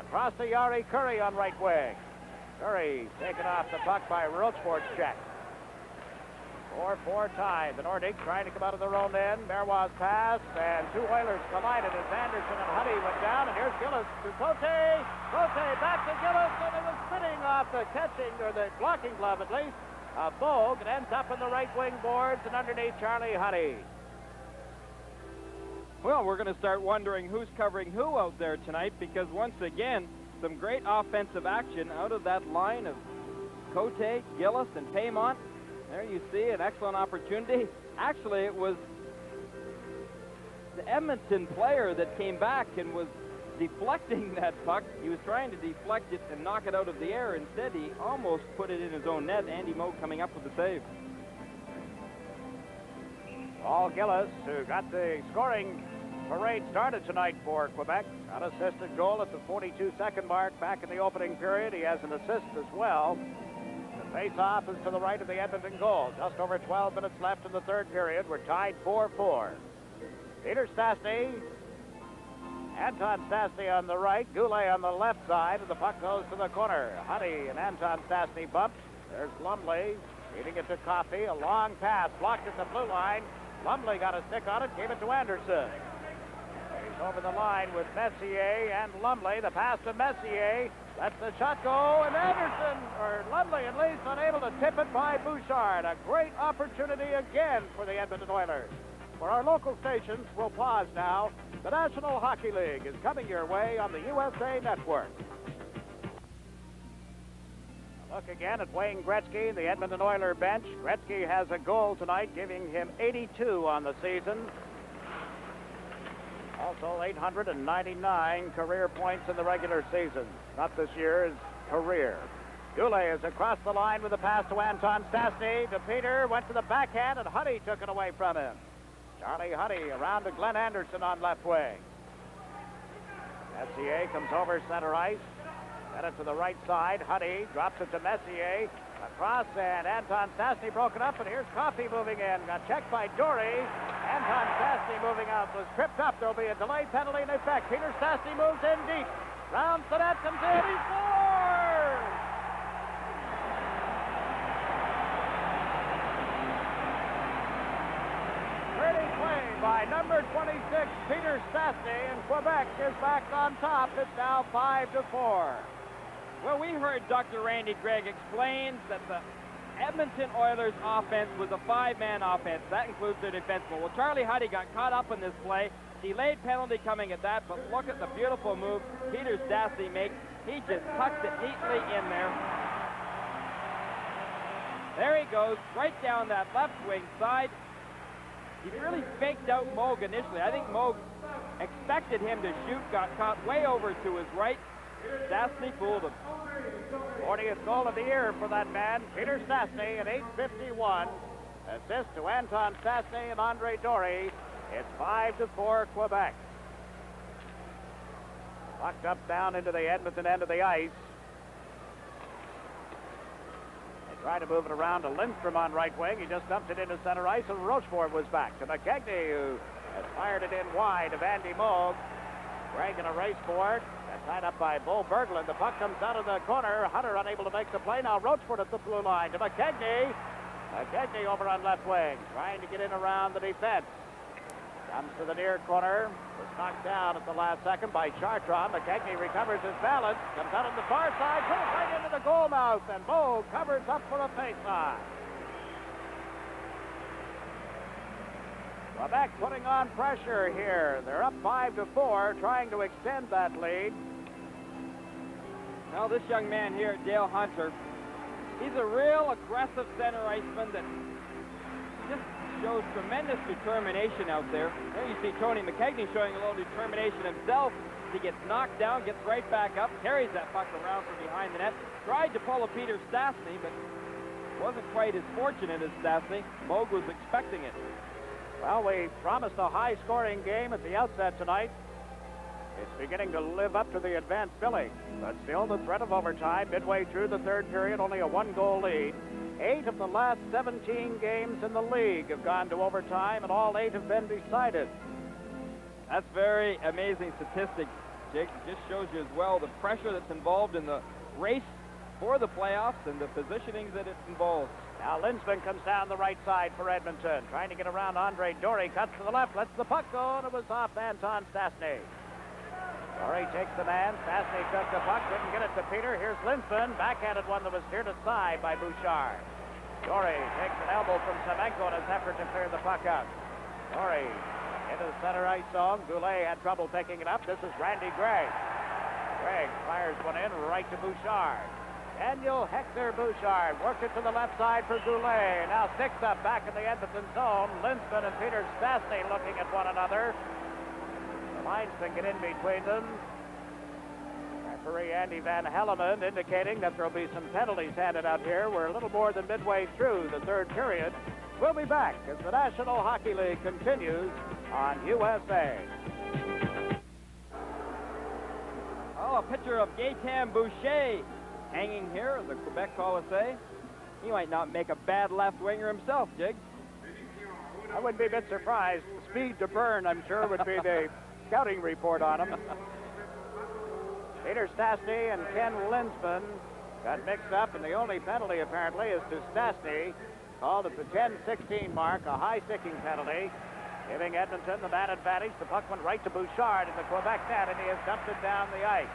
Across to Yari Curry on right wing. Curry taken off the puck by Rochefort's check. 4-4 tie. The Nordiques trying to come out of their own end. Merwas pass, and two Oilers collided as Anderson and Huddy went down. And here's Gillis to Cote. Cote back to Gillis, and it was spinning off the catching, or the blocking glove at least, of Bogue. It ends up in the right wing boards and underneath Charlie Huddy. Well, we're going to start wondering who's covering who out there tonight, because once again, some great offensive action out of that line of Cote, Gillis, and Paymont. There you see an excellent opportunity. Actually, it was the Edmonton player that came back and was deflecting that puck. He was trying to deflect it and knock it out of the air. Instead, he almost put it in his own net. Andy Moog coming up with the save. Paul Gillis, who got the scoring parade started tonight for Quebec. Unassisted goal at the 42-second mark back in the opening period. He has an assist as well. The face-off is to the right of the Edmonton goal. Just over 12 minutes left in the third period. We're tied 4-4. Peter Stastny, Anton Stastny on the right, Goulet on the left side, and the puck goes to the corner. Huddy and Anton Stastny bumped. There's Lumley feeding it to Coffey. A long pass blocked at the blue line. Lumley got a stick on it, gave it to Anderson. He's over the line with Messier and Lumley. The pass to Messier. Lets the shot go, and Anderson, or Lumley at least, unable to tip it by Bouchard. A great opportunity again for the Edmonton Oilers. For our local stations, we'll pause now. The National Hockey League is coming your way on the USA Network. A look again at Wayne Gretzky, the Edmonton Oilers bench. Gretzky has a goal tonight, giving him 82 on the season. Also 899 career points in the regular season. Not this year, his career. Goulet is across the line with a pass to Anton Stastny. To Peter, went to the backhand, and Huddy took it away from him. Charlie Huddy around to Glenn Anderson on left wing. Messier comes over center ice. Sent it to the right side. Huddy drops it to Messier. Across, and Anton Stastny broken up, and here's Coffey moving in. Got checked by Dory. Anton Stastny moving out, was tripped up. There'll be a delay penalty in effect. Peter Stastny moves in deep. Rounds the net, comes in, he scores! Pretty play by number 26, Peter Stastny, and Quebec is back on top. It's now 5-4. Well, we heard Dr. Randy Gregg explain that the Edmonton Oilers offense was a five-man offense. That includes their defenseman. Well, Charlie Huddy got caught up in this play. Delayed penalty coming at that, but look at the beautiful move Peter Stastny makes. He just tucks it neatly in there. There he goes, right down that left wing side. He really faked out Moog initially. I think Moog expected him to shoot, got caught way over to his right. Stastny fooled him. 40th goal of the year for that man, Peter Stastny, at 8:51. Assist to Anton Stastny and Andre Dory. It's 5-4 Quebec. Locked up down into the Edmonton end of the ice. They try to move it around to Lindstrom on right wing. He just dumped it into center ice, and Rochefort was back to McKegney, who has fired it in wide of Andy Moog. Gregg in a race for it. Tied up by Bo Berglund. The puck comes out of the corner. Hunter unable to make the play. Now Rochefort at the blue line to McKegney. McKegney over on left wing, trying to get in around the defense. Comes to the near corner. Was knocked down at the last second by Chartrand. McKegney recovers his balance. Comes out on the far side. Put it right into the goal mouth. And Bo covers up for a face-off. Quebec putting on pressure here. They're up 5-4, trying to extend that lead. Well, this young man here, Dale Hunter, he's a real aggressive center iceman that just shows tremendous determination out there. There you see Tony McKegney showing a little determination himself. He gets knocked down, gets right back up, carries that puck around from behind the net. Tried to pull a Peter Stastny, but wasn't quite as fortunate as Stastny. Moog was expecting it. Well, we promised a high-scoring game at the outset tonight. It's beginning to live up to the advanced billing, but still the threat of overtime midway through the third period, only a one-goal lead. 8 of the last 17 games in the league have gone to overtime, and all 8 have been decided. That's very amazing statistic, Jake. It just shows you as well the pressure that's involved in the race for the playoffs and the positionings that it involves. Now Linsman comes down the right side for Edmonton, trying to get around Andre Dory. Cuts to the left, lets the puck go, and it was off Anton Stastny. Dory takes the man. Stastny took the puck, couldn't get it to Peter. Here's Linsman, backhanded one that was steered aside by Bouchard. Dory takes an elbow from Semenko in his effort to clear the puck out. Dory into the center ice zone. Goulet had trouble picking it up. This is Randy Gregg. Gregg fires one in right to Bouchard. Daniel Hector Bouchard worked it to the left side for Goulet. Now sticks up back in the Edmonton zone. Linsman and Peter Stastny looking at one another. The linesmen get in between them. Referee Andy Van Hellemond indicating that there will be some penalties handed out here. We're a little more than midway through the third period. We'll be back as the National Hockey League continues on USA. Oh, a picture of Gaétan Boucher hanging here at the Quebec Colisée. He might not make a bad left winger himself, Jig. I wouldn't be a bit surprised. Speed to burn, I'm sure, would be the scouting report on him. Peter Stastny and Ken Linsman got mixed up, and the only penalty apparently is to Stastny, called at the 10-16 mark, a high sticking penalty, giving Edmonton the man advantage. The puck went right to Bouchard in the Quebec net, and he has dumped it down the ice.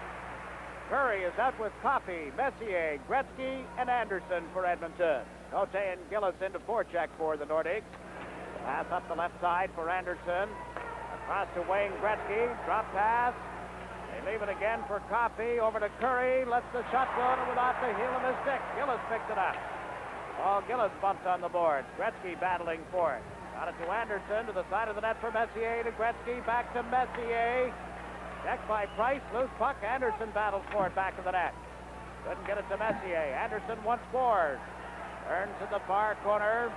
Curry is out with Coffey, Messier, Gretzky, and Anderson for Edmonton. Cote and Gillis into forecheck for the Nordiques. Pass up the left side for Anderson. Across to Wayne Gretzky. Drop pass. They leave it again for Coffey. Over to Curry. Lets the shot go and without the heel of his stick. Gillis picked it up. Paul Gillis bumped on the board. Gretzky battling for it. Got it to Anderson to the side of the net for Messier. To Gretzky. Back to Messier. Checked by Price. Loose puck. Anderson battles for it back of the net. Couldn't get it to Messier. Anderson once more. Turns in the far corner.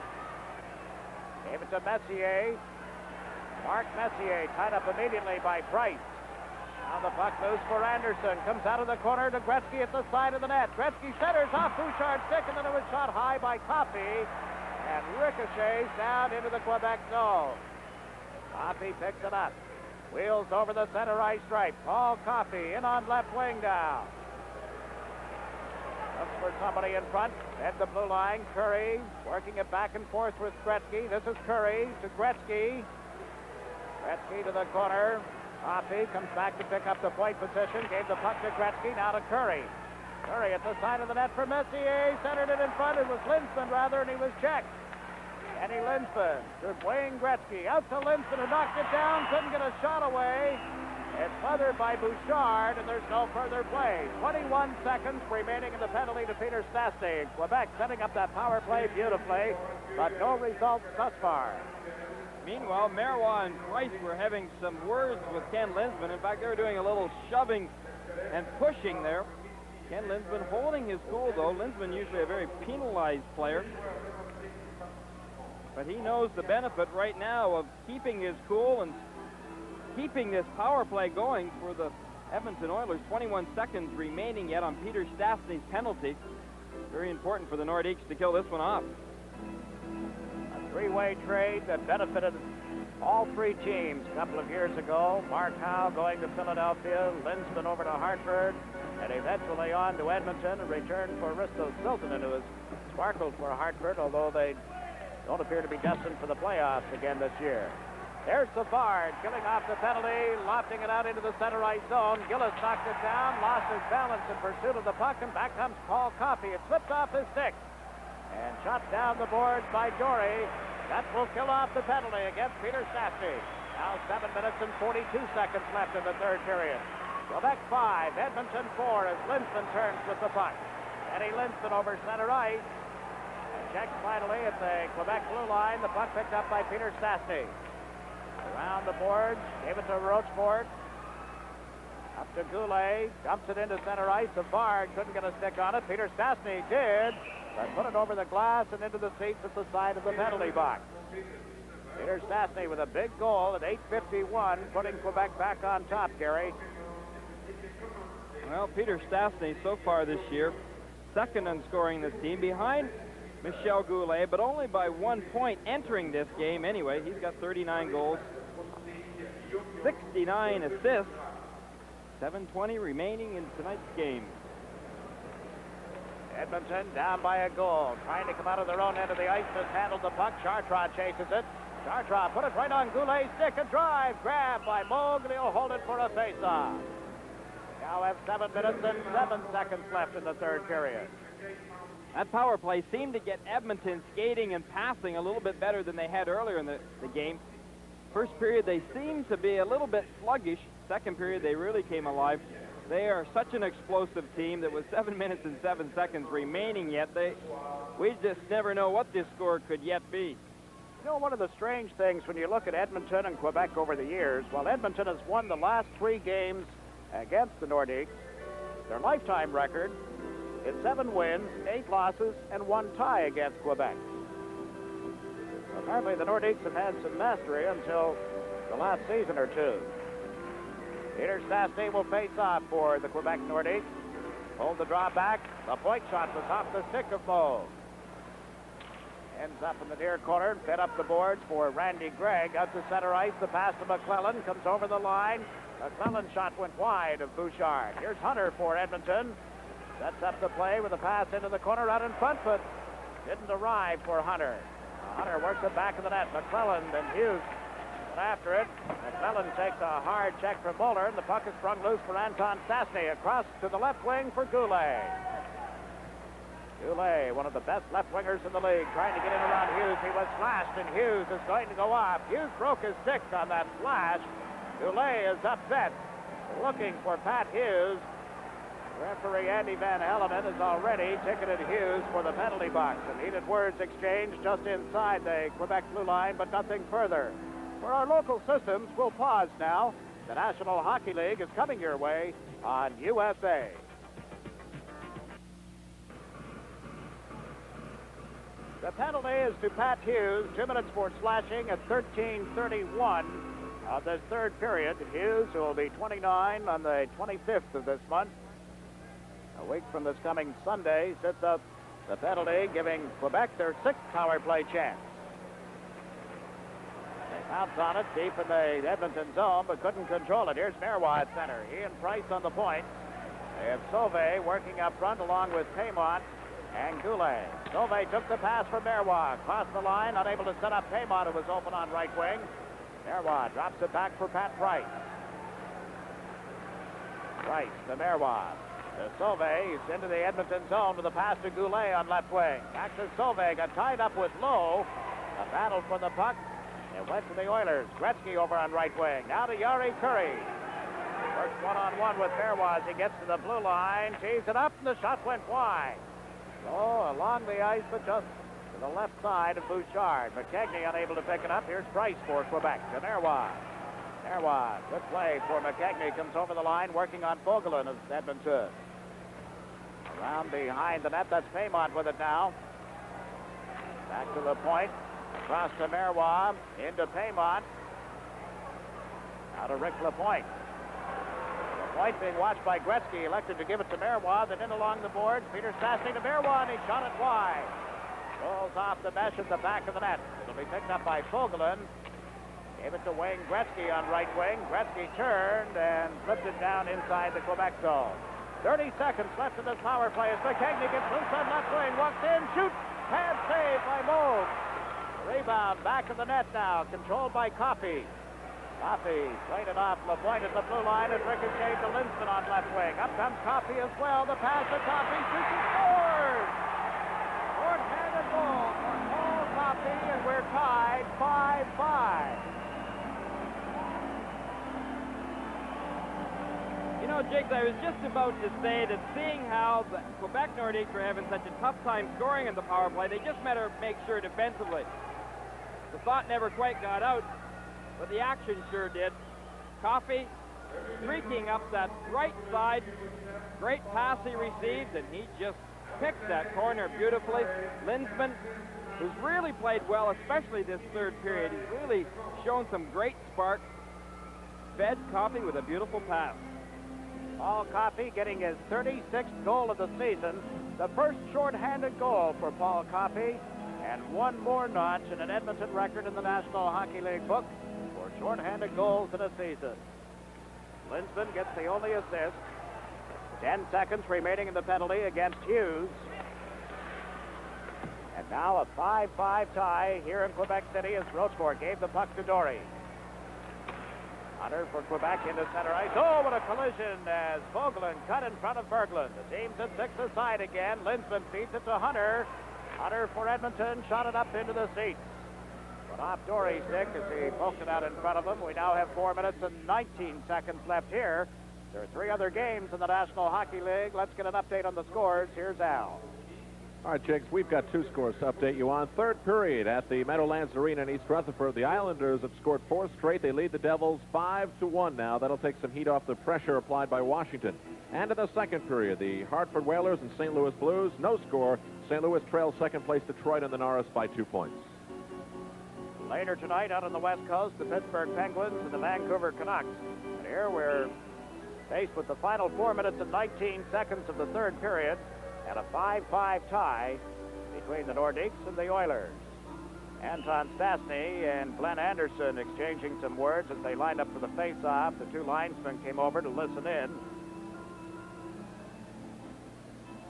Gave it to Messier. Mark Messier tied up immediately by Price. Now the puck moves for Anderson. Comes out of the corner to Gretzky at the side of the net. Gretzky centers off Bouchard's stick, and then it was shot high by Coffey. And ricochets down into the Quebec zone. Coffey picks it up. Wheels over the center ice stripe. Paul Coffey in on left wing now. Looks for somebody in front. At the blue line, Curry working it back and forth with Gretzky. This is Curry to Gretzky. Gretzky to the corner. Coffey comes back to pick up the point position. Gave the puck to Gretzky. Now to Curry. Curry at the side of the net for Messier. Centered it in front. It was Linsman rather, and he was checked. Kenny Linsman to Wayne Gretzky. Out to Linsman, who knocked it down. Couldn't get a shot away. It's smothered by Bouchard, and there's no further play. 21 seconds remaining in the penalty to Peter Stastny. Quebec setting up that power play beautifully, but no results thus far. Meanwhile, Marois and Price were having some words with Ken Linsman. In fact, they were doing a little shoving and pushing there. Ken Linsman holding his cool, though. Linsman usually a very penalized player. But he knows the benefit right now of keeping his cool and keeping this power play going for the Edmonton Oilers. 21 seconds remaining yet on Peter Stastny's penalty. Very important for the Nordiques to kill this one off. A three-way trade that benefited all three teams a couple of years ago. Mark Howe going to Philadelphia, Linsman over to Hartford, and eventually on to Edmonton, and return for Risto Siltanen, who has sparkled for Hartford, although they don't appear to be destined for the playoffs again this year. There's Savard killing off the penalty, lofting it out into the center ice zone. Gillis knocked it down, lost his balance in pursuit of the puck, and back comes Paul Coffey. It slipped off his stick and shot down the boards by Dory. That will kill off the penalty against Peter Stastny. Now 7 minutes and 42 seconds left in the third period. Quebec 5, Edmonton 4 as Linsman turns with the puck. Eddie Linsman over center ice. Checked finally at the Quebec blue line. The puck picked up by Peter Stastny. Around the boards, gave it to Rochefort. Up to Goulet, dumps it into center ice. Savard couldn't get a stick on it. Peter Stastny did, but put it over the glass and into the seats at the side of the penalty box. Peter Stastny with a big goal at 8:51, putting Quebec back on top, Gary. Well, Peter Stastny so far this year, second in scoring this team, behind Michel Goulet, but only by 1 point entering this game anyway. He's got 39 goals, 69 assists, 7:20 remaining in tonight's game. Edmonton down by a goal, trying to come out of their own end of the ice, mishandled the puck. Chartrand chases it. Chartrand put it right on Goulet's stick, a drive, grabbed by Moog, and he'll hold it for a face-off. Now have 7 minutes and 7 seconds left in the third period. That power play seemed to get Edmonton skating and passing a little bit better than they had earlier in the game. First period, they seemed to be a little bit sluggish. Second period, they really came alive. They are such an explosive team that with 7 minutes and 7 seconds remaining yet, we just never know what this score could yet be. You know, one of the strange things when you look at Edmonton and Quebec over the years, while Edmonton has won the last 3 games against the Nordiques, their lifetime record is 7 wins, 8 losses, and 1 tie against Quebec. Apparently, the Nordiques have had some mastery until the last season or two. Peter Stastny will face off for the Quebec Nordiques. Hold the draw back. The point shot was off the stick of Moog. Ends up in the near corner, fed up the boards for Randy Gregg. Out to center ice, the pass to McClellan, comes over the line. McClellan's shot went wide of Bouchard. Here's Hunter for Edmonton. Sets up the play with a pass into the corner out in front, but didn't arrive for Hunter. Hunter works it back of the net. McClellan, then Hughes went after it. McClellan takes a hard check from Moeller, and the puck is sprung loose for Anton Stastny. Across to the left wing for Goulet. Goulet, one of the best left wingers in the league, trying to get in around Hughes. He was slashed, and Hughes is going to go off. Hughes broke his stick on that slash. Goulet is upset, looking for Pat Hughes. Referee Andy Van Helleman has already ticketed Hughes for the penalty box. And heated words exchanged just inside the Quebec blue line, but nothing further. For our local systems, we'll pause now. The National Hockey League is coming your way on USA. The penalty is to Pat Hughes. 2 minutes for slashing at 13:31 of this third period. Hughes, who will be 29 on the 25th of this month, a week from this coming Sunday, sets up the penalty, giving Quebec their 6th power play chance. They pounce on it deep in the Edmonton zone, but couldn't control it. Here's Marois at center. He and Price on the point. They have Sauvé working up front along with Paymont and Goulet. Sauvé took the pass from Marois. Crossed the line, unable to set up Paymont, who was open on right wing. Marois drops it back for Pat Price. Price to Marois. To Sauvé. He's into the Edmonton zone with a pass to Goulet on left wing. Back to Sauvé. Got tied up with Lowe. A battle for the puck. It went to the Oilers. Gretzky over on right wing. Now to Yari Curry. Works one-on-one with Marois as he gets to the blue line. Tees it up, and the shot went wide. Oh, along the ice, but just to the left side of Bouchard. McKegney unable to pick it up. Here's Price for Quebec. To Marois. Marois, good play for McKegney. Comes over the line, working on Fogelin of Edmonton. Around behind the net, that's Paymont with it now. Back to the point. Across to Marois. Into Paymont. Now to Rick Lapointe. Lapointe being watched by Gretzky. Elected to give it to Marois. Then in along the boards. Peter Stastny to Marois, and he shot it wide. Rolls off the mesh at the back of the net. It'll be picked up by Fogelin. Gave it to Wayne Gretzky on right wing. Gretzky turned and flipped it down inside the Quebec zone. 30 seconds left in this power play as McKegney gets loose on left wing. Walks in, shoots. Pad save by Moog. Rebound back of the net now. Controlled by Coffey. Coffey played it off Lapointe at the blue line and ricocheted to Linsman on left wing. Up comes Coffey as well. The pass to Coffey. Shoots and scores. Short-handed goal for Paul Coffey, and we're tied 5-5. You know, Jiggs, I was just about to say that seeing how the Quebec Nordiques were having such a tough time scoring in the power play, they just better make sure defensively. The thought never quite got out, but the action sure did. Coffey streaking up that right side. Great pass he received, and he just picked that corner beautifully. Linsman, who's really played well, especially this third period. He's really shown some great spark. Fed Coffey with a beautiful pass. Paul Coffey getting his 36th goal of the season. The first short-handed goal for Paul Coffey, and one more notch in an Edmonton record in the National Hockey League book for short-handed goals in a season. Linsman gets the only assist. 10 seconds remaining in the penalty against Hughes. And now a 5-5 tie here in Quebec City as Rochefort gave the puck to Dory. Hunter for Quebec into center ice. Oh, what a collision as Vogelin cut in front of Berglund. The team's at 6 aside again. Linsman feeds it to Hunter. Hunter for Edmonton, shot it up into the seats. But off Dory's stick as he poked it out in front of him. We now have 4 minutes and 19 seconds left here. There are 3 other games in the National Hockey League. Let's get an update on the scores. Here's Al. All right, Jigs, we've got 2 scores to update you on. Third period at the Meadowlands Arena in East Rutherford. The Islanders have scored 4 straight. They lead the Devils 5-1 now. That'll take some heat off the pressure applied by Washington. And in the second period, the Hartford Whalers and St. Louis Blues, no score. St. Louis trails second place Detroit and the Norris by 2 points. Later tonight out on the West Coast, the Pittsburgh Penguins and the Vancouver Canucks. And here we're faced with the final 4 minutes and 19 seconds of the third period. And a 5-5 tie between the Nordiques and the Oilers. Anton Stastny and Glenn Anderson exchanging some words as they lined up for the face-off. The 2 linesmen came over to listen in.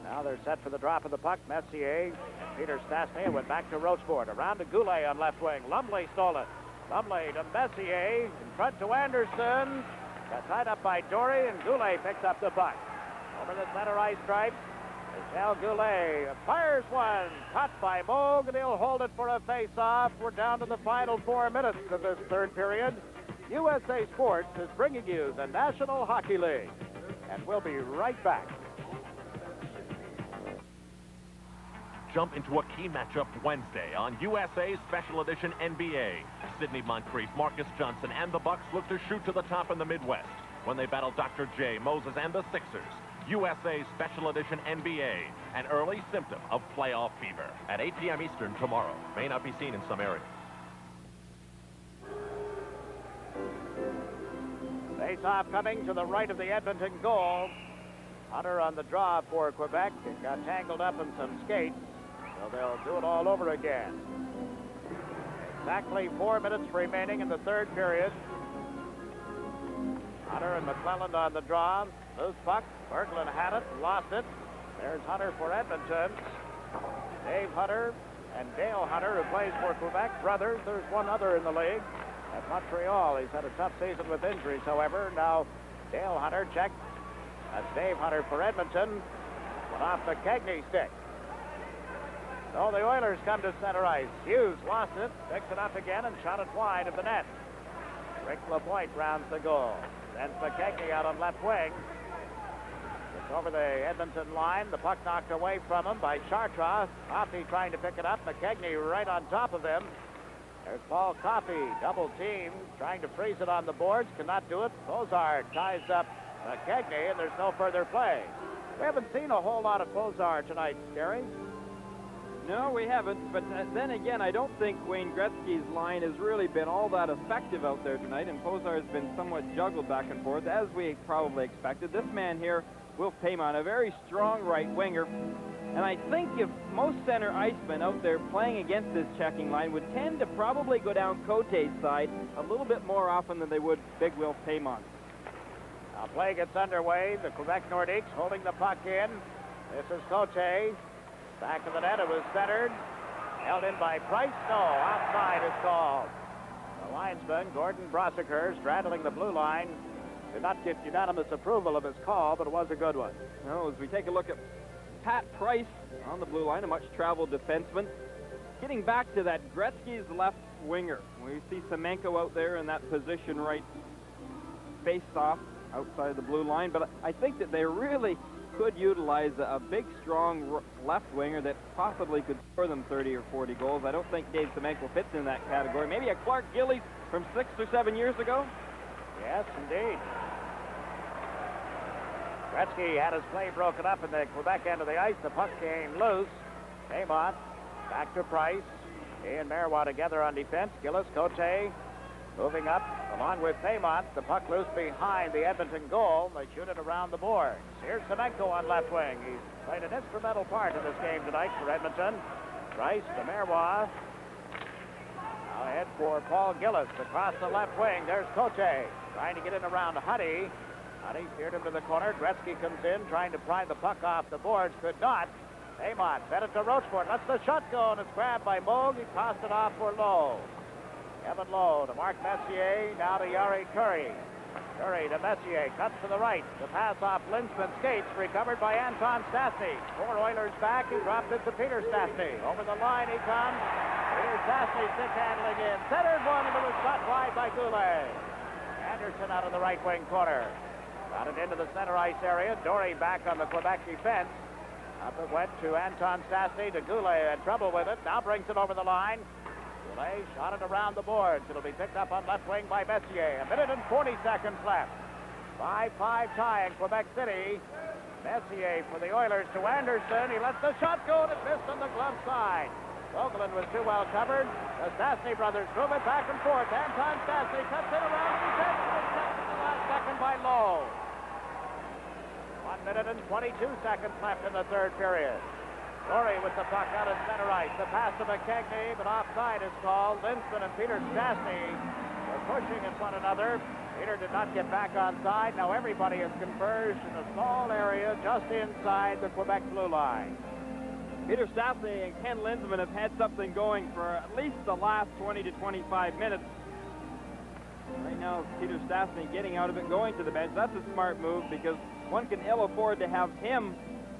Now they're set for the drop of the puck. Messier and Peter Stastny went back to Rochefort. Around to Goulet on left wing. Lumley stole it. Lumley to Messier. In front to Anderson. Got tied up by Dory, and Goulet picks up the puck. Over the center ice stripe. Michel Goulet fires one, caught by Moog, and he'll hold it for a face-off. We're down to the final 4 minutes of this third period. USA Sports is bringing you the National Hockey League, and we'll be right back. Jump into a key matchup Wednesday on USA Special Edition NBA. Sidney Moncrief, Marcus Johnson, and the Bucks look to shoot to the top in the Midwest when they battle Dr. J, Moses, and the Sixers. USA Special Edition NBA, an early symptom of playoff fever. At 8 p.m. Eastern tomorrow. May not be seen in some areas. Face-off coming to the right of the Edmonton goal. Hunter on the draw for Quebec. It got tangled up in some skates, so they'll do it all over again. Exactly 4 minutes remaining in the third period. Hunter and McClelland on the draw. Loose puck. Berglund had it, lost it. There's Hunter for Edmonton. Dave Hunter and Dale Hunter, who plays for Quebec. Brothers, there's one other in the league at Montreal. He's had a tough season with injuries, however. Now, Dale Hunter checked. That's Dave Hunter for Edmonton. Went off the Cagney stick. So the Oilers come to center ice. Hughes lost it, picks it up again, and shot it wide of the net. Rick Lapointe rounds the goal. Then McKechnie out on left wing. It's over the Edmonton line. The puck knocked away from him by Chartrand. Coffey trying to pick it up. McKechnie right on top of him. There's Paul Coffey, double team, trying to freeze it on the boards. Cannot do it. Bozard ties up McKechnie, and there's no further play. We haven't seen a whole lot of Bozard tonight, Gary. No, we haven't, but then again, I don't think Wayne Gretzky's line has really been all that effective out there tonight, and Bozard's been somewhat juggled back and forth, as we probably expected. This man here, Wilf Paymont, a very strong right winger, and I think if most center icemen out there playing against this checking line would tend to probably go down Cote's side a little bit more often than they would Big Wilf Paymont. Now play gets underway. The Quebec Nordiques holding the puck in. This is Cote. Back of the net, it was centered. Held in by Price. No, outside is called. The linesman, Gordon Brossiker, straddling the blue line. Did not get unanimous approval of his call, but it was a good one. Now, as we take a look at Pat Price on the blue line, a much-traveled defenseman. Getting back to that Gretzky's left winger. We see Semenko out there in that position right face-off outside the blue line, but I think that they really could utilize a big, strong left winger that possibly could score them 30 or 40 goals. I don't think Dave Semenko fits in that category. Maybe a Clark Gillies from 6 or 7 years ago? Yes, indeed. Gretzky had his play broken up in the Quebec end of the ice. The puck came loose. Paymont back to Price. He and Marois together on defense. Gillis, Cote moving up along with Paymont. The puck loose behind the Edmonton goal. They shoot it around the boards. Here's Semenko on left wing. He's played an instrumental part in this game tonight for Edmonton. Price to Marois. Now ahead for Paul Gillis across the left wing. There's Cote trying to get in around Huddy. Huddy steered him to the corner. Gretzky comes in trying to pry the puck off the boards. Could not. Amon fed it to Rochefort. Lets the shot go, and it's grabbed by Moog. He passed it off for Lowe. Kevin Lowe to Mark Messier. Now to Yari Curry. Curry to Messier. Cuts to the right. The pass off Linsman skates. Recovered by Anton Stastny. 4 Oilers back. He dropped it to Peter Stastny. Over the line he comes. Peter Stastny stick handling in. Centered one, and it was shot wide by Goulet. Anderson out of the right wing corner. Got it into the center ice area. Dory back on the Quebec defense. Up it went to Anton Stastny. To Goulet. Had trouble with it. Now brings it over the line. Goulet shot it around the boards. It'll be picked up on left wing by Messier. 1 minute and 40 seconds left. 5-5 tie in Quebec City. Messier for the Oilers to Anderson. He lets the shot go, and it missed on the glove side. Vogelin was too well covered. The Stastny brothers move it back and forth. Anton Stastny cuts it around the defense, and it's kept in the last second by Lowe. 1 minute and 22 seconds left in the third period. Dory with the puck out in center ice. The pass to McKegney, but offside is called. Linsman and Peter Stastny were pushing at one another. Peter did not get back onside. Now everybody has converged in a small area just inside the Quebec blue line. Peter Stastny and Ken Linsman have had something going for at least the last 20 to 25 minutes. Right now, Peter Stastny getting out of it, going to the bench. That's a smart move because one can ill afford to have him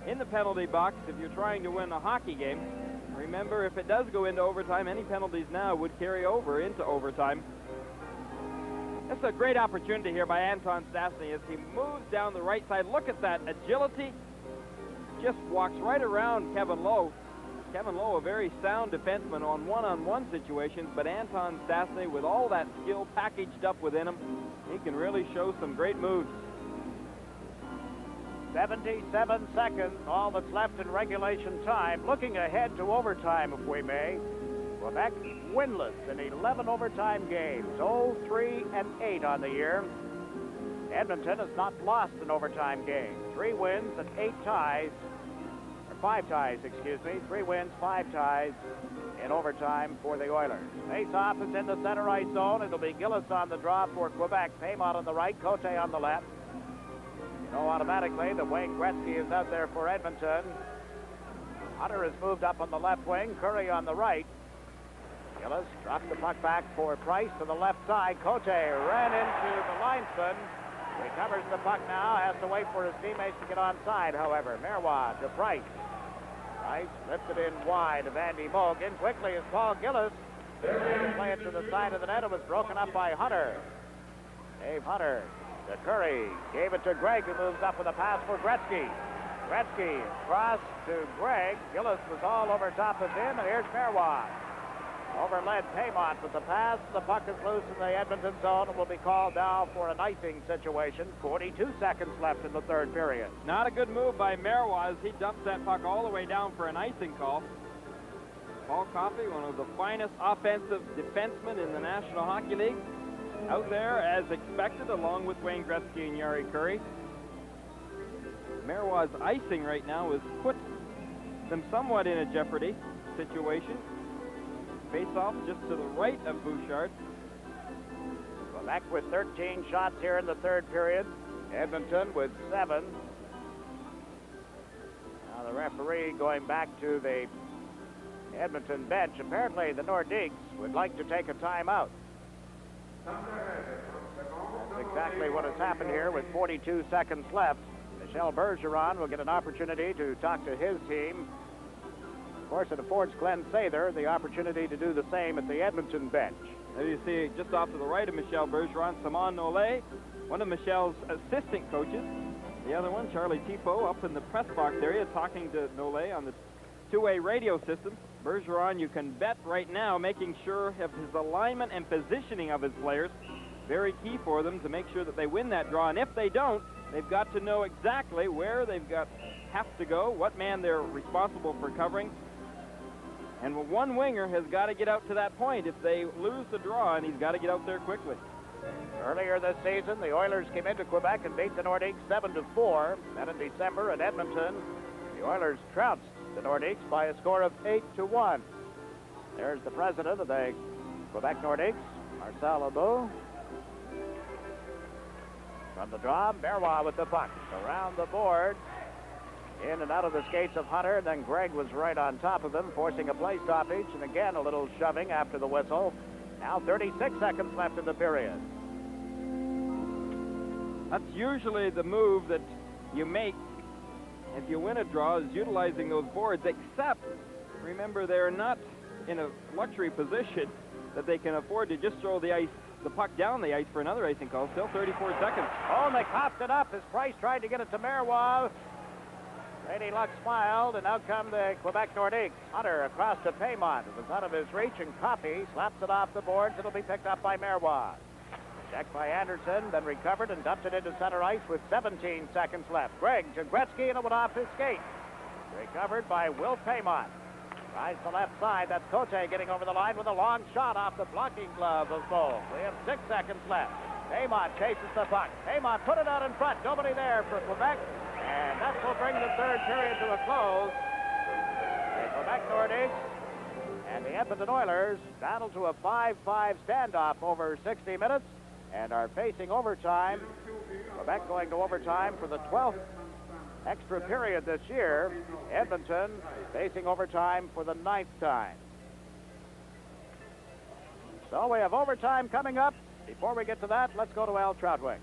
in the penalty box if you're trying to win a hockey game. Remember, if it does go into overtime, any penalties now would carry over into overtime. That's a great opportunity here by Anton Stastny as he moves down the right side. Look at that agility. Just walks right around Kevin Lowe. Kevin Lowe, a very sound defenseman on one-on-one situations, but Anton Stastny, with all that skill packaged up within him, he can really show some great moves. 77 seconds, all that's left in regulation time. Looking ahead to overtime, if we may. Quebec winless in 11 overtime games, 0-3-8 on the year. Edmonton has not lost an overtime game. 3 wins and 8 ties, or 5 ties, excuse me. 3 wins, 5 ties in overtime for the Oilers. Face-off is in the center ice zone. It'll be Gillis on the draw for Quebec. Paymont on the right, Cote on the left. You know automatically that Wayne Gretzky is out there for Edmonton. Hunter has moved up on the left wing, Curry on the right. Gillis drops the puck back for Price to the left side. Cote ran into the linesman. Recovers the puck now, has to wait for his teammates to get onside, however. Marois to Price. Price lifted in wide of Andy Moog. In quickly is Paul Gillis. Play it to the side of the net. It was broken up by Hunter. Dave Hunter to Curry. Gave it to Gregg, who moves up with a pass for Gretzky. Gretzky across to Gregg. Gillis was all over top of him, and here's Marois. Overled Paymont with the pass. The puck is loose in the Edmonton zone and will be called now for an icing situation. 42 seconds left in the third period. Not a good move by Marois as he dumps that puck all the way down for an icing call. Paul Coffey, one of the finest offensive defensemen in the National Hockey League, out there as expected, along with Wayne Gretzky and Yari Curry. Marois' icing right now has put them somewhat in a jeopardy situation. Face-off just to the right of Bouchard. Quebec with 13 shots here in the third period. Edmonton with 7. Now the referee going back to the Edmonton bench. Apparently the Nordiques would like to take a timeout. That's exactly what has happened here with 42 seconds left. Michel Bergeron will get an opportunity to talk to his team. Of course, it affords Glenn Sather the opportunity to do the same at the Edmonton bench. As you see, just off to the right of Michel Bergeron, Simon Nollet, one of Michel's assistant coaches. The other one, Charlie Tifo, up in the press box area talking to Nollet on the two-way radio system. Bergeron, you can bet right now, making sure of his alignment and positioning of his players. Very key for them to make sure that they win that draw. And if they don't, they've got to know exactly where have to go, what man they're responsible for covering. And one winger has got to get out to that point if they lose the draw, and he's got to get out there quickly. Earlier this season, the Oilers came into Quebec and beat the Nordiques 7-4. Then in December at Edmonton, the Oilers trounced the Nordiques by a score of 8-1. There's the president of the Quebec Nordiques, Marcel Aubin. From the draw, Marois with the puck. Around the board in and out of the skates of Hunter. Then Gregg was right on top of him, forcing a play stoppage. And again, a little shoving after the whistle. Now 36 seconds left in the period. That's usually the move that you make if you win a draw, is utilizing those boards, except, remember, they're not in a luxury position that they can afford to just throw the puck down the ice for another icing call. Still 34 seconds. Oh, and they coughed it up as Price tried to get it to Marois. Lady Luck smiled, and out come the Quebec Nordiques. Hunter across to Paymont. It was out of his reach, and Coffey slaps it off the boards. It'll be picked up by Marois. Checked by Anderson, then recovered and dumped it into center ice with 17 seconds left. Gregg to Gretzky, and it went off his skate. Recovered by Will Paymont. Tries the left side. That's Cote getting over the line with a long shot off the blocking glove of Bowl. We have 6 seconds left. Paymont chases the puck. Paymont put it out in front. Nobody there for Quebec. And that will bring the third period to a close. The Quebec Nordiques and the Edmonton Oilers battle to a 5-5 standoff over 60 minutes and are facing overtime. Quebec going to overtime for the 12th extra period this year. Edmonton facing overtime for the 9th time. So we have overtime coming up. Before we get to that, let's go to Al Troutwig.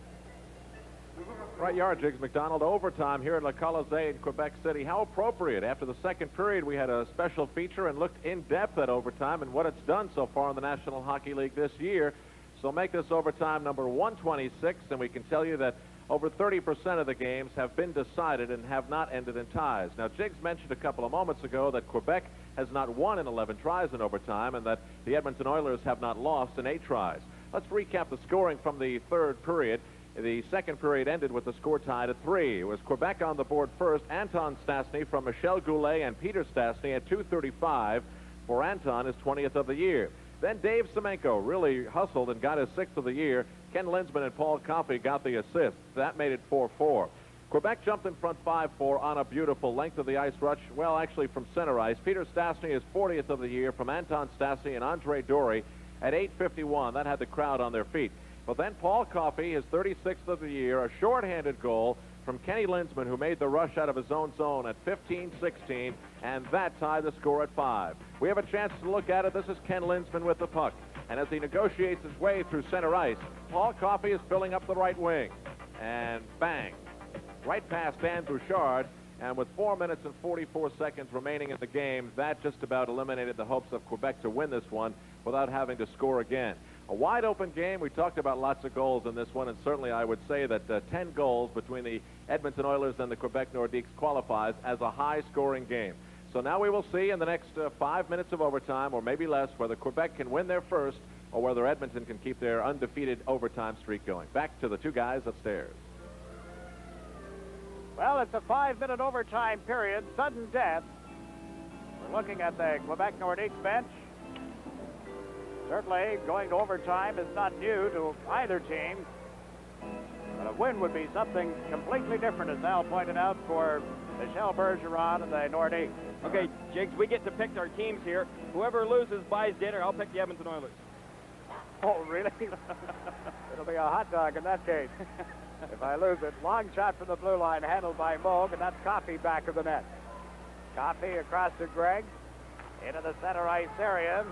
Right, you are, Jiggs McDonald. Overtime here at Le Colisée in Quebec City. How appropriate. After the second period, we had a special feature and looked in depth at overtime and what it's done so far in the National Hockey League this year. So make this overtime number 126, and we can tell you that over 30% of the games have been decided and have not ended in ties. Now, Jiggs mentioned a couple of moments ago that Quebec has not won in 11 tries in overtime and that the Edmonton Oilers have not lost in 8 tries. Let's recap the scoring from the third period. The second period ended with the score tied at 3. It was Quebec on the board first. Anton Stastny from Michel Goulet and Peter Stastny at 2:35 for Anton, his 20th of the year. Then Dave Semenko really hustled and got his 6th of the year. Ken Linsman and Paul Coffey got the assist. That made it 4-4. Quebec jumped in front 5-4 on a beautiful length of the ice rush. Well, actually from center ice. Peter Stastny, his 40th of the year from Anton Stastny and Andre Dory at 8:51. That had the crowd on their feet. But then Paul Coffey, his 36th of the year, a shorthanded goal from Kenny Linsman, who made the rush out of his own zone at 15-16, and that tied the score at 5. We have a chance to look at it. This is Ken Linsman with the puck. And as he negotiates his way through center ice, Paul Coffey is filling up the right wing. And bang, right past Dan Bouchard. And with 4 minutes and 44 seconds remaining in the game, that just about eliminated the hopes of Quebec to win this one without having to score again. A wide-open game. We talked about lots of goals in this one, and certainly I would say that 10 goals between the Edmonton Oilers and the Quebec Nordiques qualifies as a high-scoring game. So now we will see in the next 5 minutes of overtime, or maybe less, whether Quebec can win their first or whether Edmonton can keep their undefeated overtime streak going. Back to the two guys upstairs. Well, it's a 5-minute overtime period, sudden death. We're looking at the Quebec Nordiques bench. Certainly, going to overtime is not new to either team. But a win would be something completely different, as Al pointed out, for Michel Bergeron and the Nordiques. Okay, Jiggs, we get to pick our teams here. Whoever loses buys dinner. I'll pick the Edmonton Oilers. Oh, really? It'll be a hot dog in that case. If I lose it. Long shot from the blue line, handled by Moog, and that's Coffey back of the net. Coffey across to Gregg, into the center ice area,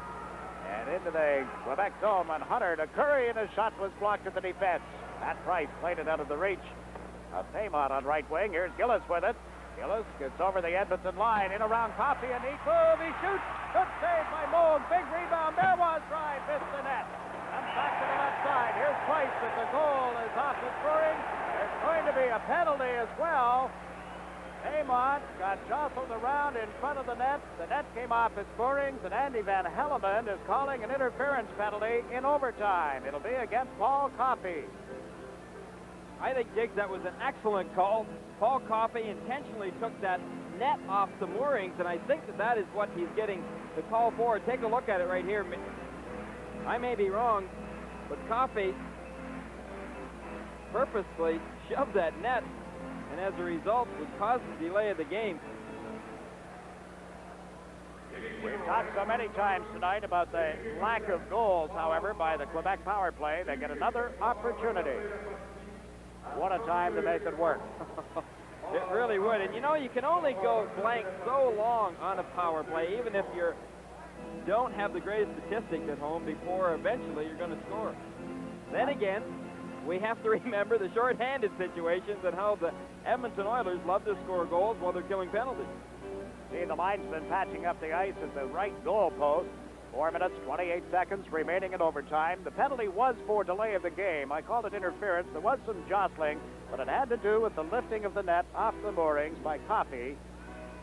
and into the Quebec zone on Hunter to Curry, and his shot was blocked at the defense. Matt Price played it out of the reach of Paymont on right wing. Here's Gillis with it. Gillis gets over the Edmonton line, in around Coffey, and he shoots. Good save by Moog. Big rebound. Marois drive, missed the net. Comes back to the left side. Here's Price, but the goal is off the scoring. There's going to be a penalty as well. Paymont got jostled around in front of the net. The net came off its moorings, and Andy Van Hellemond is calling an interference penalty in overtime. It'll be against Paul Coffey. I think, Jiggs, that was an excellent call. Paul Coffey intentionally took that net off the moorings, and I think that that is what he's getting the call for. Take a look at it right here. I may be wrong, but Coffey purposely shoved that net, and as a result, would cause the delay of the game. We've talked so many times tonight about the lack of goals, however, by the Quebec power play. They get another opportunity. What a time to make it work. It really would. And you know, you can only go blank so long on a power play, even if you don't have the greatest statistics at home, before eventually you're going to score. Then again, we have to remember the short-handed situations and how the Edmonton Oilers love to score goals while they're killing penalties. See the linesman patching up the ice at the right goal post. 4 minutes, 28 seconds remaining in overtime. The penalty was for delay of the game. I called it interference. There was some jostling, but it had to do with the lifting of the net off the moorings by Coffey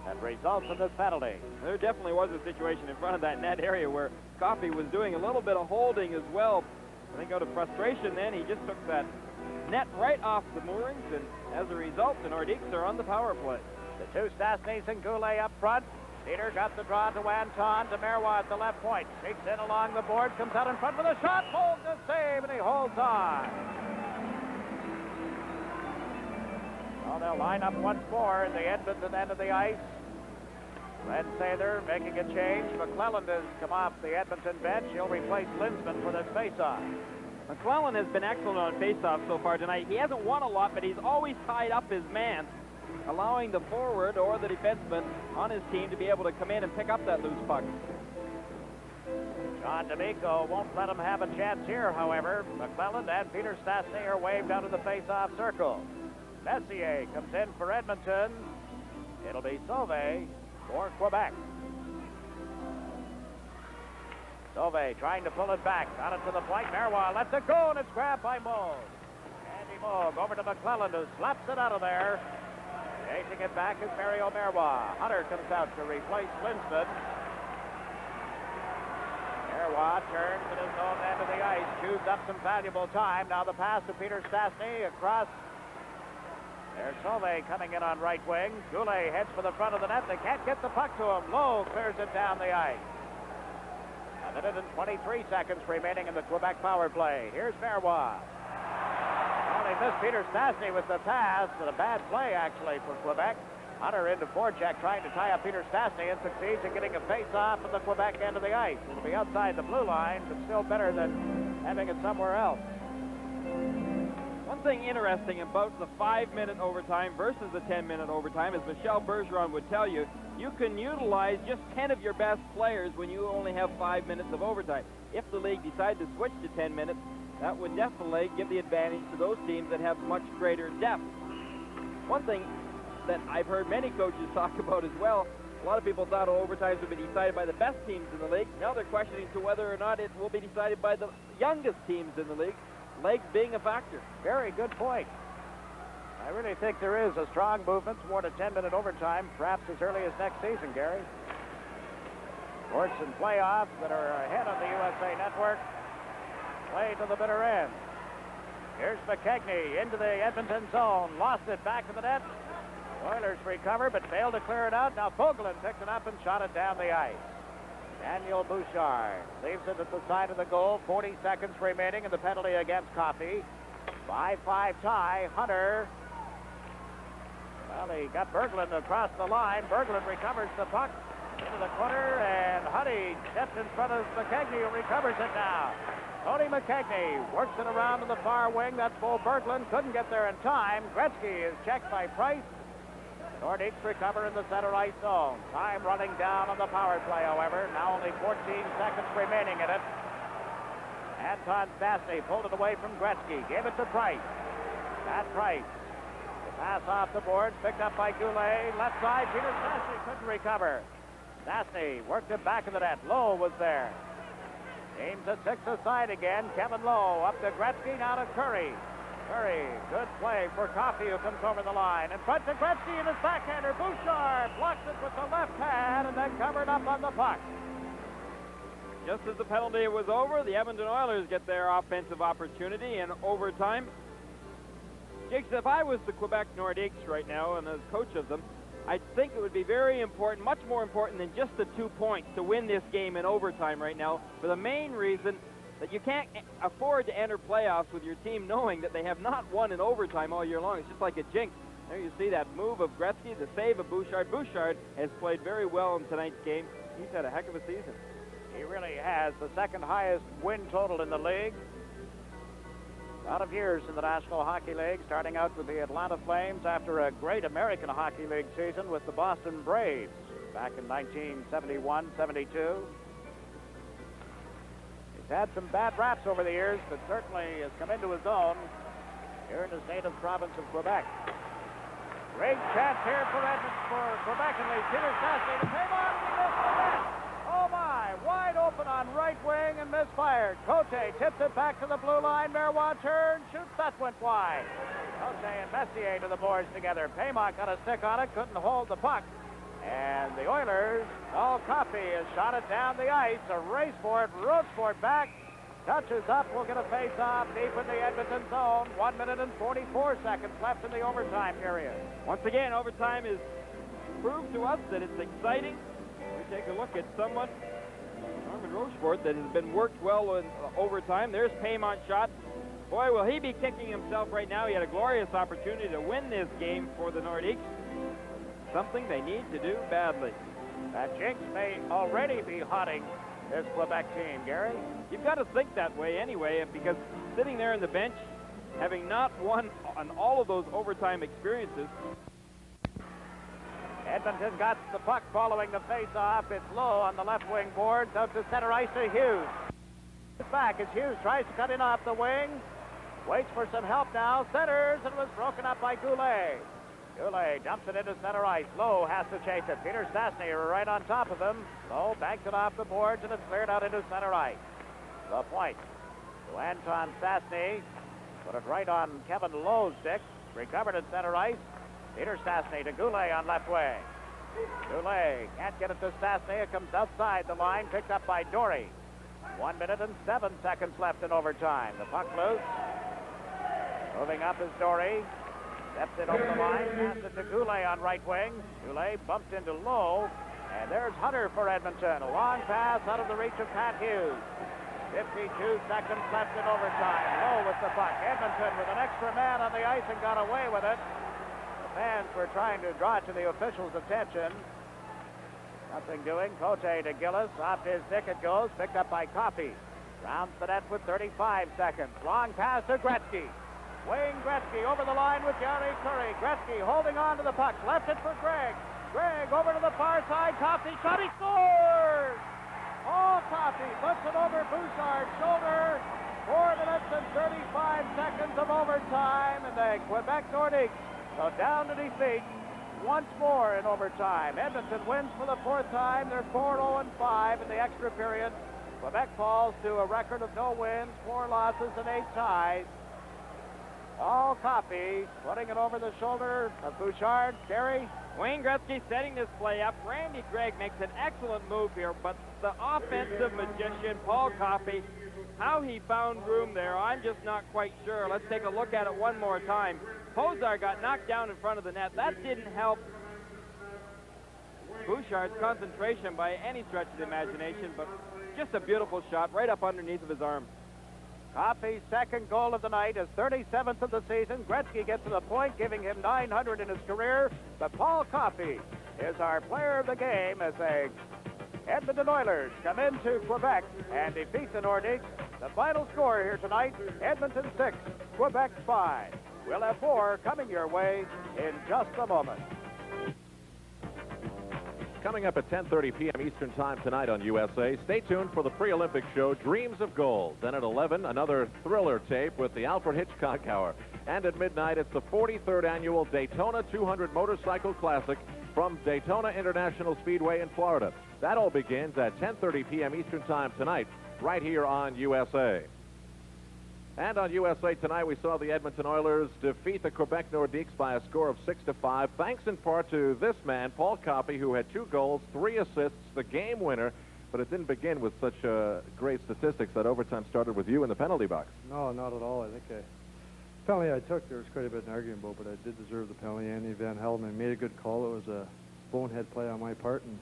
that results in this penalty. There definitely was a situation in front of that net area where Coffey was doing a little bit of holding as well. I think out of frustration then, he just took that net right off the moorings, and as a result, the Nordiques are on the power play. The two Stastnys and Goulet up front. Peter got the draw to Anton, to Marois at the left point. Sneaks in along the board, comes out in front with a shot, holds the save, and he holds on. Well, they'll line up once more in the Edmonton end of the ice. Red Sather making a change. McClelland has come off the Edmonton bench. He'll replace Linsman for this faceoff. McClelland has been excellent on faceoffs so far tonight. He hasn't won a lot, but he's always tied up his man, allowing the forward or the defenseman on his team to be able to come in and pick up that loose puck. John D'Amico won't let him have a chance here, however. McClelland and Peter Stastny are waved out of the face-off circle. Messier comes in for Edmonton. It'll be Sauvé for Quebec. Sauvé trying to pull it back. Got it to the point. Marois lets it go, and it's grabbed by Moog. Andy Moog over to McClelland, who slaps it out of there. Chasing it back is Mario Marois. Hunter comes out to replace Linsman. Marois turns at his own end of the ice, chews up some valuable time. Now the pass to Peter Stastny across. There's Sauvé coming in on right wing. Goulet heads for the front of the net. They can't get the puck to him. Lowe clears it down the ice. A minute and 23 seconds remaining in the Quebec power play. Here's Marois. They missed Peter Stastny with the pass, and a bad play, actually, for Quebec. Hunter into forecheck, trying to tie up Peter Stastny, and succeeds in getting a face-off at the Quebec end of the ice. It'll be outside the blue line, but still better than having it somewhere else. One thing interesting about the 5-minute overtime versus the 10-minute overtime, as Michel Bergeron would tell you, you can utilize just 10 of your best players when you only have 5 minutes of overtime. If the league decides to switch to 10 minutes, that would definitely give the advantage to those teams that have much greater depth. One thing that I've heard many coaches talk about as well, a lot of people thought overtimes would be decided by the best teams in the league. Now they're questioning to whether or not it will be decided by the youngest teams in the league, legs being a factor. Very good point. I really think there is a strong movement toward a 10-minute overtime, perhaps as early as next season, Gary. Sports and playoffs that are ahead on the USA Network. Play to the bitter end. Here's McKegney into the Edmonton zone. Lost it back to the net. Oilers recover, but failed to clear it out. Now Vogelin picked it up and shot it down the ice. Daniel Bouchard leaves it at the side of the goal. 40 seconds remaining in the penalty against Coffey. 5-5 tie. Hunter. Well, he got Berglund across the line. Berglund recovers the puck into the corner, and Huddy steps in front of McKegney, who recovers it now. Tony McKegney works it around to the far wing. That's Bo Berglund. Couldn't get there in time. Gretzky is checked by Price. Nordiques recover in the center ice zone. Time running down on the power play, however. Now only 14 seconds remaining in it. Anton Stastny pulled it away from Gretzky. Gave it to Price. Pat Price. The pass off the board. Picked up by Goulet. Left side. Peter Stastny couldn't recover. Stastny worked it back in the net. Lowe was there. Aims at 6 aside again. Kevin Lowe up to Gretzky, now to Curry. Curry, good play for Coffey, who comes over the line. In front to Gretzky and his backhander. Bouchard blocks it with the left hand and then covered up on the puck. Just as the penalty was over, the Edmonton Oilers get their offensive opportunity in overtime. Jakes, if I was the Quebec Nordiques right now and as coach of them, I think it would be very important, much more important than just the 2 points to win this game in overtime right now, for the main reason that you can't afford to enter playoffs with your team knowing that they have not won in overtime all year long. It's just like a jinx. There you see that move of Gretzky, the save of Bouchard. Bouchard has played very well in tonight's game. He's had a heck of a season. He really has. The second highest win total in the league. A lot of years in the National Hockey League, starting out with the Atlanta Flames after a great American Hockey League season with the Boston Braves back in 1971-72. He's had some bad raps over the years, but certainly has come into his own here in his native province of Quebec. Great chance here for Quebec, and Peter Sassy to pay on. He missed the net. Oh my, wide open on right wing and misfired. Cote tips it back to the blue line. Marois turns, shoots, that went wide. Cote and Messier to the boards together. Paymont got a stick on it, couldn't hold the puck. And the Oilers, all copy, has shot it down the ice. A race for it, roots for it back. Touches up, we'll get a face-off deep in the Edmonton zone. 1 minute and 44 seconds left in the overtime period. Once again, overtime is proved to us that it's exciting. We take a look at someone, Norman Rochefort, that has been worked well in overtime. There's Paymont's shot. Boy, will he be kicking himself right now. He had a glorious opportunity to win this game for the Nordiques. Something they need to do badly. That jinx may already be haunting this Quebec team, Gary. You've got to think that way anyway, because sitting there on the bench, having not won on all of those overtime experiences. Edmonton got the puck following the face-off. It's low on the left wing boards, out to center ice to Hughes. It's back as Hughes tries to cut in off the wing. Waits for some help now. Centers, and was broken up by Goulet. Goulet dumps it into center ice. Lowe has to chase it. Peter Stastny right on top of him. Lowe banks it off the boards, and it's cleared out into center ice. The point to Anton Stastny. Put it right on Kevin Lowe's stick. Recovered at center ice. Peter Stastny to Goulet on left wing. Goulet can't get it to Stastny. It comes outside the line, picked up by Dory. 1 minute and 7 seconds left in overtime. The puck loose. Moving up is Dory. Steps it over the line, passes it to Goulet on right wing. Goulet bumps into Lowe, and there's Hunter for Edmonton. A long pass out of the reach of Pat Hughes. 52 seconds left in overtime. Lowe with the puck. Edmonton with an extra man on the ice and got away with it. The fans were trying to draw it to the officials' attention. Nothing doing. Cote to Gillis. Off his stick it goes. Picked up by Coffey. Rounds the net with 35 seconds. Long pass to Gretzky. Wayne Gretzky over the line with Gary Curry. Gretzky holding on to the puck. Left it for Gregg. Gregg over to the far side. Coffey shot. He scores! Oh, Coffey puts it over Bouchard's shoulder. 4 minutes and 35 seconds of overtime. And the Quebec Nordiques go down to defeat once more in overtime. Edmonton wins for the 4th time. They're 4-0-5 in the extra period. Quebec falls to a record of no wins, 4 losses, and 8 ties. All copy, putting it over the shoulder of Bouchard. Terry? Wayne Gretzky setting this play up. Randy Gregg makes an excellent move here, but the offensive magician, Paul Coffey, how he found room there, I'm just not quite sure. Let's take a look at it one more time. Pozar got knocked down in front of the net. That didn't help Bouchard's concentration by any stretch of the imagination, but just a beautiful shot right up underneath of his arm. Coffey's second goal of the night, his 37th of the season. Gretzky gets to the point, giving him 900 in his career. But Paul Coffey is our player of the game as the Edmonton Oilers come into Quebec and defeat the Nordiques. The final score here tonight, Edmonton 6, Quebec 5. We'll have more coming your way in just a moment. Coming up at 10:30 p.m. Eastern Time tonight on USA. Stay tuned for the pre-Olympic show, Dreams of Gold. Then at 11, another thriller tape with the Alfred Hitchcock Hour. And at midnight, it's the 43rd annual Daytona 200 Motorcycle Classic from Daytona International Speedway in Florida. That all begins at 10:30 p.m. Eastern Time tonight, right here on USA. And on USA tonight, we saw the Edmonton Oilers defeat the Quebec Nordiques by a score of 6-5, thanks in part to this man, Paul Coffey, who had 2 goals, 3 assists, the game winner. But it didn't begin with such great statistics. That overtime started with you in the penalty box. No, not at all. I think the penalty I took, there was quite a bit of an argument about, but I did deserve the penalty. Andy Van Helden made a good call. It was a bonehead play on my part, and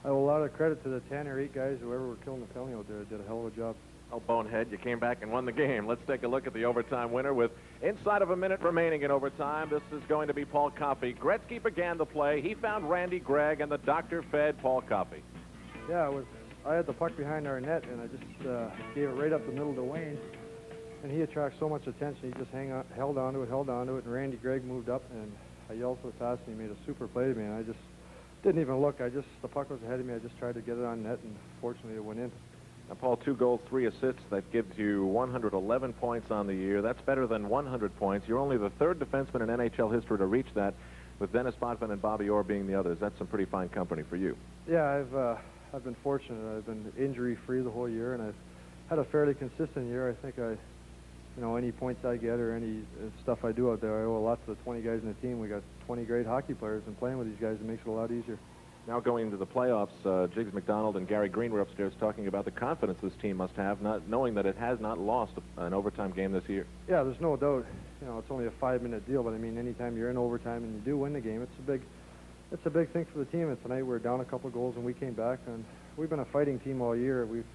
I owe a lot of credit to the 10 or 8 guys, whoever were killing the penalty out there, did a hell of a job. Oh, bonehead, you came back and won the game. Let's take a look at the overtime winner with inside of a minute remaining in overtime. This is going to be Paul Coffey. Gretzky began the play. He found Randy Gregg, and the doctor fed Paul Coffey. Yeah, I had the puck behind our net, and I just gave it right up the middle to Wayne. and he attracts so much attention. He just held on to it, and Randy Gregg moved up, and I yelled for the pass, and he made a super play to me, and I just didn't even look. The puck was ahead of me. I just tried to get it on net, and fortunately it went in. Now, Paul, 2 goals, 3 assists. That gives you 111 points on the year. That's better than 100 points. You're only the 3rd defenseman in NHL history to reach that, with Dennis Potvin and Bobby Orr being the others. That's some pretty fine company for you. Yeah, I've been fortunate. I've been injury-free the whole year, and I've had a fairly consistent year. I think any points I get or any stuff I do out there, I owe a lot to the 20 guys in the team. We got 20 great hockey players, and playing with these guys, it makes it a lot easier. Now going into the playoffs, Jiggs McDonald and Gary Green were upstairs talking about the confidence this team must have, not knowing that it has not lost an overtime game this year. Yeah, there's no doubt. It's only a 5-minute deal, but I mean, anytime you're in overtime and you do win the game, it's a big thing for the team. And tonight we're down a couple of goals and we came back, and we've been a fighting team all year. We've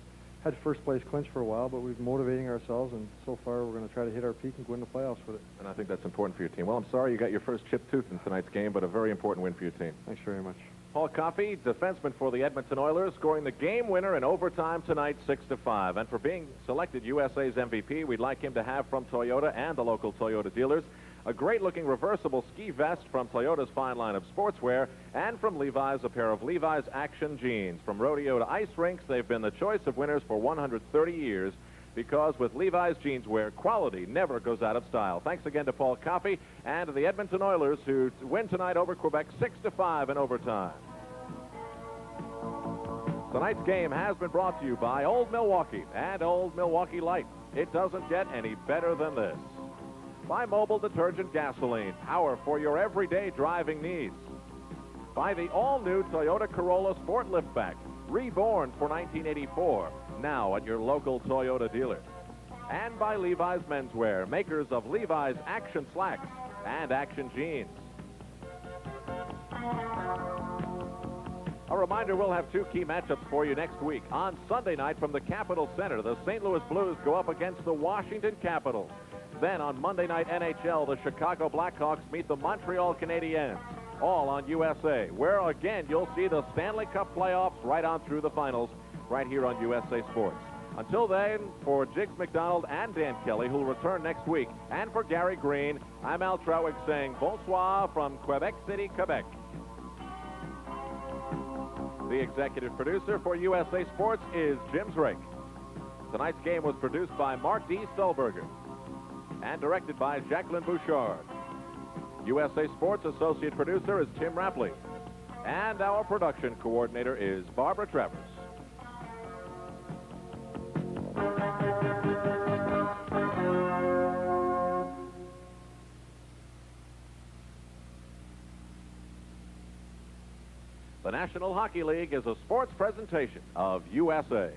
had first place clinch for a while, but we've been motivating ourselves, and so far we're going to try to hit our peak and go into the playoffs with it. And I think that's important for your team. Well, I'm sorry you got your first chipped tooth in tonight's game, but a very important win for your team. Thanks very much. Paul Coffey, defenseman for the Edmonton Oilers, scoring the game winner in overtime tonight, 6-5. And for being selected USA's MVP, we'd like him to have from Toyota and the local Toyota dealers a great-looking reversible ski vest from Toyota's fine line of sportswear, and from Levi's, a pair of Levi's Action jeans. From rodeo to ice rinks, they've been the choice of winners for 130 years, because with Levi's jeanswear, quality never goes out of style. Thanks again to Paul Coffey and to the Edmonton Oilers, who win tonight over Quebec 6-5 in overtime. Tonight's game has been brought to you by Old Milwaukee and Old Milwaukee Light. It doesn't get any better than this. By Mobile Detergent Gasoline, power for your everyday driving needs. By the all-new Toyota Corolla Sport Liftback, reborn for 1984, now at your local Toyota dealer. And by Levi's Menswear, makers of Levi's Action Slacks and Action Jeans. A reminder, we'll have 2 key matchups for you next week. On Sunday night from the Capitol Center, the St. Louis Blues go up against the Washington Capitals. Then on Monday night NHL, the Chicago Blackhawks meet the Montreal Canadiens, all on USA, where again you'll see the Stanley Cup playoffs right on through the finals right here on USA Sports. Until then, for Jiggs McDonald and Dan Kelly, who'll return next week, and for Gary Green, I'm Al Trowick saying bonsoir from Quebec City, Quebec. The executive producer for USA Sports is Jim Drake. Tonight's game was produced by Mark D. Stolberger and directed by Jacqueline Bouchard. USA Sports associate producer is Tim Rapley, and our production coordinator is Barbara Travers. The National Hockey League is a sports presentation of USA.